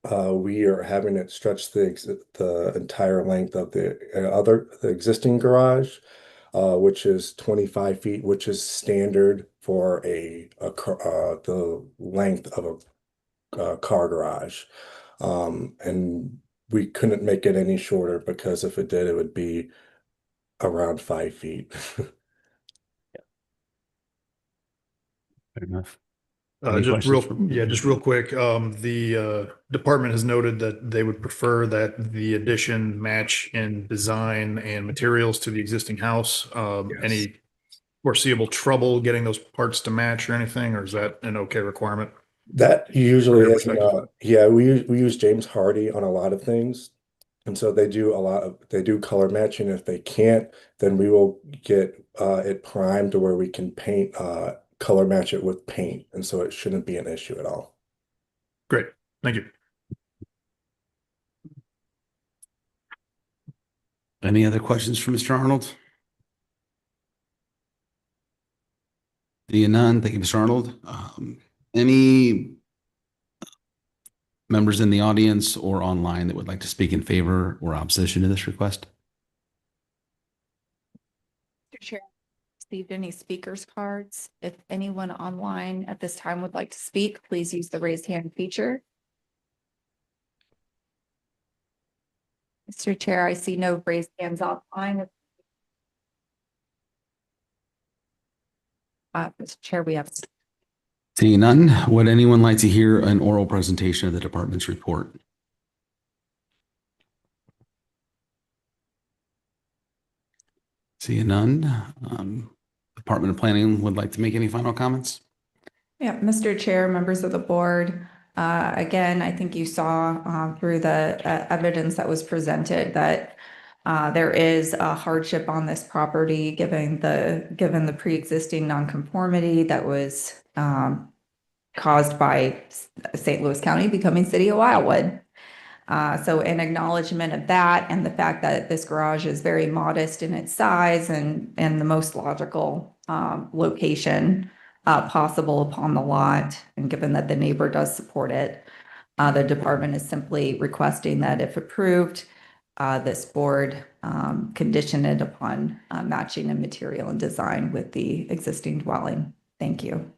we are having it stretch the entire length of the existing garage, which is 25 feet, which is standard for the length of a car garage. And we couldn't make it any shorter because if it did, it would be around 5 feet. Fair enough. Any Just questions just real quick, the department has noted that they would prefer that the addition match in design and materials to the existing house. Any foreseeable trouble getting those parts to match or anything, or is that an okay requirement? That usually From your isn't, perspective. yeah, we use James Hardy on a lot of things. And so they do color matching. If they can't, then we will get it primed to where we can paint, color match it with paint. And so it shouldn't be an issue at all. Great, thank you. Any other questions for Mr. Arnold? Seeing none, thank you, Mr. Arnold. Any members in the audience or online that would like to speak in favor or opposition to this request? Mr. Chair, received any speakers cards? If anyone online at this time would like to speak, please use the raise hand feature. Mr. Chair, I see no raised hands offline. Mr. Chair, we have. Seeing none, would anyone like to hear an oral presentation of the department's report? Seeing none, Department of Planning would like to make any final comments? Yeah, Mr. Chair, members of the board, again, I think you saw through the evidence that was presented that there is a hardship on this property given the pre-existing nonconformity that was caused by St. Louis County becoming City of Wildwood. So in acknowledgement of that and the fact that this garage is very modest in its size and the most logical location possible upon the lot, and given that the neighbor does support it, the department is simply requesting that if approved, this board condition it upon matching in material and design with the existing dwelling. Thank you.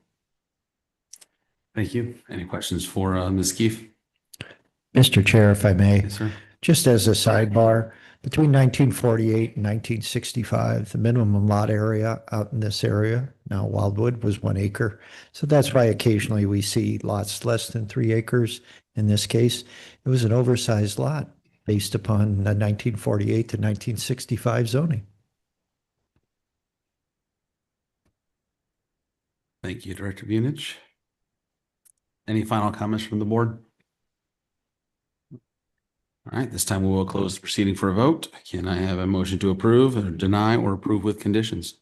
Thank you. Any questions for Ms. Keefe? Mr. Chair, if I may, Yes, sir. just as a sidebar, between 1948 and 1965, the minimum lot area out in this area, now Wildwood, was 1 acre. So that's why occasionally we see lots less than 3 acres. In this case, it was an oversized lot based upon the 1948 to 1965 zoning. Thank you, Director Bunich. Any final comments from the board? All right, this time we will close the proceeding for a vote. Can I have a motion to approve or deny or approve with conditions?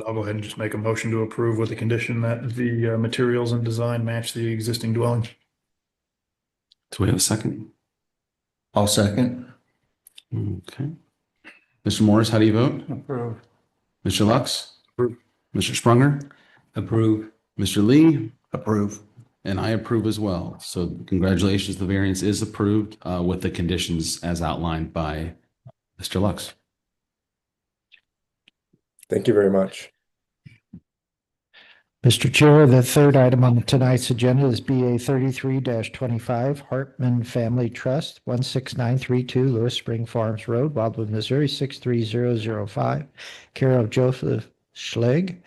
I'll go ahead and just make a motion to approve with the condition that the materials and design match the existing dwelling. Do we have a second? I'll second. Okay. Mr. Morris, how do you vote? Approve. Mr. Lux? Approve. Mr. Sprunger? Approve. Mr. Lee? Approve. And I approve as well. So congratulations, the variance is approved with the conditions as outlined by Mr. Lux. Thank you very much. Mr. Chair, the third item on tonight's agenda is BA 33-25 Hartman Family Trust, 16932 Lewis Spring Farms Road, Wildwood, Missouri, 63005, care of Joseph Schlegg,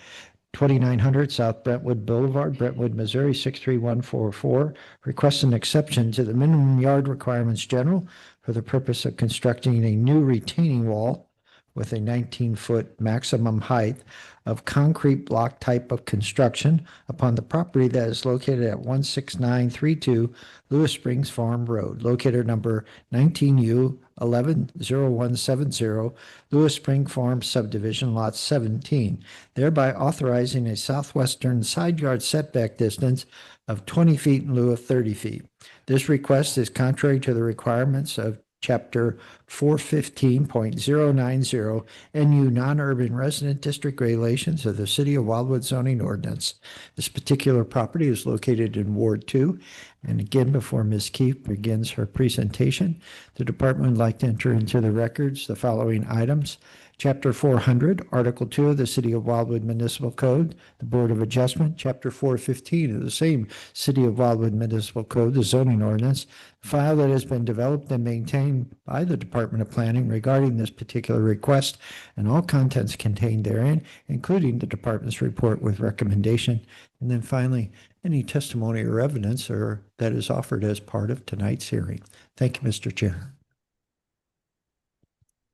2900 South Brentwood Boulevard, Brentwood, Missouri 63144, requests an exception to the minimum yard requirements general for the purpose of constructing a new retaining wall with a 19-foot maximum height of concrete block type of construction upon the property that is located at 16932 Lewis Springs Farm Road, located number 19U 110170, Lewis Spring Farm Subdivision, Lot 17, thereby authorizing a southwestern side yard setback distance of 20 feet in lieu of 30 feet. This request is contrary to the requirements of Chapter 415.090 NU Non-Urban Resident District Regulations of the City of Wildwood Zoning Ordinance. This particular property is located in Ward 2. And again, before Ms. Keefe begins her presentation, the department would like to enter into the records the following items. Chapter 400, Article 2 of the City of Wildwood Municipal Code, the Board of Adjustment. Chapter 415 of the same City of Wildwood Municipal Code, the zoning ordinance, file that has been developed and maintained by the Department of Planning regarding this particular request, and all contents contained therein, including the department's report with recommendation. And then finally, any testimony or evidence that is offered as part of tonight's hearing. Thank you, Mr. Chair.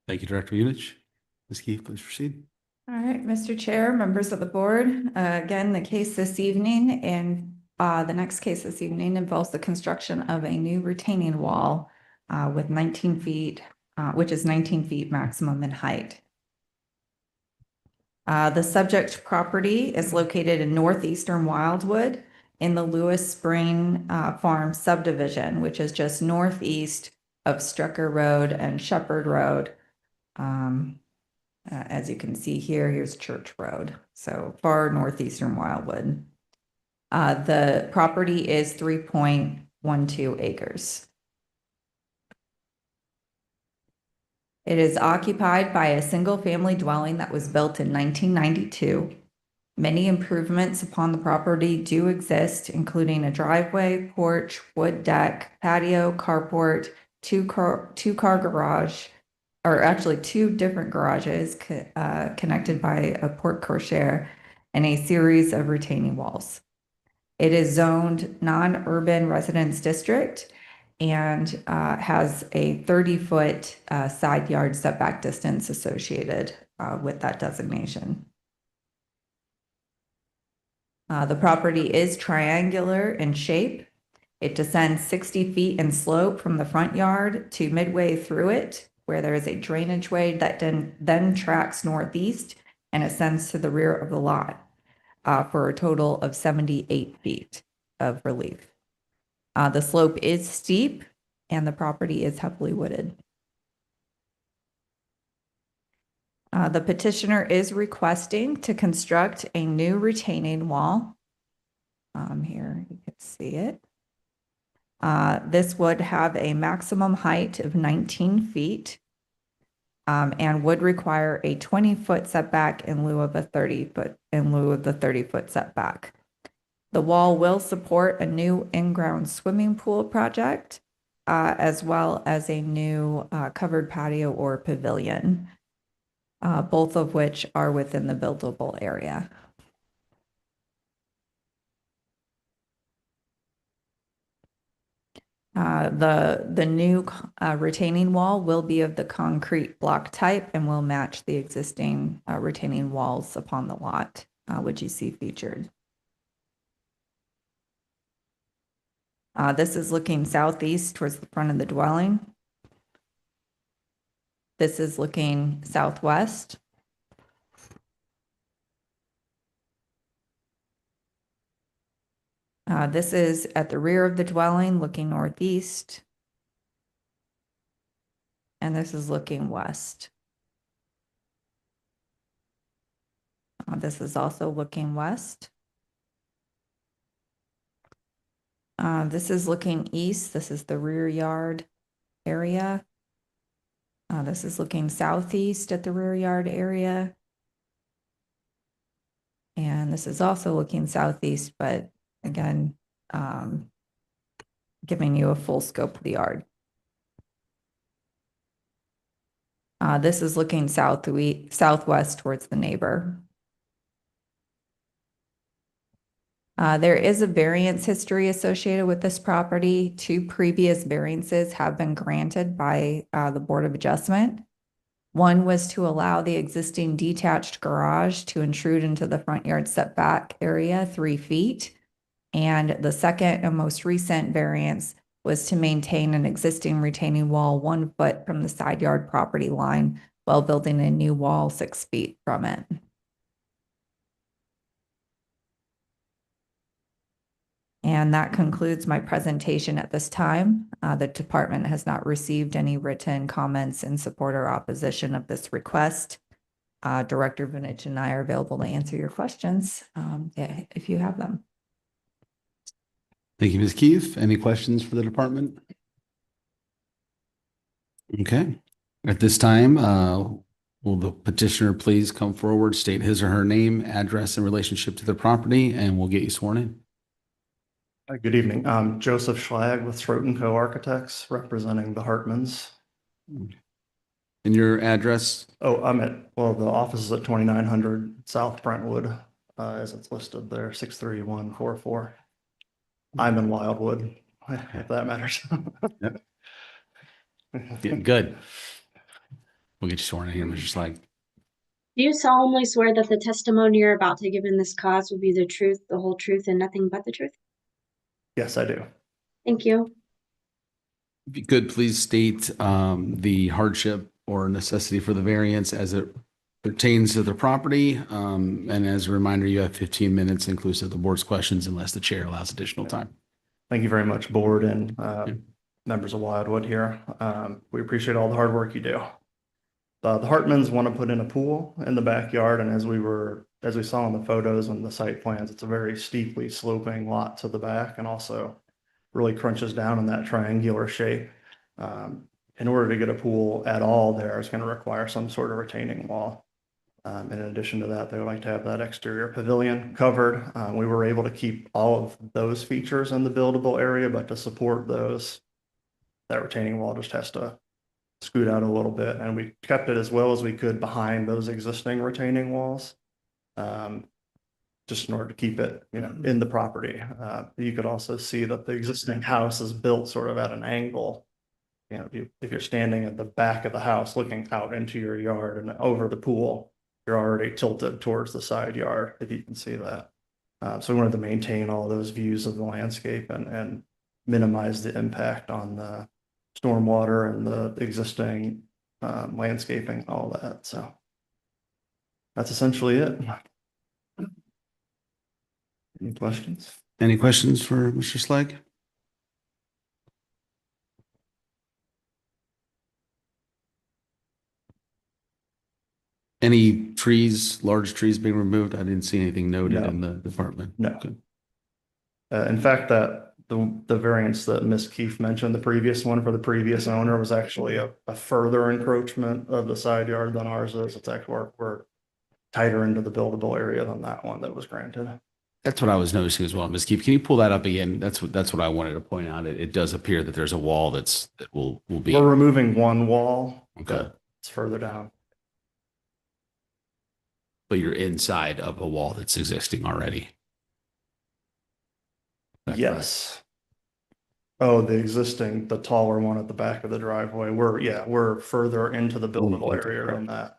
Thank you, Director Unich. Ms. Keefe, please proceed. All right, Mr. Chair, members of the board, again, the case this evening and the next case this evening involves the construction of a new retaining wall with 19 feet, which is 19 feet maximum in height. The subject property is located in northeastern Wildwood in the Lewis Spring Farm subdivision, which is just northeast of Strucker Road and Shepherd Road. As you can see here, here's Church Road, so far northeastern Wildwood. The property is 3.12 acres. It is occupied by a single-family dwelling that was built in 1992. Many improvements upon the property do exist, including a driveway, porch, wood deck, patio, carport, two-car garage, or actually two different garages connected by a porte cochere, and a series of retaining walls. It is zoned non-urban residence district and has a 30-foot side yard setback distance associated with that designation. The property is triangular in shape. It descends 60 feet in slope from the front yard to midway through it, where there is a drainage way that then tracks northeast and ascends to the rear of the lot for a total of 78 feet of relief. The slope is steep and the property is heavily wooded. The petitioner is requesting to construct a new retaining wall. Here you can see it. This would have a maximum height of 19 feet and would require a 20-foot setback in lieu of the 30-foot setback. The wall will support a new in-ground swimming pool project, as well as a new covered patio or pavilion, both of which are within the buildable area. The new retaining wall will be of the concrete block type and will match the existing retaining walls upon the lot, which you see featured. This is looking southeast towards the front of the dwelling. This is looking southwest. This is at the rear of the dwelling, looking northeast. And this is looking west. This is also looking west. This is looking east. This is the rear yard area. This is looking southeast at the rear yard area. And this is also looking southeast, but again, giving you a full scope of the yard. This is looking southwest towards the neighbor. There is a variance history associated with this property. 2 previous variances have been granted by the Board of Adjustment. One was to allow the existing detached garage to intrude into the front yard setback area 3 feet. And the second and most recent variance was to maintain an existing retaining wall 1 foot from the side yard property line while building a new wall 6 feet from it. And that concludes my presentation at this time. The department has not received any written comments in support or opposition of this request. Director Vinich and I are available to answer your questions if you have them. Thank you, Ms. Keefe. Any questions for the department? Okay. At this time, will the petitioner please come forward, state his or her name, address, and relationship to the property, and we'll get you sworn in. Good evening. I'm Joseph Schlag with Throat & Co. Architects, representing the Hartmans. And your address? Oh, the office is at 2900 South Brentwood, as it's listed there, 63144. I'm in Wildwood, if that matters. Yep. Yeah, good. We'll get you sworn in here, Mr. Slag. Do you solemnly swear that the testimony you're about to give in this cause will be the truth, the whole truth, and nothing but the truth? Yes, I do. Thank you. If you could, please state the hardship or necessity for the variance as it pertains to the property. And as a reminder, you have 15 minutes inclusive of the board's questions unless the chair allows additional time. Thank you very much, board and members of Wildwood here. We appreciate all the hard work you do. The Hartmans want to put in a pool in the backyard, and as we saw in the photos and the site plans, it's a very steeply sloping lot to the back, and also really crunches down in that triangular shape. In order to get a pool at all there is going to require some sort of retaining wall. In addition to that, they would like to have that exterior pavilion covered. We were able to keep all of those features in the buildable area, but to support those, that retaining wall just has to scoot out a little bit, and we kept it as well as we could behind those existing retaining walls, just in order to keep it, in the property. You could also see that the existing house is built sort of at an angle. If you're standing at the back of the house looking out into your yard and over the pool, you're already tilted towards the side yard, if you can see that. So we wanted to maintain all those views of the landscape and minimize the impact on the stormwater and the existing landscaping, all that. So that's essentially it. Any questions? Any questions for Mr. Slag? Any trees, large trees being removed? I didn't see anything noted No. in the department. No. Okay. In fact, that the variance that Ms. Keefe mentioned, the previous one for the previous owner, was actually a further encroachment of the side yard than ours is. It's actually we're tighter into the buildable area than that one that was granted. That's what I was noticing as well. Ms. Keefe, can you pull that up again? That's what I wanted to point out. It does appear that there's a wall that will be. We're removing one wall. Okay. It's further down. But you're inside of a wall that's existing already. Is that Yes. Oh, the taller one at the back of the driveway. We're further into the buildable area than that.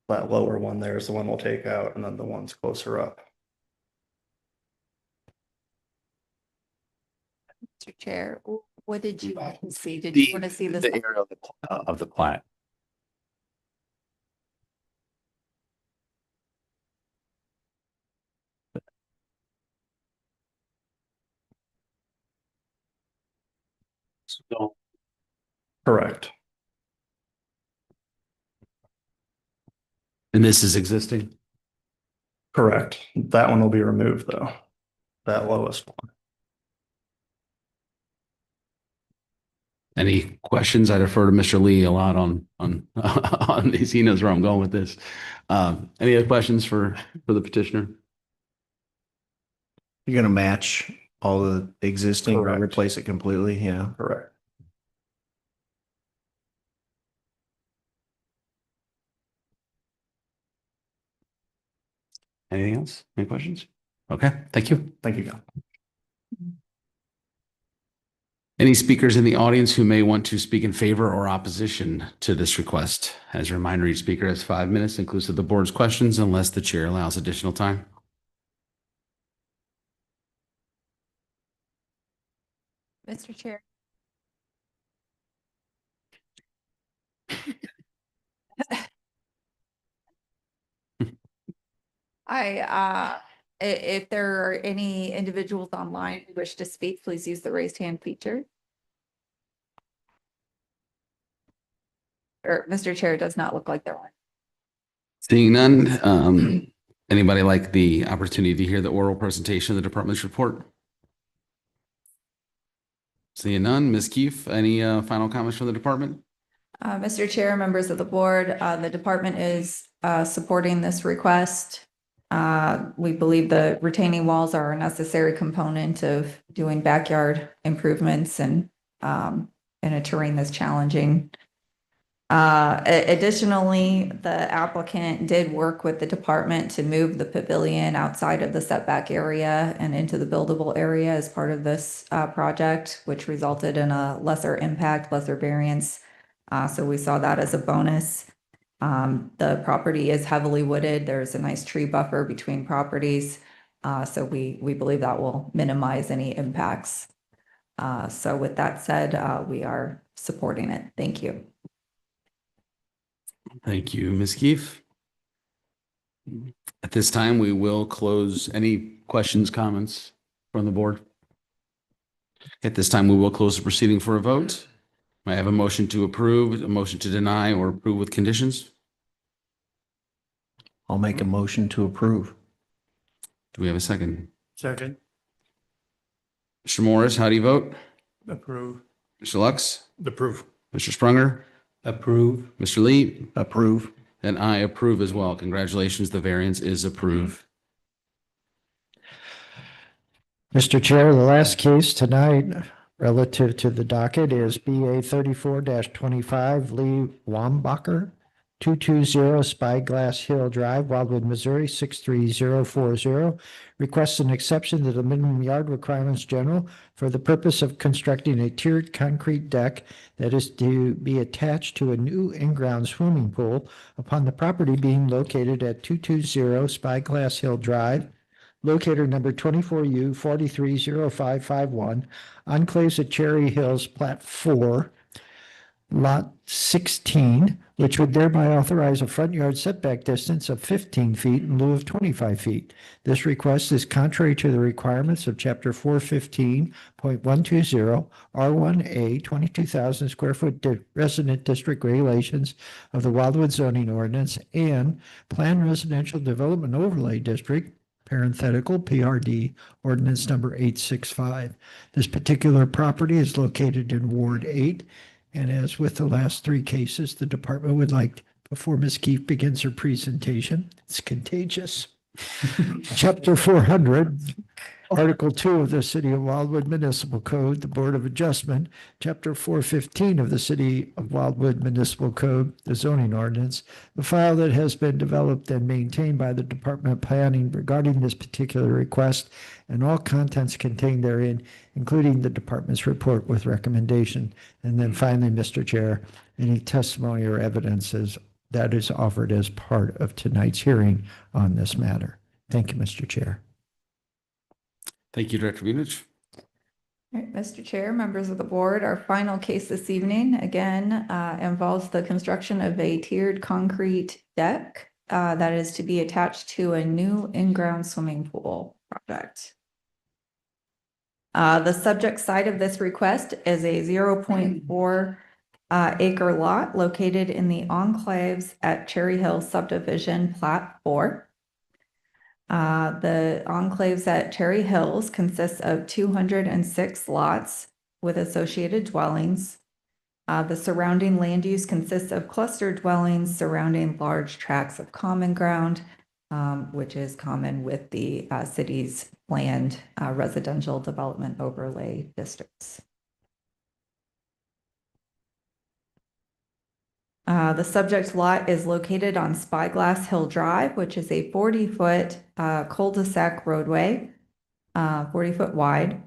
That lower one there is the one we'll take out, and then the ones closer up. Mr. Chair, what did you want to see? Did The- you want to see this? The area of the plat. So, Correct. and this is existing? Correct. That one will be removed though. That lowest one. Any questions? I defer to Mr. Lee a lot on these. He knows where I'm going with this. Any other questions for the petitioner? You're gonna match all the existing or Correct. replace it completely? Yeah. Correct. Anything else? Any questions? Okay, thank you. Thank you, John. Any speakers in the audience who may want to speak in favor or opposition to this request? As a reminder, each speaker has 5 minutes inclusive of the board's questions unless the chair allows additional time. Mr. Chair. If there are any individuals online who wish to speak, please use the raised hand feature. Or Mr. Chair, it does not look like there are. Seeing none, anybody like the opportunity to hear the oral presentation of the department's report? Seeing none, Ms. Keefe, any final comments from the department? Mr. Chair, members of the board, the department is supporting this request. We believe the retaining walls are a necessary component of doing backyard improvements and in a terrain that's challenging. Additionally, the applicant did work with the department to move the pavilion outside of the setback area and into the buildable area as part of this project, which resulted in a lesser impact, lesser variance. So we saw that as a bonus. The property is heavily wooded. There's a nice tree buffer between properties. So we believe that will minimize any impacts. So with that said, we are supporting it. Thank you. Thank you, Ms. Keefe. At this time, we will close any questions, comments from the board. At this time, we will close the proceeding for a vote. May I have a motion to approve, a motion to deny, or approve with conditions? I'll make a motion to approve. Do we have a second? Second. Mr. Morris, how do you vote? Approve. Mr. Lux? Approve. Mr. Sprunger? Approve. Mr. Lee? Approve. And I approve as well. Congratulations, the variance is approved. Mr. Chair, the last case tonight relative to the docket is BA 34-25 Lee Wambacher, 220 Spyglass Hill Drive, Wildwood, Missouri, 63040. Requests an exception to the minimum yard requirements general for the purpose of constructing a tiered concrete deck that is to be attached to a new in-ground swimming pool upon the property being located at 220 Spyglass Hill Drive, locator number 24U 430551, enclaves at Cherry Hills, Plat 4, Lot 16, which would thereby authorize a front yard setback distance of 15 feet in lieu of 25 feet. This request is contrary to the requirements of Chapter 415.120 R1A 22,000 square foot resident district regulations of the Wildwood zoning ordinance and Planned Residential Development Overlay District, parenthetical PRD ordinance number 865. This particular property is located in Ward 8. And as with the last three cases, the department would like, before Ms. Keefe begins her presentation, it's contagious. Chapter 400, Article 2 of the City of Wildwood Municipal Code, the Board of Adjustment, Chapter 415 of the City of Wildwood Municipal Code, the zoning ordinance, the file that has been developed and maintained by the Department of Planning regarding this particular request, and all contents contained therein, including the department's report with recommendation. And then finally, Mr. Chair, any testimony or evidences that is offered as part of tonight's hearing on this matter. Thank you, Mr. Chair. Thank you, Director Bunich. All right, Mr. Chair, members of the board, our final case this evening, again, involves the construction of a tiered concrete deck that is to be attached to a new in-ground swimming pool project. The subject site of this request is a 0.4 acre lot located in the enclaves at Cherry Hill subdivision, Plat 4. The enclaves at Cherry Hills consists of 206 lots with associated dwellings. The surrounding land use consists of clustered dwellings surrounding large tracts of common ground, which is common with the city's planned residential development overlay districts. The subject lot is located on Spyglass Hill Drive, which is a 40-foot cul-de-sac roadway, 40-foot wide,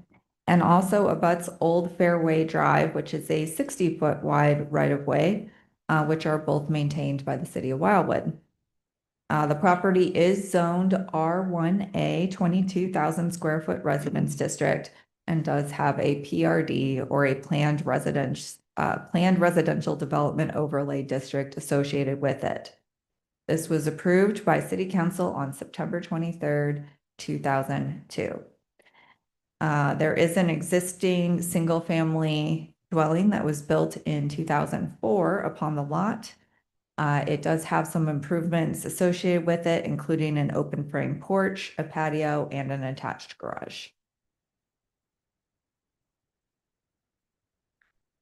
and also abuts Old Fairway Drive, which is a 60-foot wide right-of-way, which are both maintained by the city of Wildwood. The property is zoned R1A, 22,000 square foot residence district, and does have a PRD, or a planned residential development overlay district associated with it. This was approved by City Council on September 23rd, 2002. There is an existing single-family dwelling that was built in 2004 upon the lot. It does have some improvements associated with it, including an open frame porch, a patio, and an attached garage.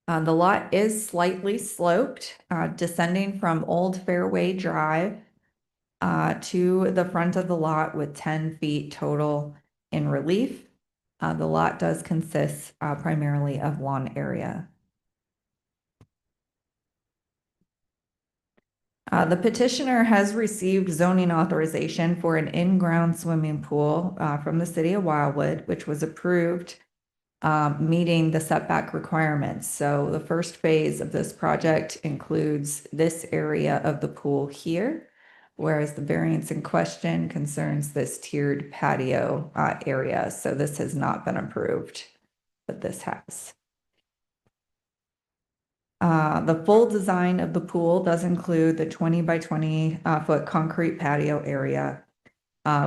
The lot is slightly sloped, descending from Old Fairway Drive to the front of the lot with 10 feet total in relief. The lot does consist primarily of lawn area. The petitioner has received zoning authorization for an in-ground swimming pool from the city of Wildwood, which was approved, meeting the setback requirements. So the first phase of this project includes this area of the pool here, whereas the variance in question concerns this tiered patio area. So this has not been approved, but this has. The full design of the pool does include the 20 by 20 foot concrete patio area,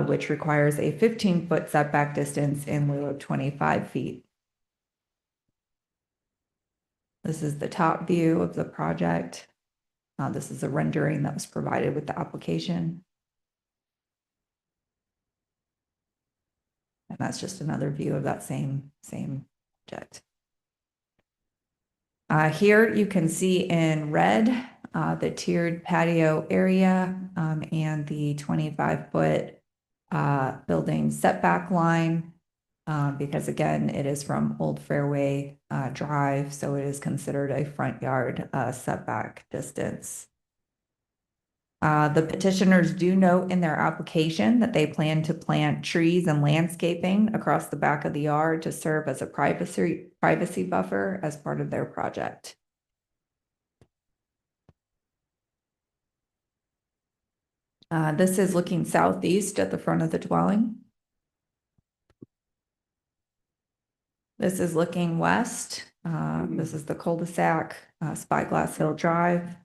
which requires a 15-foot setback distance in lieu of 25 feet. This is the top view of the project. This is a rendering that was provided with the application. And that's just another view of that same project. Here you can see in red the tiered patio area and the 25-foot building setback line, because again, it is from Old Fairway Drive, so it is considered a front yard setback distance. The petitioners do note in their application that they plan to plant trees and landscaping across the back of the yard to serve as a privacy buffer as part of their project. This is looking southeast at the front of the dwelling. This is looking west. This is the cul-de-sac, Spyglass Hill Drive.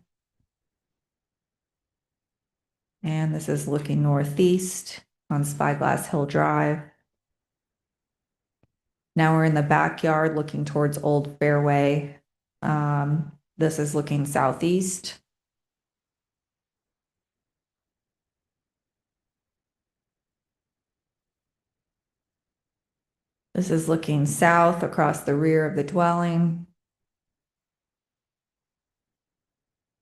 And this is looking northeast on Spyglass Hill Drive. Now we're in the backyard looking towards Old Fairway. This is looking southeast. This is looking south across the rear of the dwelling.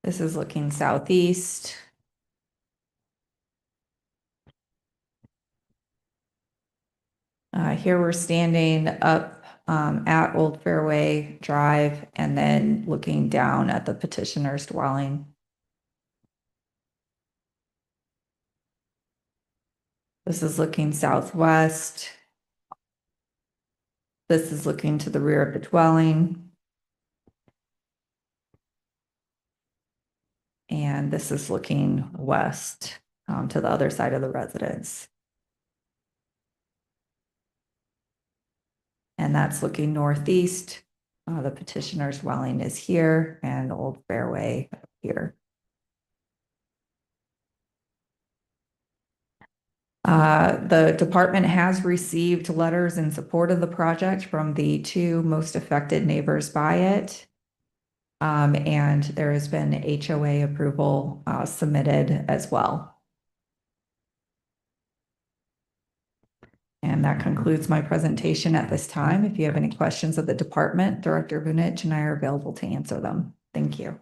This is looking southeast. Here we're standing up at Old Fairway Drive and then looking down at the petitioner's dwelling. This is looking southwest. This is looking to the rear of the dwelling. And this is looking west to the other side of the residence. And that's looking northeast. The petitioner's dwelling is here and Old Fairway here. The department has received letters in support of the project from the two most affected neighbors by it. And there has been HOA approval submitted as well. And that concludes my presentation at this time. If you have any questions of the department, Director Vunich and I are available to answer them. Thank you.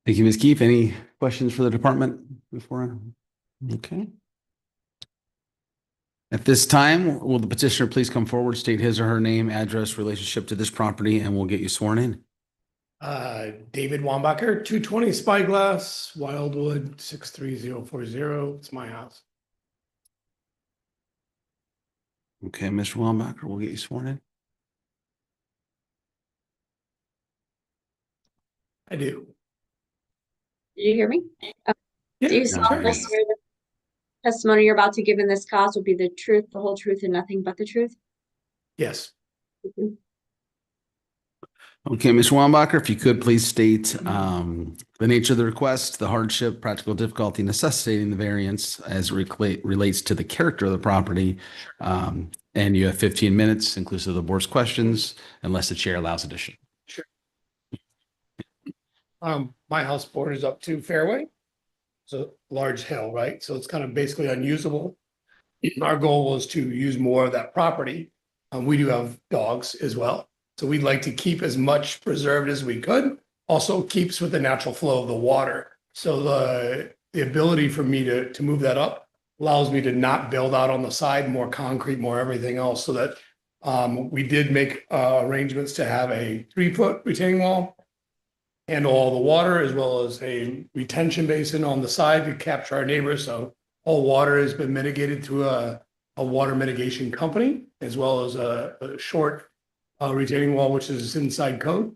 Thank you, Ms. Keefe. Any questions for the department before? Okay. At this time, will the petitioner please come forward, state his or her name, address, relationship to this property, and we'll get you sworn in. David Wambacher, 220 Spyglass, Wildwood, 63040. It's my house. Okay, Mr. Wambacher, we'll get you sworn in. I do. Did you hear me? Yeah, Do you sure. solemnly swear that the testimony you're about to give in this cause will be the truth, the whole truth, and nothing but the truth? Yes. Okay, Mr. Wambacher, if you could please state the nature of the request, the hardship, practical difficulty necessitating the variance as relates to the character of the property. And you have 15 minutes inclusive of the board's questions, unless the chair allows addition. My house borders up to Fairway. It's a large hill, right? So it's kind of basically unusable. Our goal was to use more of that property. We do have dogs as well. So we'd like to keep as much preserved as we could. Also keeps with the natural flow of the water. So the ability for me to move that up allows me to not build out on the side, more concrete, more everything else. So that we did make arrangements to have a 3-foot retaining wall and all the water, as well as a retention basin on the side to capture our neighbors. So all water has been mitigated through a water mitigation company, as well as a short retaining wall, which is inside code.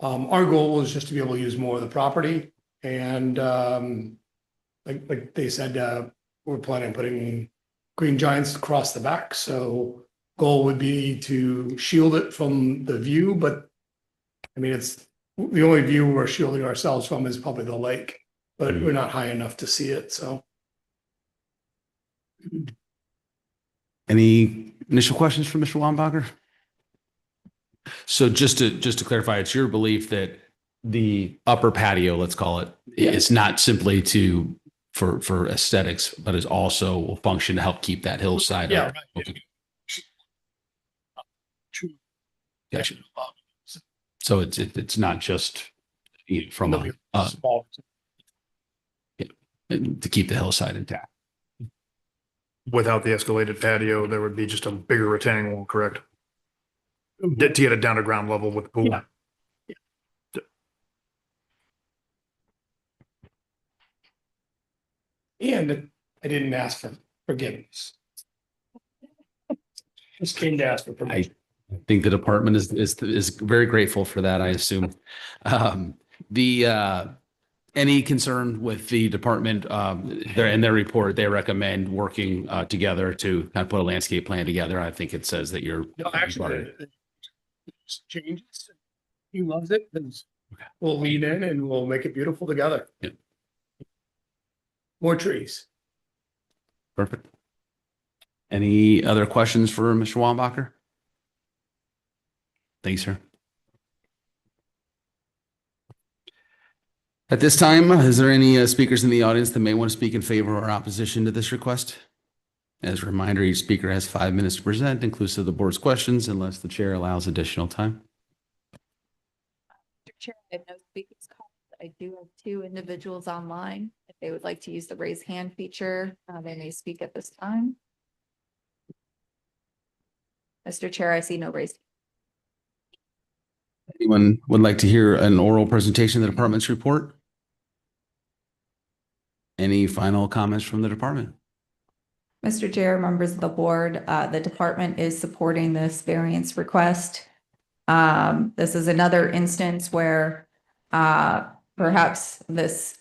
Our goal was just to be able to use more of the property. And like they said, we're planning on putting green giants across the back. So goal would be to shield it from the view, but I mean, it's the only view we're shielding ourselves from is probably the lake, but we're not high enough to see it. So. Any initial questions for Mr. Wambacher? So just to clarify, it's your belief that the upper patio, let's call it, is not simply for aesthetics, but is also will function to help keep that hillside up. Right. Okay. Gotcha. So it's not just from Small. to keep the hillside intact. Without the escalated patio, there would be just a bigger retaining wall, correct? To get it down to ground level with the pool. Yeah. And I didn't ask for forgiveness. Just came to ask for permission. I think the department is very grateful for that, I assume. Any concern with the department, in their report, they recommend working together to kind of put a landscape plan together. I think it says that you're. No, actually, it's changes. He loves it. We'll lean in and we'll make it beautiful together. Yeah. More trees. Perfect. Any other questions for Mr. Wambacher? Thanks, sir. At this time, is there any speakers in the audience that may want to speak in favor or opposition to this request? As a reminder, each speaker has 5 minutes to present, inclusive of the board's questions, unless the chair allows additional time. Mr. Chair, I have no speakers called. I do have 2 individuals online. If they would like to use the raise hand feature, they may speak at this time. Mr. Chair, I see no raised. Anyone would like to hear an oral presentation of the department's report? Any final comments from the department? Mr. Chair, members of the board, the department is supporting this variance request. This is another instance where perhaps this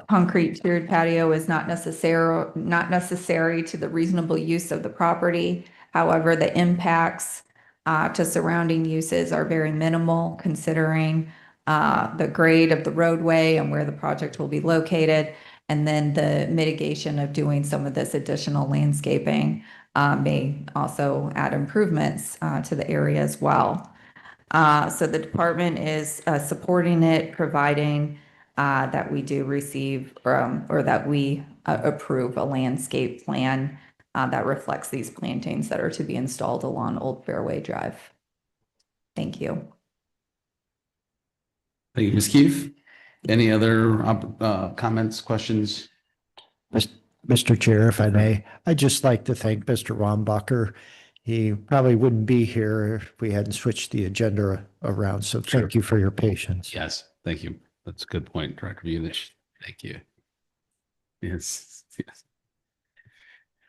concrete tiered patio is not necessary to the reasonable use of the property. However, the impacts to surrounding uses are very minimal, considering the grade of the roadway and where the project will be located. And then the mitigation of doing some of this additional landscaping may also add improvements to the area as well. So the department is supporting it, providing that we do receive or that we approve a landscape plan that reflects these plantings that are to be installed along Old Fairway Drive. Thank you. Thank you, Ms. Keefe. Any other comments, questions? Mr. Chair, if I may, I'd just like to thank Mr. Rombacher. He probably wouldn't be here if we hadn't switched the agenda around. So thank you for your patience. Yes, thank you. That's a good point, Director Vulich. Thank you. Yes, yes.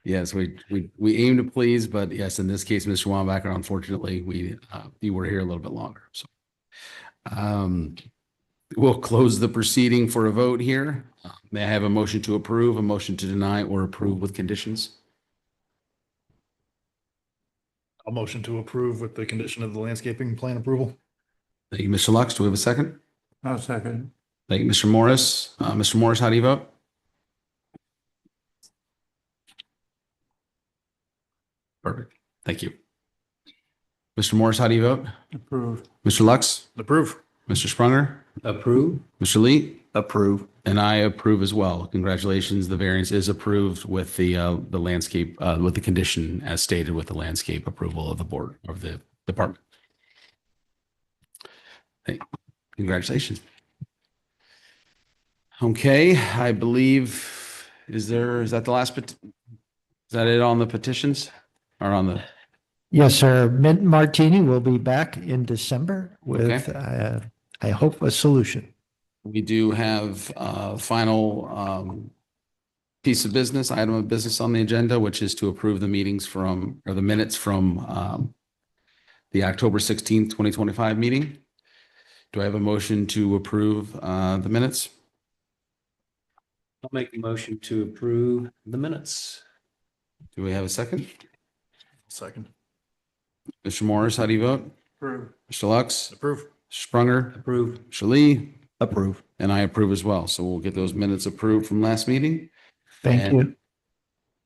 Yes, we aim to please, but yes, in this case, Mr. Wambacher, unfortunately, you were here a little bit longer, so. We'll close the proceeding for a vote here. May I have a motion to approve, a motion to deny, or approve with conditions? A motion to approve with the condition of the landscaping plan approval. Thank you, Mr. Lux. Do we have a second? I'll second. Thank you, Mr. Morris. Mr. Morris, how do you vote? Perfect. Thank you. Mr. Morris, how do you vote? Approved. Mr. Lux? Approve. Mr. Sprunger? Approve? Mr. Lee? Approve. And I approve as well. Congratulations. The variance is approved with the landscape, with the condition as stated with the landscape approval of the board of the department. Hey, congratulations. Okay, I believe, is that the last, is that it on the petitions or on the? Yes, sir. Mint Martini will be back in December with, Okay. I hope, a solution. We do have a final piece of business, item of business on the agenda, which is to approve the meetings from, or the minutes from the October 16th, 2025 meeting. Do I have a motion to approve the minutes? I'll make a motion to approve the minutes. Do we have a second? Second. Mr. Morris, how do you vote? Approve. Mr. Lux? Approve. Sprunger? Approve. Mr. Lee? Approve. And I approve as well. So we'll get those minutes approved from last meeting. Thank And you.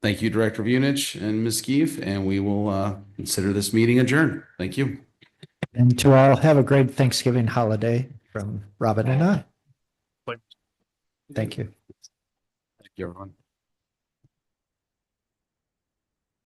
Thank you, Director Vulich and Ms. Keefe, and we will consider this meeting adjourned. Thank you. And to all, have a great Thanksgiving holiday from Robin and I. Bye. Thank you. Thank you, everyone.